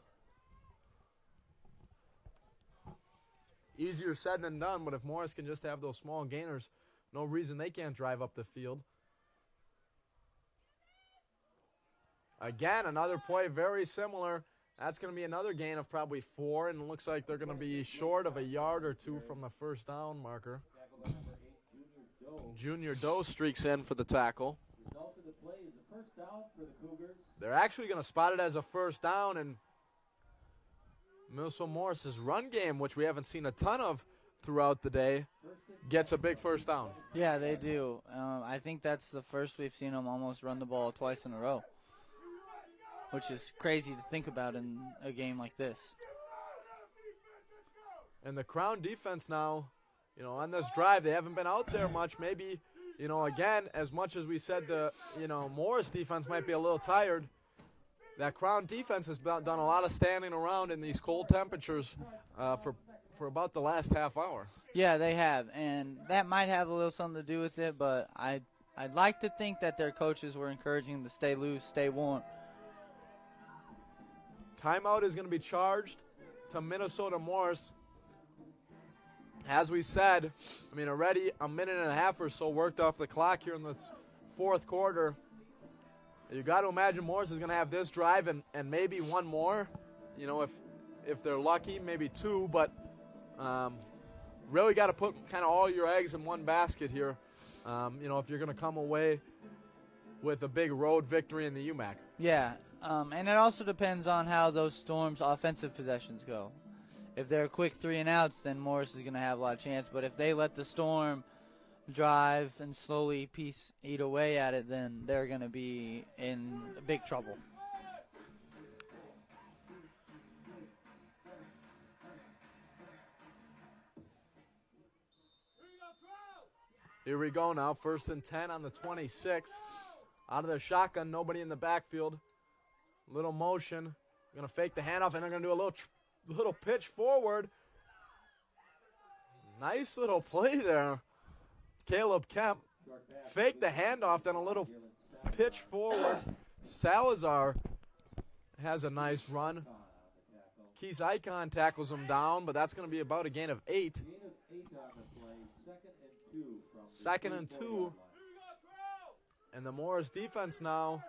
Easier said than done, but if Morris can just have those small gainers, no reason they can't drive up the field. Again, another play very similar. That's going to be another gain of probably 4, and it looks like they're going to be short of a yard or 2 from the first down marker. Tackle by number 8, Junior Doe. Junior Doe streaks in for the tackle. Result of the play is a first down for the Cougars. They're actually going to spot it as a first down, and Minnesota Morris's run game, which we haven't seen a ton of throughout the day, gets a big first down. Yeah, they do. I think that's the first we've seen them almost run the ball twice in a row. which is crazy to think about in a game like this. And the Crown defense now, on this drive, they haven't been out there much. Maybe, again, as much as we said the, Morris defense might be a little tired, that Crown defense has done a lot of standing around in these cold temperatures for about the last half hour. Yeah, they have, and that might have a little something to do with it, but I'd like to think that their coaches were encouraging them to stay loose, stay warm. Timeout is going to be charged to Minnesota Morris. As we said, already a minute and a half or so worked off the clock here in the fourth quarter. You got to imagine Morris is going to have this drive and maybe one more. If they're lucky, maybe two. But really got to put kind of all your eggs in one basket here. If you're going to come away with a big road victory in the UMAC. Yeah, and it also depends on how those Storms' offensive possessions go. If they're quick 3-and-outs, then Morris is going to have a lot of chance. But if they let the Storm drive and slowly eat away at it, then they're going to be in big trouble. Here we go now. 1st and 10 on the 26. Out of the shotgun, nobody in the backfield. Little motion. Going to fake the handoff, and they're going to do a little pitch forward. Nice little play there. Caleb Kemp. Fake the handoff, then a little pitch forward. Salazar has a nice run. Keith Icon tackles him down, but that's going to be about a gain of 8. Second and 2. And the Morris defense now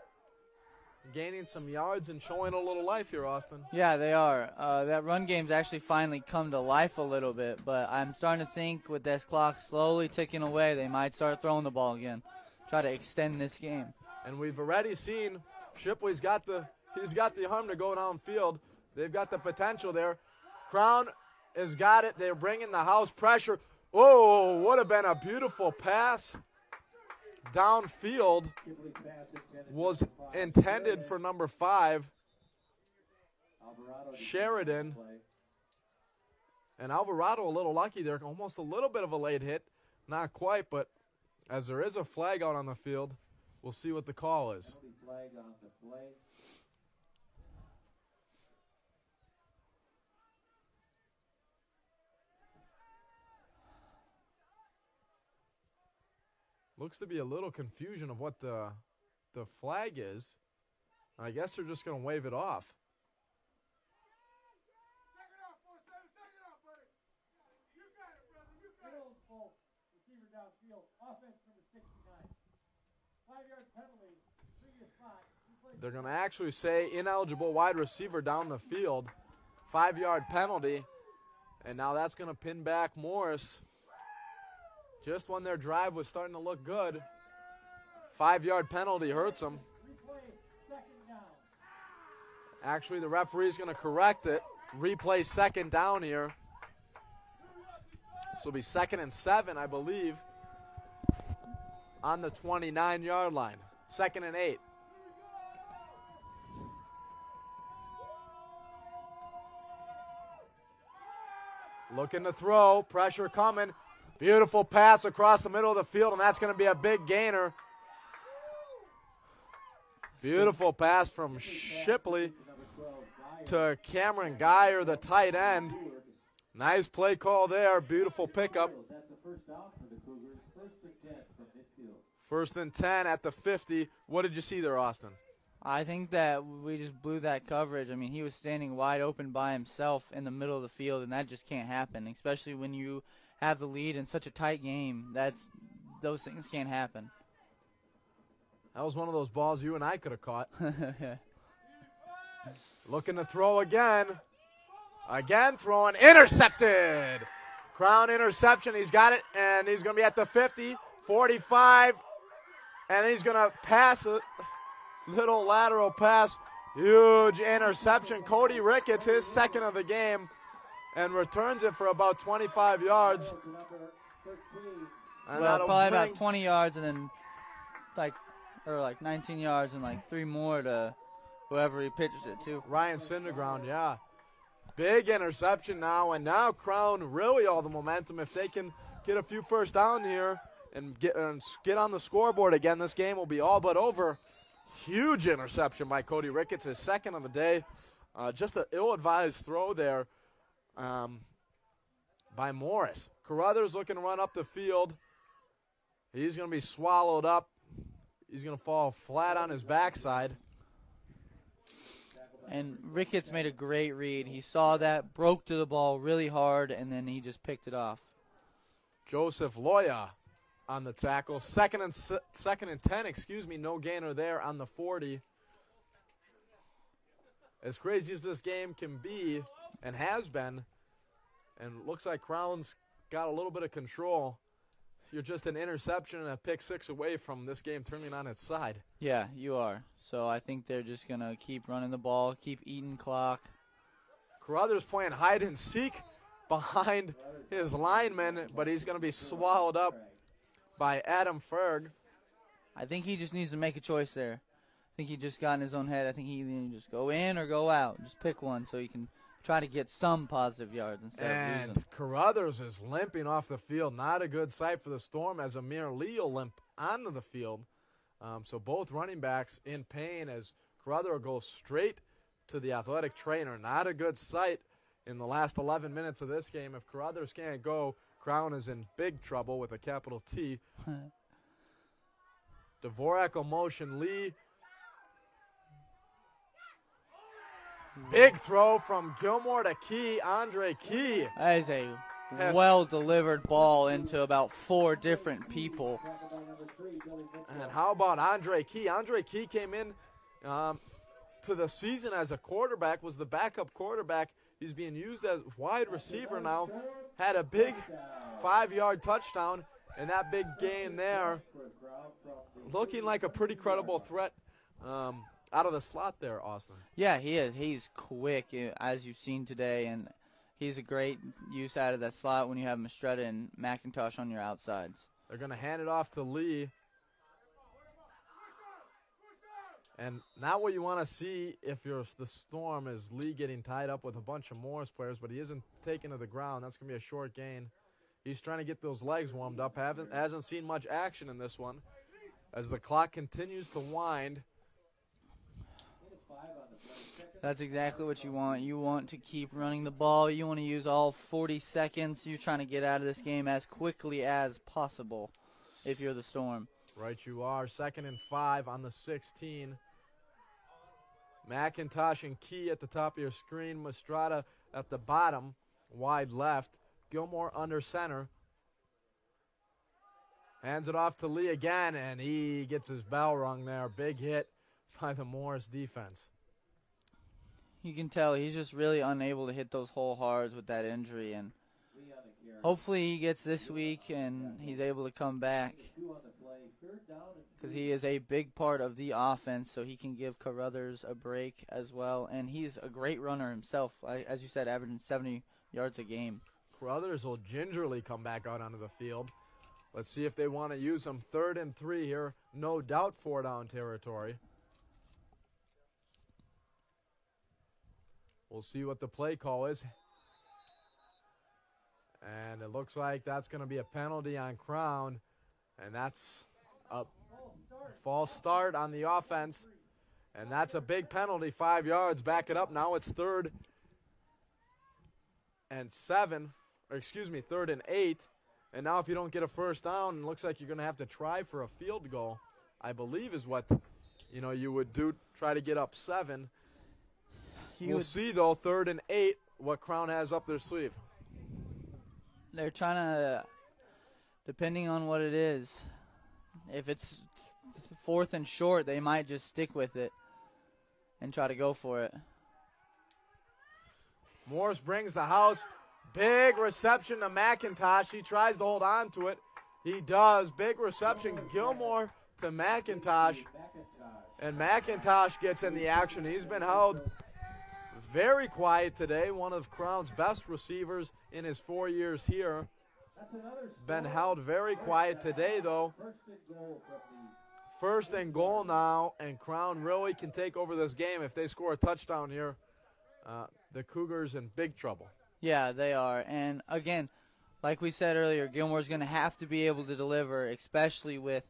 gaining some yards and showing a little life here, Austin. Yeah, they are. That run game's actually finally come to life a little bit, but I'm starting to think with this clock slowly ticking away, they might start throwing the ball again, try to extend this game. And we've already seen Shipley's got the arm to go downfield. They've got the potential there. Crown has got it. They're bringing the house pressure. Oh, would have been a beautiful pass downfield. Was intended for number 5, Sheridan. And Alvarado a little lucky there. Almost a little bit of a late hit. Not quite, but as there is a flag out on the field, we'll see what the call is. Looks to be a little confusion of what the flag is. I guess they're just going to wave it off. Receiver downfield. Offense number 69. 5-yard penalty. Previous spot. They're going to actually say ineligible wide receiver down the field. 5-yard penalty. And now that's going to pin back Morris. Just when their drive was starting to look good, 5-yard penalty hurts them. Actually, the referee's going to correct it. Replay second down here. This will be 2nd and 7, I believe, on the 29-yard line. 2nd and 8. Looking to throw, pressure coming. Beautiful pass across the middle of the field, and that's going to be a big gainer. Beautiful pass from Shipley to Cameron Geyer, the tight end. Nice play call there. Beautiful pickup. 1st and 10 at the 50. What did you see there, Austin? I think that we just blew that coverage. I mean, he was standing wide open by himself in the middle of the field, and that just can't happen, especially when you have the lead in such a tight game. Those things can't happen. That was one of those balls you and I could have caught. Looking to throw again. Again throwing. Intercepted. Crown interception. He's got it, and he's going to be at the 50, 45, and he's going to pass it. Little lateral pass. Huge interception. Cody Ricketts, his 2nd of the game, and returns it for about 25 yards. And well, probably bring about 20 yards and then like 19 yards and like 3 more to whoever he pitches it to. Ryan Cinderground, yeah. Big interception now, and now Crown really all the momentum. If they can get a few first down here and get on the scoreboard again, this game will be all but over. Huge interception by Cody Ricketts, his second of the day. Just an ill-advised throw there by Morris. Carruthers looking to run up the field. He's going to be swallowed up. He's going to fall flat on his backside. And Ricketts made a great read. He saw that, broke to the ball really hard, and then he just picked it off. Joseph Loya on the tackle. Second and 10, no gainer there on the 40. As crazy as this game can be and has been, and looks like Crown's got a little bit of control, you're just an interception and a pick six away from this game turning on its side. Yeah, you are. So I think they're just going to keep running the ball, keep eating clock. Carruthers playing hide and seek behind his lineman, but he's going to be swallowed up by Adam Ferg. I think he just needs to make a choice there. I think he just got in his own head. I think he either just go in or go out. Just pick one so he can try to get some positive yards instead of losing. And Carruthers is limping off the field. Not a good sight for the Storm as Amir Lee will limp onto the field. So both running backs in pain as Carruthers goes straight to the athletic trainer. Not a good sight in the last 11 minutes of this game. If Carruthers can't go, Crown is in big trouble with a capital T. Dvorak will motion Lee. Big throw from Gilmore to Key, Andre Key. That is a well-delivered ball into about 4 different people. And how about Andre Key? Andre Key came in to the season as a quarterback, was the backup quarterback. He's being used as wide receiver now. Had a big 5-yard touchdown, and that big gain there. Looking like a pretty credible threat out of the slot there, Austin. Yeah, he is. He's quick, as you've seen today, and he's a great use out of that slot when you have Mistretta and McIntosh on your outsides. They're going to hand it off to Lee. And now what you want to see if you're the Storm is Lee getting tied up with a bunch of Morris players, but he isn't taken to the ground. That's going to be a short gain. He's trying to get those legs warmed up. Hasn't seen much action in this one as the clock continues to wind. That's exactly what you want. You want to keep running the ball. You want to use all 40 seconds. You're trying to get out of this game as quickly as possible if you're the Storm. Right you are. 2nd and 5 on the 16. McIntosh and Key at the top of your screen. Mistretta at the bottom, wide left. Gilmore under center. Hands it off to Lee again, and he gets his bell rung there. Big hit by the Morris defense. You can tell he's just really unable to hit those whole hards with that injury, and hopefully he gets this week and he's able to come back because he is a big part of the offense, so he can give Carruthers a break as well, and he's a great runner himself, as you said, averaging 70 yards a game. Carruthers will gingerly come back out onto the field. Let's see if they want to use him. 3rd and 3 here. No doubt 4-down territory. We'll see what the play call is. And it looks like that's going to be a penalty on Crown. And that's a false start on the offense. And that's a big penalty, 5 yards. Back it up. Now it's 3rd and 8. And now if you don't get a first down, it looks like you're going to have to try for a field goal, I believe is what you would do, try to get up 7. We'll see, though, 3rd and 8, what Crown has up their sleeve. They're trying to, depending on what it is, if it's 4th and short, they might just stick with it and try to go for it. Morris brings the house. Big reception to McIntosh. He tries to hold on to it. He does. Big reception. Gilmore to McIntosh. And McIntosh gets in the action. He's been held very quiet today. One of Crown's best receivers in his 4 years here. Been held very quiet today, though. first and goal now, and Crown really can take over this game. If they score a touchdown here, the Cougars in big trouble. Yeah, they are. And again, like we said earlier, Gilmore's going to have to be able to deliver, especially with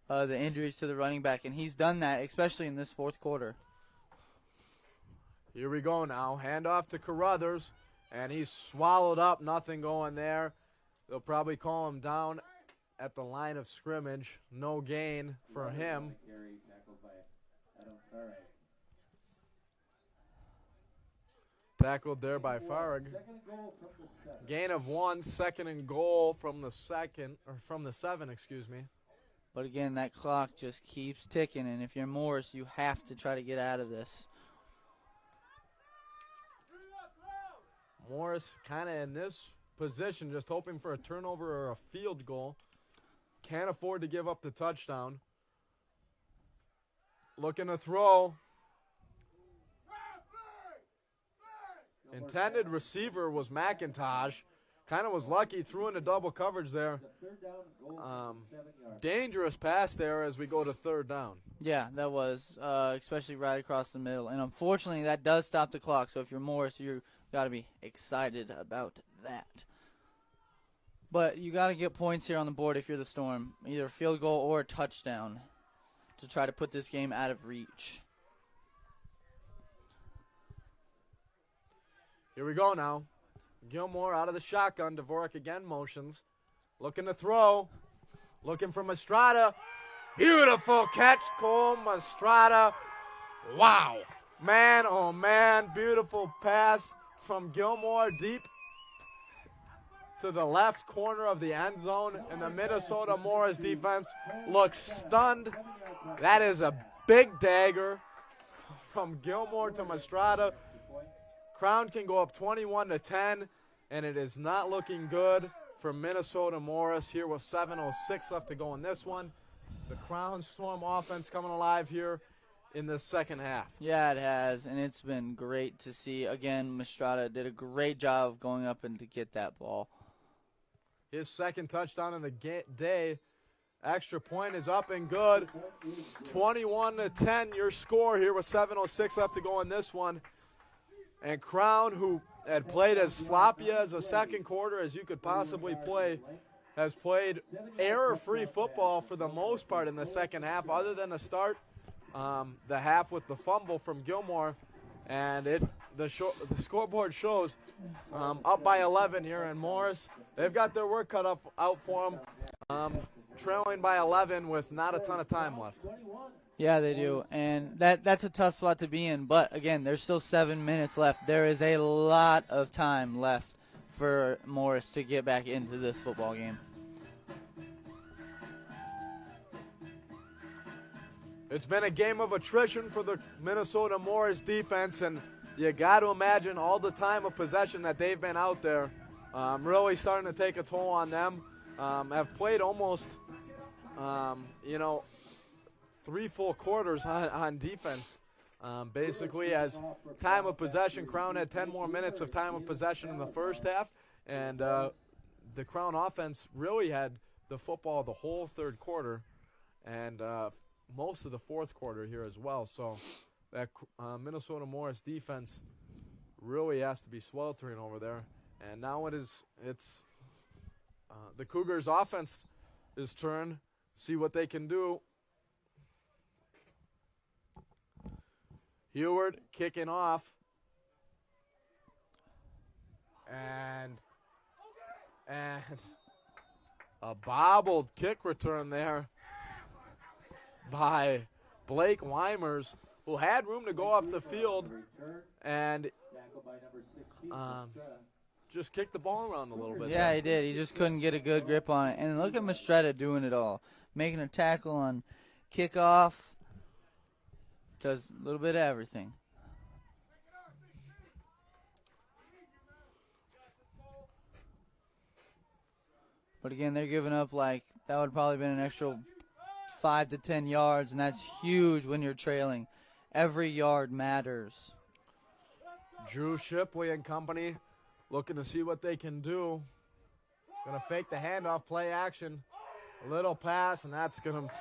the injuries to the running back. And he's done that, especially in this fourth quarter. Here we go now. Handoff to Carruthers, and he's swallowed up. Nothing going there. They'll probably call him down at the line of scrimmage. No gain for him. Carry tackled by Adam Farag. Tackled there by Farag. Second and goal from the 7. Gain of 1, second and goal from the 7, excuse me. But again, that clock just keeps ticking. And if you're Morris, you have to try to get out of this. Morris kind of in this position, just hoping for a turnover or a field goal. Can't afford to give up the touchdown. Looking to throw. Intended receiver was McIntosh. Kind of was lucky, threw into double coverage there. Third down and goal from 7 yards. Dangerous pass there as we go to third down. Yeah, that was, especially right across the middle. And unfortunately, that does stop the clock. So if you're Morris, you got to be excited about that. But you got to get points here on the board if you're the Storm, either a field goal or a touchdown to try to put this game out of reach. Here we go now. Gilmore out of the shotgun. Dvorak again motions. Looking to throw. Looking for Mastrada. Beautiful catch, Cole Mastrada. Wow. Man, oh man. Beautiful pass from Gilmore deep to the left corner of the end zone. And the Minnesota Morris defense looks stunned. That is a big dagger from Gilmore to Mastrada. Crown can go up 21-10, and it is not looking good for Minnesota Morris here with 7:06 left to go in this one. The Crown Storm offense coming alive here in the second half. Yeah, it has, and it's been great to see. Again, Mastrada did a great job of going up and to get that ball. His second touchdown in the day. Extra point is up and good. 21-10 your score here with 7:06 left to go in this one. And Crown, who had played as sloppy as a second quarter as you could possibly play, has played error-free football for the most part in the second half, other than the start, the half with the fumble from Gilmore. And the scoreboard shows up by 11 here in Morris. They've got their work cut out for them, trailing by 11 with not a ton of time left. Yeah, they do, and that's a tough spot to be in. But, again, there's still 7 minutes left. There is a lot of time left for Morris to get back into this football game. It's been a game of attrition for the Minnesota Morris defense, and you got to imagine all the time of possession that they've been out there really starting to take a toll on them. Have played almost, 3 full quarters on defense. Basically, as time of possession, Crown had 10 more minutes of time of possession in the first half, and the Crown offense really had the football the whole third quarter and most of the fourth quarter here as well. So that Minnesota Morris defense really has to be sweltering over there. And now it's the Cougars' offense is turn. See what they can do. Heward kicking off. And a bobbled kick return there by Blake Weimers, who had room to go off the field and just kicked the ball around a little bit. Yeah, there. he did. He just couldn't get a good grip on it. And look at Mastrada doing it all. Making a tackle on kickoff. Does a little bit of everything. But again, they're giving up that would probably been an extra 5 to 10 yards, and that's huge when you're trailing. Every yard matters. Drew Shipley and company looking to see what they can do. Going to fake the handoff, play action. A little pass, and that's going to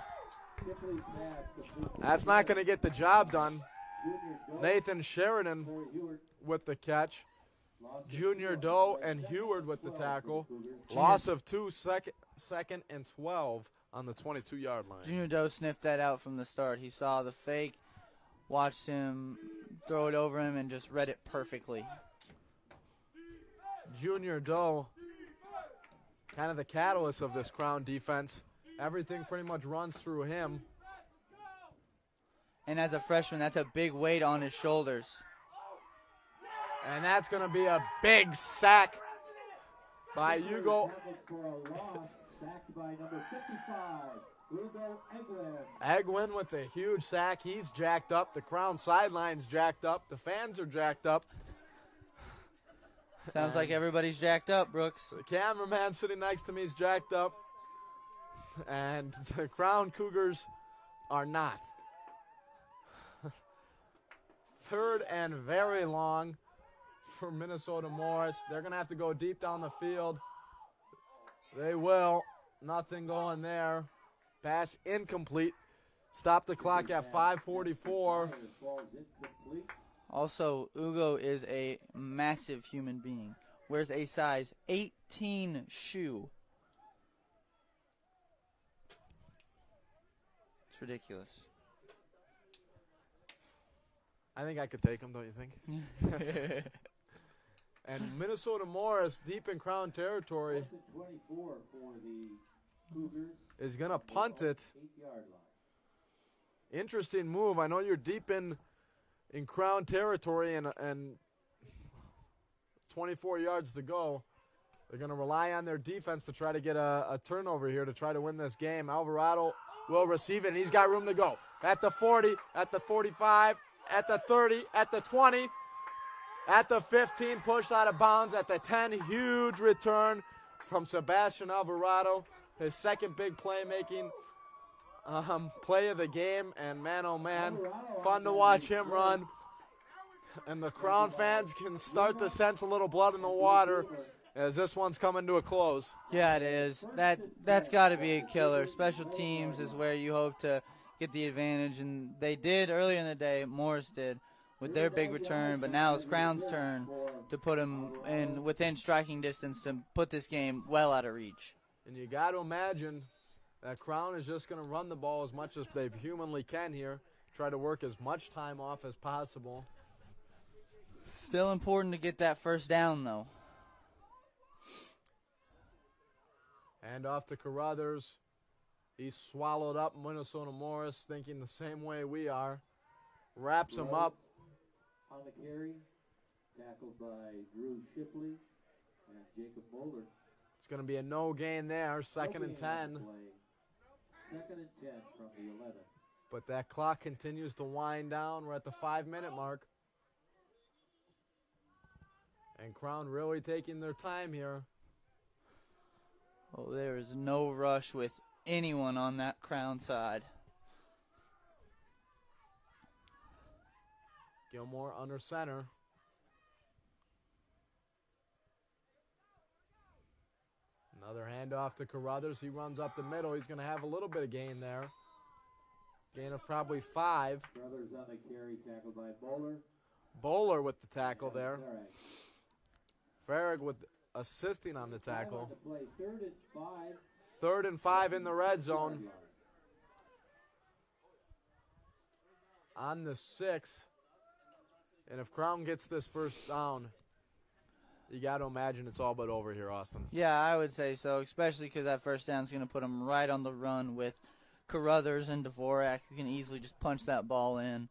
Shipley's pass complete to That's not going to get the job done. Junior Doe Nathan Sheridan for Heward. with the catch. Loss of Junior two. Doe and Heward with the 12 for the tackle. Cougars. Loss of 2, second and 12 on the 22-yard line. Junior Doe sniffed that out from the start. He saw the fake, watched him throw it over him, and just read it perfectly. Junior Doe, kind of the catalyst of this Crown defense. Everything pretty much runs through him. And as a freshman, that's a big weight on his shoulders. And that's going to be a big sack by Shipley Hugo tackled for a loss, sacked by number 55, Hugo Eglin. Egwin with a huge sack. He's jacked up. The Crown sideline's jacked up. The fans are jacked up. Sounds like everybody's jacked up, Brooks. The cameraman sitting next to me is jacked up. And the Crown Cougars are not. Third and very long for Minnesota Morris. They're going to have to go deep down the field. They will. Nothing going there. Pass incomplete. Stop the clock at 5:44. Ball's incomplete. Also, Ugo is a massive human being. Wears a size 18 shoe. It's ridiculous. I think I could take him, don't you think? And Minnesota Morris, deep in Crown territory, 24 for the Cougars. is going to punt it. 8-yard line. Interesting move. I know you're deep in Crown territory and 24 yards to go. They're going to rely on their defense to try to get a turnover here to try to win this game. Alvarado will receive it, and he's got room to go. At the 40, at the 45, at the 30, at the 20, at the 15, pushed out of bounds. At the 10, huge return from Sebastian Alvarado. His second big playmaking play of the game, and man, oh man, fun to watch him run. And the Crown fans can start to sense a little blood in the water as this one's coming to a close. Yeah, it is. That's got to be a killer. Special teams is where you hope to get the advantage, and they did earlier in the day. Morris did with their big return, but now it's Crown's turn to put them in within striking distance to put this game well out of reach. And you got to imagine that Crown is just going to run the ball as much as they humanly can here, try to work as much time off as possible. Still important to get that first down, though. And off to Carruthers. He's swallowed up Minnesota Morris, thinking the same way we are. Wraps him up. On the carry, tackled by Drew Shipley and Jacob Moeller. It's going to be a no gain there, second and 10. Second and 10 from the 11. But that clock continues to wind down. We're at the 5-minute mark. And Crown really taking their time here. Oh, there is no rush with anyone on that Crown side. Gilmore under center. Another handoff to Carruthers. He runs up the middle. He's going to have a little bit of gain there. Gain of probably 5. Brothers on the carry, tackled by Bowler. Bowler with the tackle there. All right. Farag with assisting on the tackle. On the play, 3rd and 5. 3rd and 5 in the red zone. On the 6. And if Crown gets this first down, you got to imagine it's all but over here, Austin. Yeah, I would say so, especially because that first down is going to put them right on the run with Carruthers and Dvorak, who can easily just punch that ball in.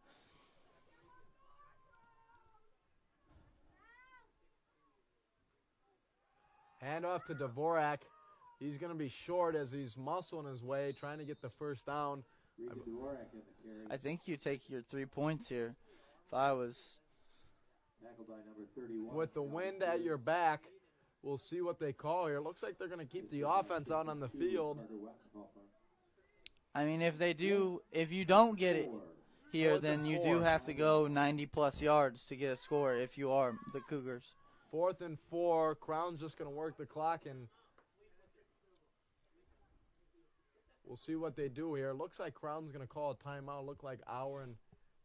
Hand off to Dvorak. He's going to be short as he's muscling his way, trying to get the first down. Rico Dvorak in the carry, I think you take your 3 points here. If I was... tackled by number 31. With the wind at your back, we'll see what they call here. Looks like they're going to keep the offense out on the field. Carter Wettenhofer. I mean, if you don't get it here, 4th then and you 4. do have to go 90-plus yards to get a score if you are the Cougars. 4th and 4. Crown's just going to work the clock and we'll see what they do here. Looks like Crown's going to call a timeout. Looked like Auer and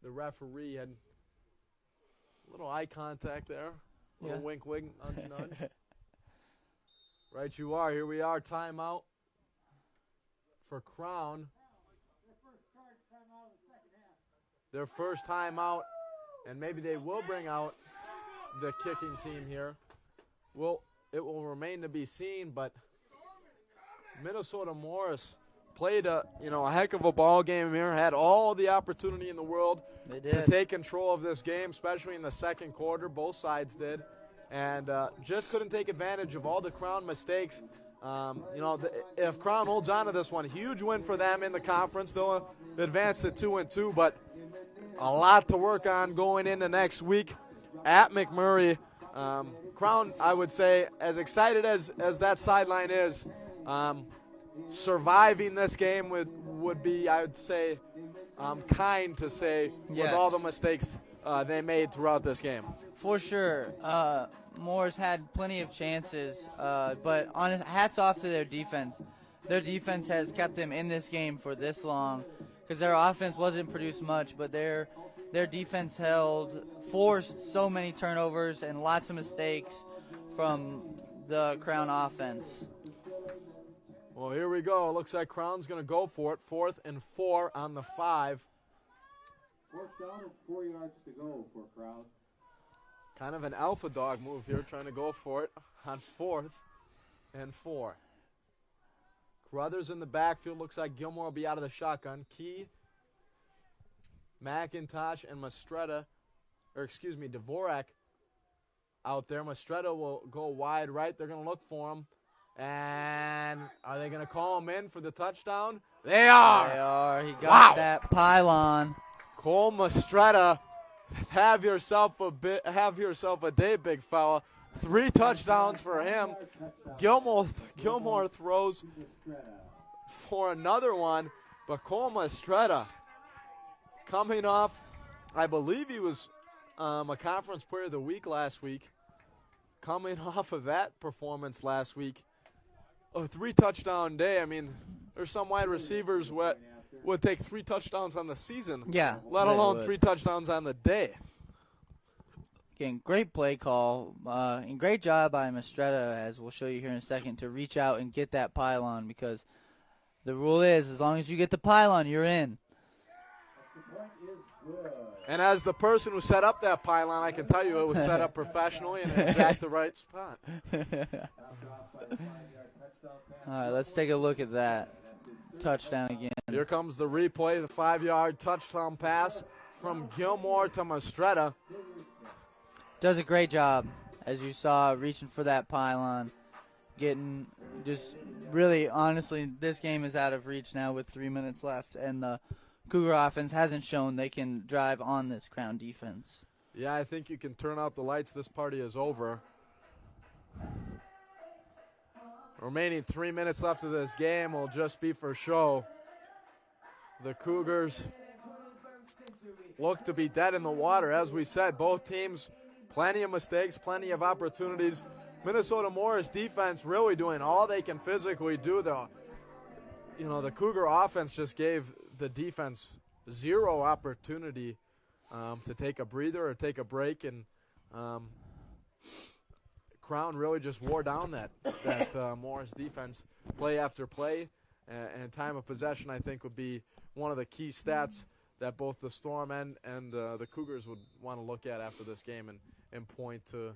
the referee had a little eye contact there. A little wink, wink, nudge, nudge. Right you are. Here we are, timeout for Crown. Their first timeout, and maybe they will bring out the kicking team here. It will remain to be seen, but Minnesota Morris played a heck of a ball game here, had all the opportunity in the world to take control of this game, especially in the second quarter. Both sides did, and just couldn't take advantage of all the Crown mistakes. If Crown holds on to this one, huge win for them in the conference. They'll advance to 2-2, but a lot to work on going into next week at McMurray. Crown, I would say, as excited as that sideline is, surviving this game would be, I would say, kind to say, with all the mistakes they made throughout this game. For sure. Moore's had plenty of chances, but hats off to their defense. Their defense has kept them in this game for this long because their offense wasn't produced much, but their defense forced so many turnovers and lots of mistakes from the Crown offense. Well, here we go. It looks like Crown's going to go for it. 4th and 4 on the 5. 4th down and 4 yards to go for Crown. Kind of an alpha dog move here, trying to go for it on 4th and 4. Crothers in the backfield. Looks like Gilmore will be out of the shotgun. Key, McIntosh, and Dvorak out there. Mastretta will go wide right. They're going to look for him. And are they going to call him in for the touchdown? They are. They are. He got that pylon. Cole Mastretta, have yourself a day, big fella. 3 touchdowns for him. Gilmore throws for another one, but Cole Mastretta coming off, I believe he was a conference player of the week last week. Coming off of that performance last week, a 3-touchdown day. I mean, there's some wide receivers would take 3 touchdowns on the season. Yeah. Let alone 3 touchdowns on the day. Again, great play call and great job by Mastretta, as we'll show you here in a second, to reach out and get that pylon, because the rule is as long as you get the pylon, you're in. And as the person who set up that pylon, I can tell you it was set up professionally and exact the right spot. All right, let's take a look at that touchdown again. Here comes the replay, the 5-yard touchdown pass from Gilmore to Mastretta. Does a great job, as you saw, reaching for that pylon, getting just really, honestly, this game is out of reach now with 3 minutes left, and the Cougar offense hasn't shown they can drive on this Crown defense. Yeah, I think you can turn out the lights. This party is over. Remaining 3 minutes left of this game will just be for show. The Cougars look to be dead in the water. As we said, both teams, plenty of mistakes, plenty of opportunities. Minnesota Morris defense really doing all they can physically do. The Cougar offense just gave the defense 0 opportunity to take a breather or take a break, and Crown really just wore down that Morris defense play after play, and time of possession, I think, would be one of the key stats that both the Storm and the Cougars would want to look at after this game and point to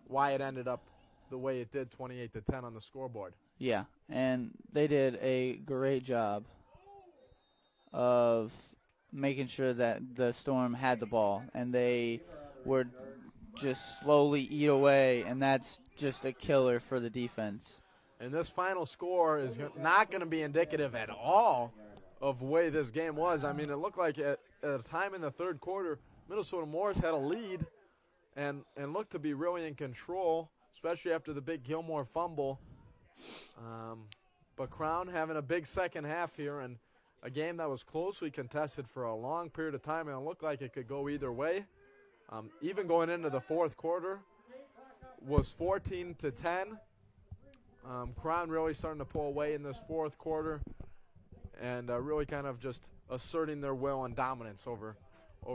why it ended up the way it did, 28-10 on the scoreboard. Yeah, and they did a great job of making sure that the Storm had the ball, and they would just slowly eat away, and that's just a killer for the defense. And this final score is not going to be indicative at all of the way this game was. I mean, it looked like at a time in the third quarter, Minnesota Morris had a lead and looked to be really in control, especially after the big Gilmore fumble. But Crown having a big second half here, and a game that was closely contested for a long period of time, and it looked like it could go either way. Even going into the fourth quarter was 14-10. Crown really starting to pull away in this fourth quarter. and really kind of just asserting their will and dominance over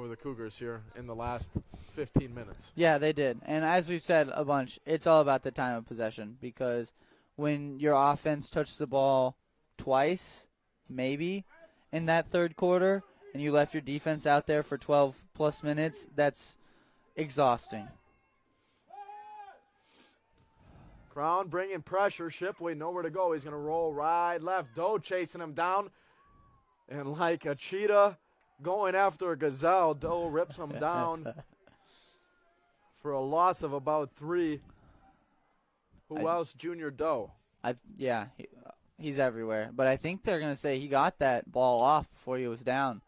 the Cougars here in the last 15 minutes. Yeah, they did. And as we've said a bunch, it's all about the time of possession, because when your offense touched the ball twice, maybe, in that third quarter, and you left your defense out there for 12-plus minutes, that's exhausting. Crown bringing pressure. Shipley nowhere to go. He's going to roll right, left. Doe chasing him down. And like a cheetah going after a gazelle, Doe rips him down for a loss of about 3. Who else? Junior Doe. He's everywhere. But I think they're going to say he got that ball off before he was down.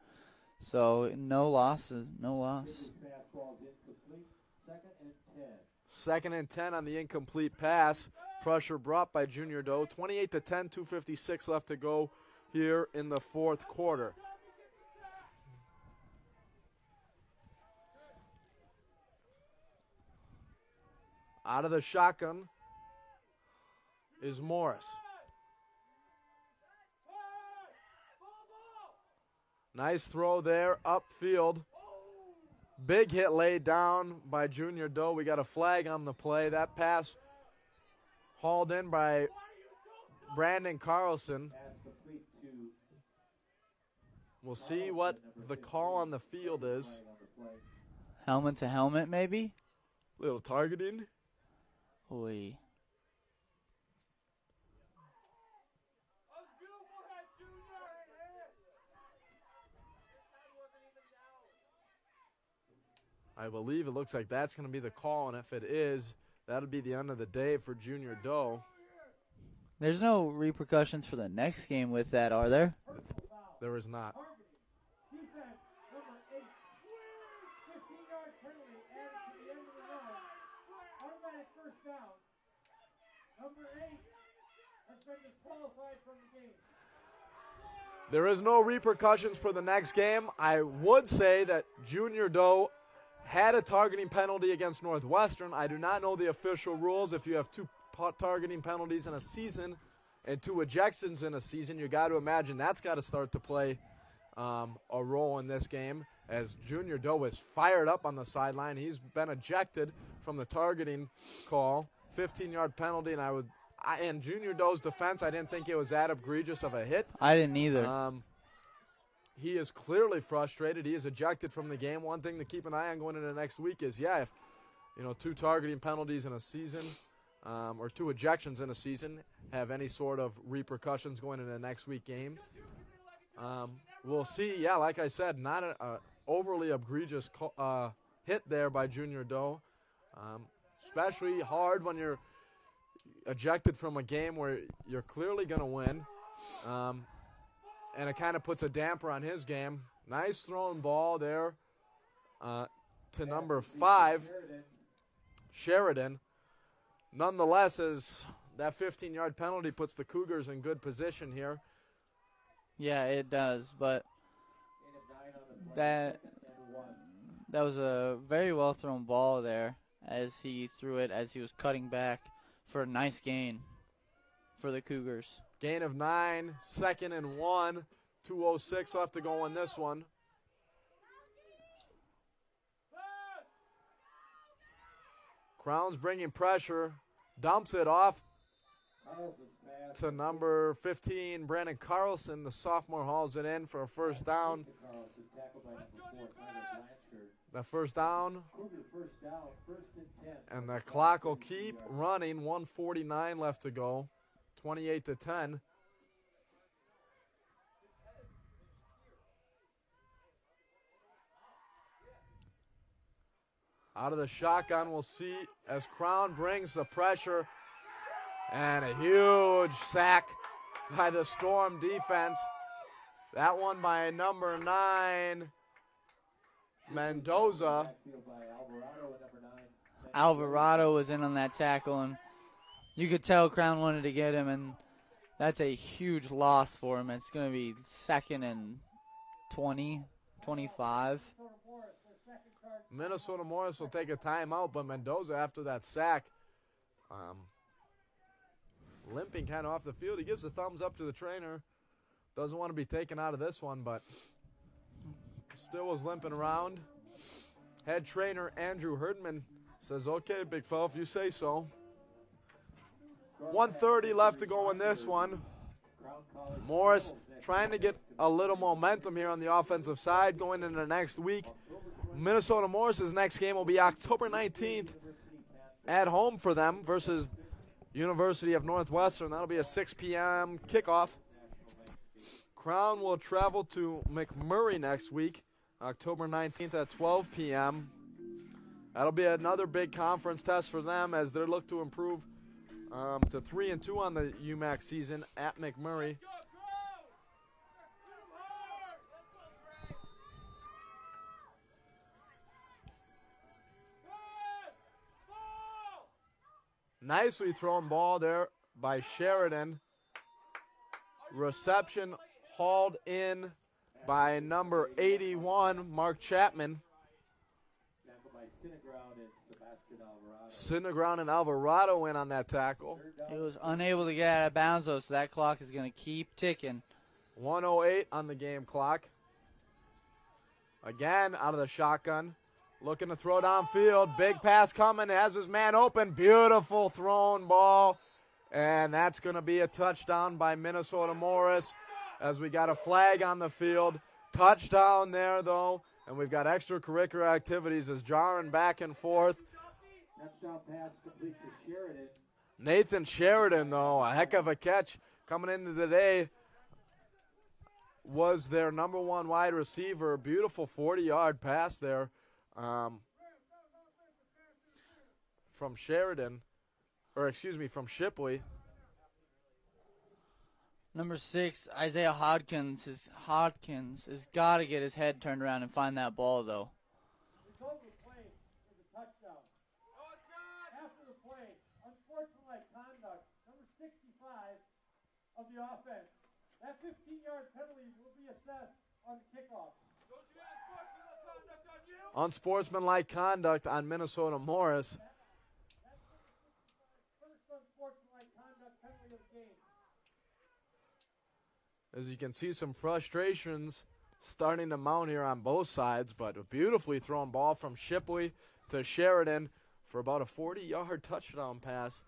So no losses, no loss. Fastball's incomplete. Second and 10. Second and 10 on the incomplete pass. Pressure brought by Junior Doe. 28-10, 2:56 left to go here in the fourth quarter. Out of the shotgun is Morris. Nice throw there, upfield. Big hit laid down by Junior Doe. We got a flag on the play. That pass hauled in by Brandon Carlson. Pass complete to We'll see what the call on the field is. on the play. Helmet to helmet, maybe? Little targeting. Oy. I believe it looks like that's going to be the call, and if it is, that'll be the end of the day for Junior Doe. There's no repercussions for the next game with that, are there? There is not. Defense, number 8. 15-yard penalty added to the end of the run. Automatic first down. Number 8 has been disqualified from the game. There is no repercussions for the next game. I would say that Junior Doe had a targeting penalty against Northwestern. I do not know the official rules. If you have 2 targeting penalties in a season and 2 ejections in a season, you got to imagine that's got to start to play a role in this game, as Junior Doe is fired up on the sideline. He's been ejected from the targeting call, 15-yard penalty, and in Junior Doe's defense, I didn't think it was that egregious of a hit. I didn't either. He is clearly frustrated. He is ejected from the game. One thing to keep an eye on going into next week is, if 2 targeting penalties in a season or 2 ejections in a season have any sort of repercussions going into the next week game. We'll see. Like I said, not an overly egregious hit there by Junior Doe. Especially hard when you're ejected from a game where you're clearly going to win. And it kind of puts a damper on his game. Nice thrown ball there to number 5, Sheridan. Nonetheless, as that 15-yard penalty puts the Cougars in good position here. Yeah, it does, but that was a very well thrown ball there as he threw it as he was cutting back for a nice gain for the Cougars. Gain of 9, 2nd and 1, 2:06 left to go on this one. Crown's bringing pressure, dumps it off to number 15, Brandon Carlson. The sophomore hauls it in for a first down. The first down, and the clock will keep running. 1:49 left to go. 28-10. Out of the shotgun, we'll see as Crown brings the pressure, and a huge sack by the Storm defense. That one by number 9, Mendoza. Alvarado was in on that tackle, and you could tell Crown wanted to get him, and that's a huge loss for him. It's going to be 2nd and 20, 25. Minnesota Morris will take a timeout, but Mendoza, after that sack, limping kind of off the field. He gives a thumbs up to the trainer, Doesn't want to be taken out of this one, but still was limping around. Head trainer Andrew Herdman says, okay, big fella, if you say so. 1:30 left to go in this one. Morris trying to get a little momentum here on the offensive side going into next week. Minnesota Morris's next game will be October 19th at home for them versus University of Northwestern. That'll be a 6 p.m. kickoff. Crown will travel to McMurray next week, October 19th at 12 p.m. That'll be another big conference test for them as they look to improve to 3-2 on the UMAC season at McMurray. Nicely thrown ball there by Sheridan. Reception hauled in by number 81, Mark Chapman. Tackled by Sineground and Sebastian Alvarado. Synderground and Alvarado in on that tackle. He was unable to get out of bounds, though, so that clock is going to keep ticking. 1:08 on the game clock. Again, out of the shotgun. Looking to throw downfield. Big pass coming. Has his man open. Beautiful thrown ball. And that's going to be a touchdown by Minnesota Morris as we got a flag on the field. Touchdown there, though. And we've got extracurricular activities as jarring back and forth. Touchdown pass complete to Sheridan. Nathan Sheridan, though, a heck of a catch coming into the day. Was their number one wide receiver. Beautiful 40-yard pass there from Sheridan. Or, excuse me, from Shipley. Number 6, Isaiah Hodkins has got to get his head turned around and find that ball, though. Result of the play is a touchdown. After the play, unsportsmanlike conduct, number 65 of the offense. That 15-yard penalty will be assessed on the kickoff. Unsportsmanlike conduct on Minnesota Morris. First unsportsmanlike conduct penalty of the game. As you can see, some frustrations starting to mount here on both sides, but a beautifully thrown ball from Shipley to Sheridan for about a 40-yard touchdown pass.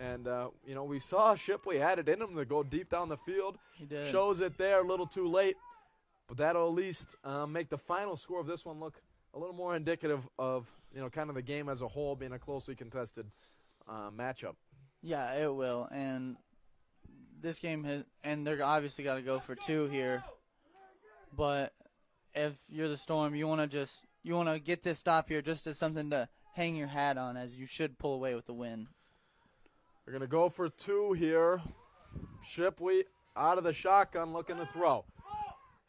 And, we saw Shipley had it in him to go deep down the field. He did. Shows it there a little too late, but that'll at least make the final score of this one look a little more indicative of, kind of the game as a whole being a closely contested matchup. Yeah, it will. And this game and they're obviously got to go for 2 here. But if you're the Storm, you want to get this stop here just as something to hang your hat on, as you should pull away with the win. They're going to go for 2 here. Shipley out of the shotgun looking to throw.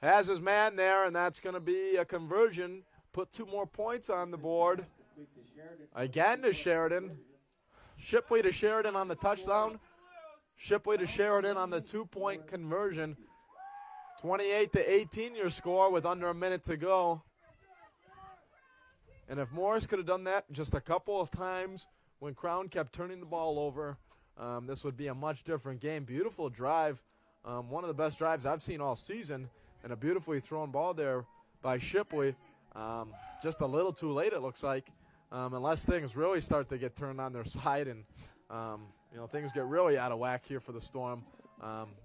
Has his man there, and that's going to be a conversion. Put 2 more points on the board. Again to Sheridan. Shipley to Sheridan on the touchdown. Shipley to Sheridan on the 2-point conversion. 28-18 your score with under a minute to go. And if Morris could have done that just a couple of times when Crown kept turning the ball over, this would be a much different game. Beautiful drive. One of the best drives I've seen all season. And a beautifully thrown ball there by Shipley. Just a little too late, it looks like. Unless things really start to get turned on their side and, things get really out of whack here for the Storm.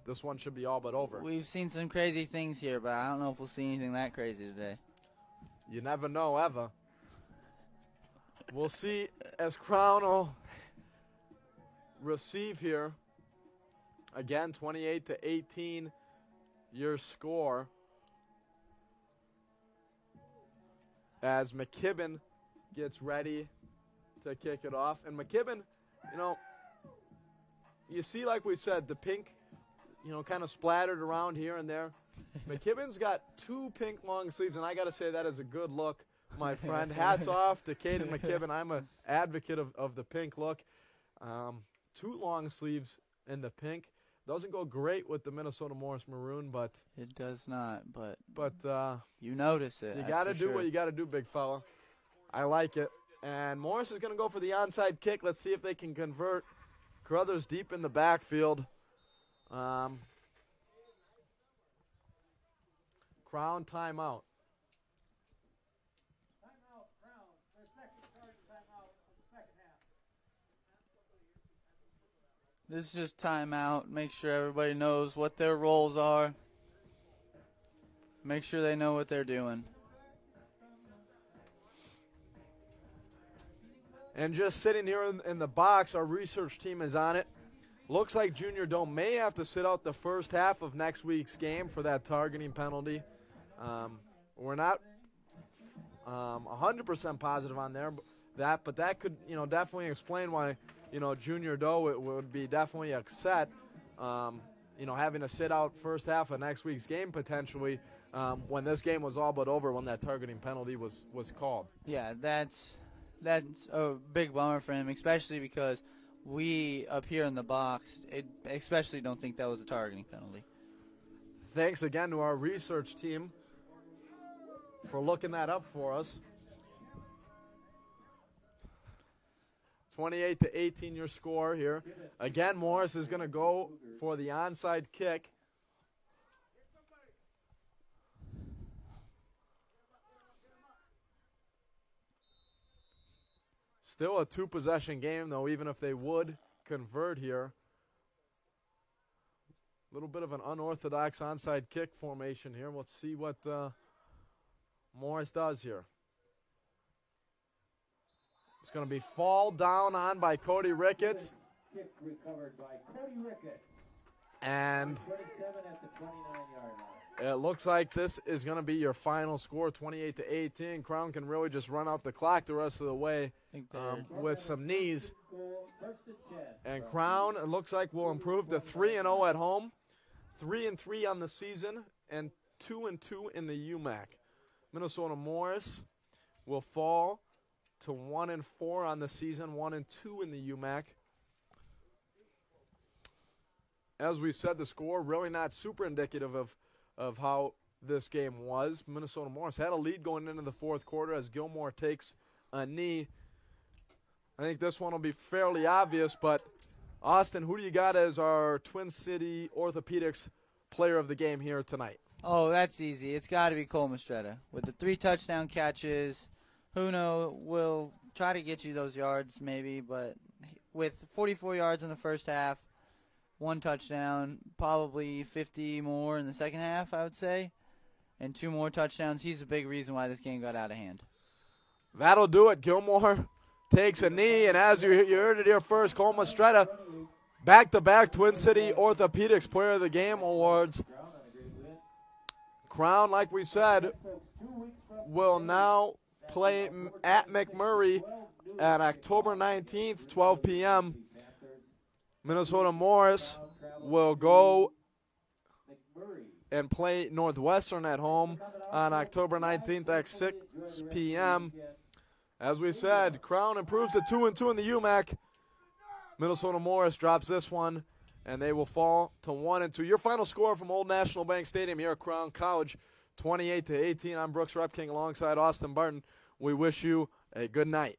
This one should be all but over. We've seen some crazy things here, but I don't know if we'll see anything that crazy today. You never know, ever. We'll see as Crown will receive here. Again, 28-18, your score. As McKibben gets ready to kick it off. And McKibben, you see, like we said, the pink, kind of splattered around here and there. McKibben's got 2 pink long sleeves, and I got to say that is a good look, my friend. Hats off to Caden McKibben. I'm an advocate of the pink look. 2 long sleeves in the pink. Doesn't go great with the Minnesota Morris maroon, but It does not, but you notice it. you got to do what you got to do, big fella. I like it. And Morris is going to go for the onside kick. Let's see if they can convert. Carruthers deep in the backfield. Crown timeout. Timeout, Crown. Their second starting timeout of the second half. This is just timeout. Make sure everybody knows what their roles are. Make sure they know what they're doing. And just sitting here in the box, our research team is on it. Looks like Junior Dome may have to sit out the first half of next week's game for that targeting penalty. We're not 100% positive on but that could, definitely explain why, Junior Doe would be definitely upset, having to sit out first half of next week's game potentially when this game was all but over when that targeting penalty was called. Yeah, that's a big bummer for him, especially because we up here in the box especially don't think that was a targeting penalty. Thanks again to our research team for looking that up for us. 28-18 your score here. Again, Morris is going to go for the onside kick. Still a two-possession game, though, even if they would convert here. A little bit of an unorthodox onside kick formation here. Let's see what Morris does here. It's going to be fall down on by Cody Ricketts. Kick recovered by Cody Ricketts. And 27 at the 29-yard line. it looks like this is going to be your final score, 28-18. Crown can really just run out the clock the rest of the way with some knees. And Crown, it looks like, will improve to 3-0 at home, 3-3 on the season, and 2-2 in the UMAC. Minnesota Morris will fall to 1-4 on the season, 1-2 in the UMAC. As we said, the score really not super indicative of how this game was. Minnesota Morris had a lead going into the fourth quarter as Gilmore takes a knee. I think this one will be fairly obvious, but Austin, who do you got as our Twin City Orthopedics player of the game here tonight? Oh, that's easy. It's got to be Cole Mastretta. With the 3 touchdown catches, Huno will try to get you those yards maybe, but with 44 yards in the first half, 1 touchdown, probably 50 more in the second half, I would say, and 2 more touchdowns. He's a big reason why this game got out of hand. That'll do it. Gilmore takes a knee, and as you heard it here first, Cole Mastretta, back-to-back Twin City Orthopedics Player of the Game awards. Crown, like we said, will now play at McMurray on October 19th, 12 p.m. Minnesota Morris will go and play Northwestern at home on October 19th at 6 p.m. As we said, Crown improves to 2-2 in the UMAC. Minnesota Morris drops this one, and they will fall to 1-2. Your final score from Old National Bank Stadium here at Crown College, 28-18. I'm Brooks Repking alongside Austin Barton. We wish you a good night.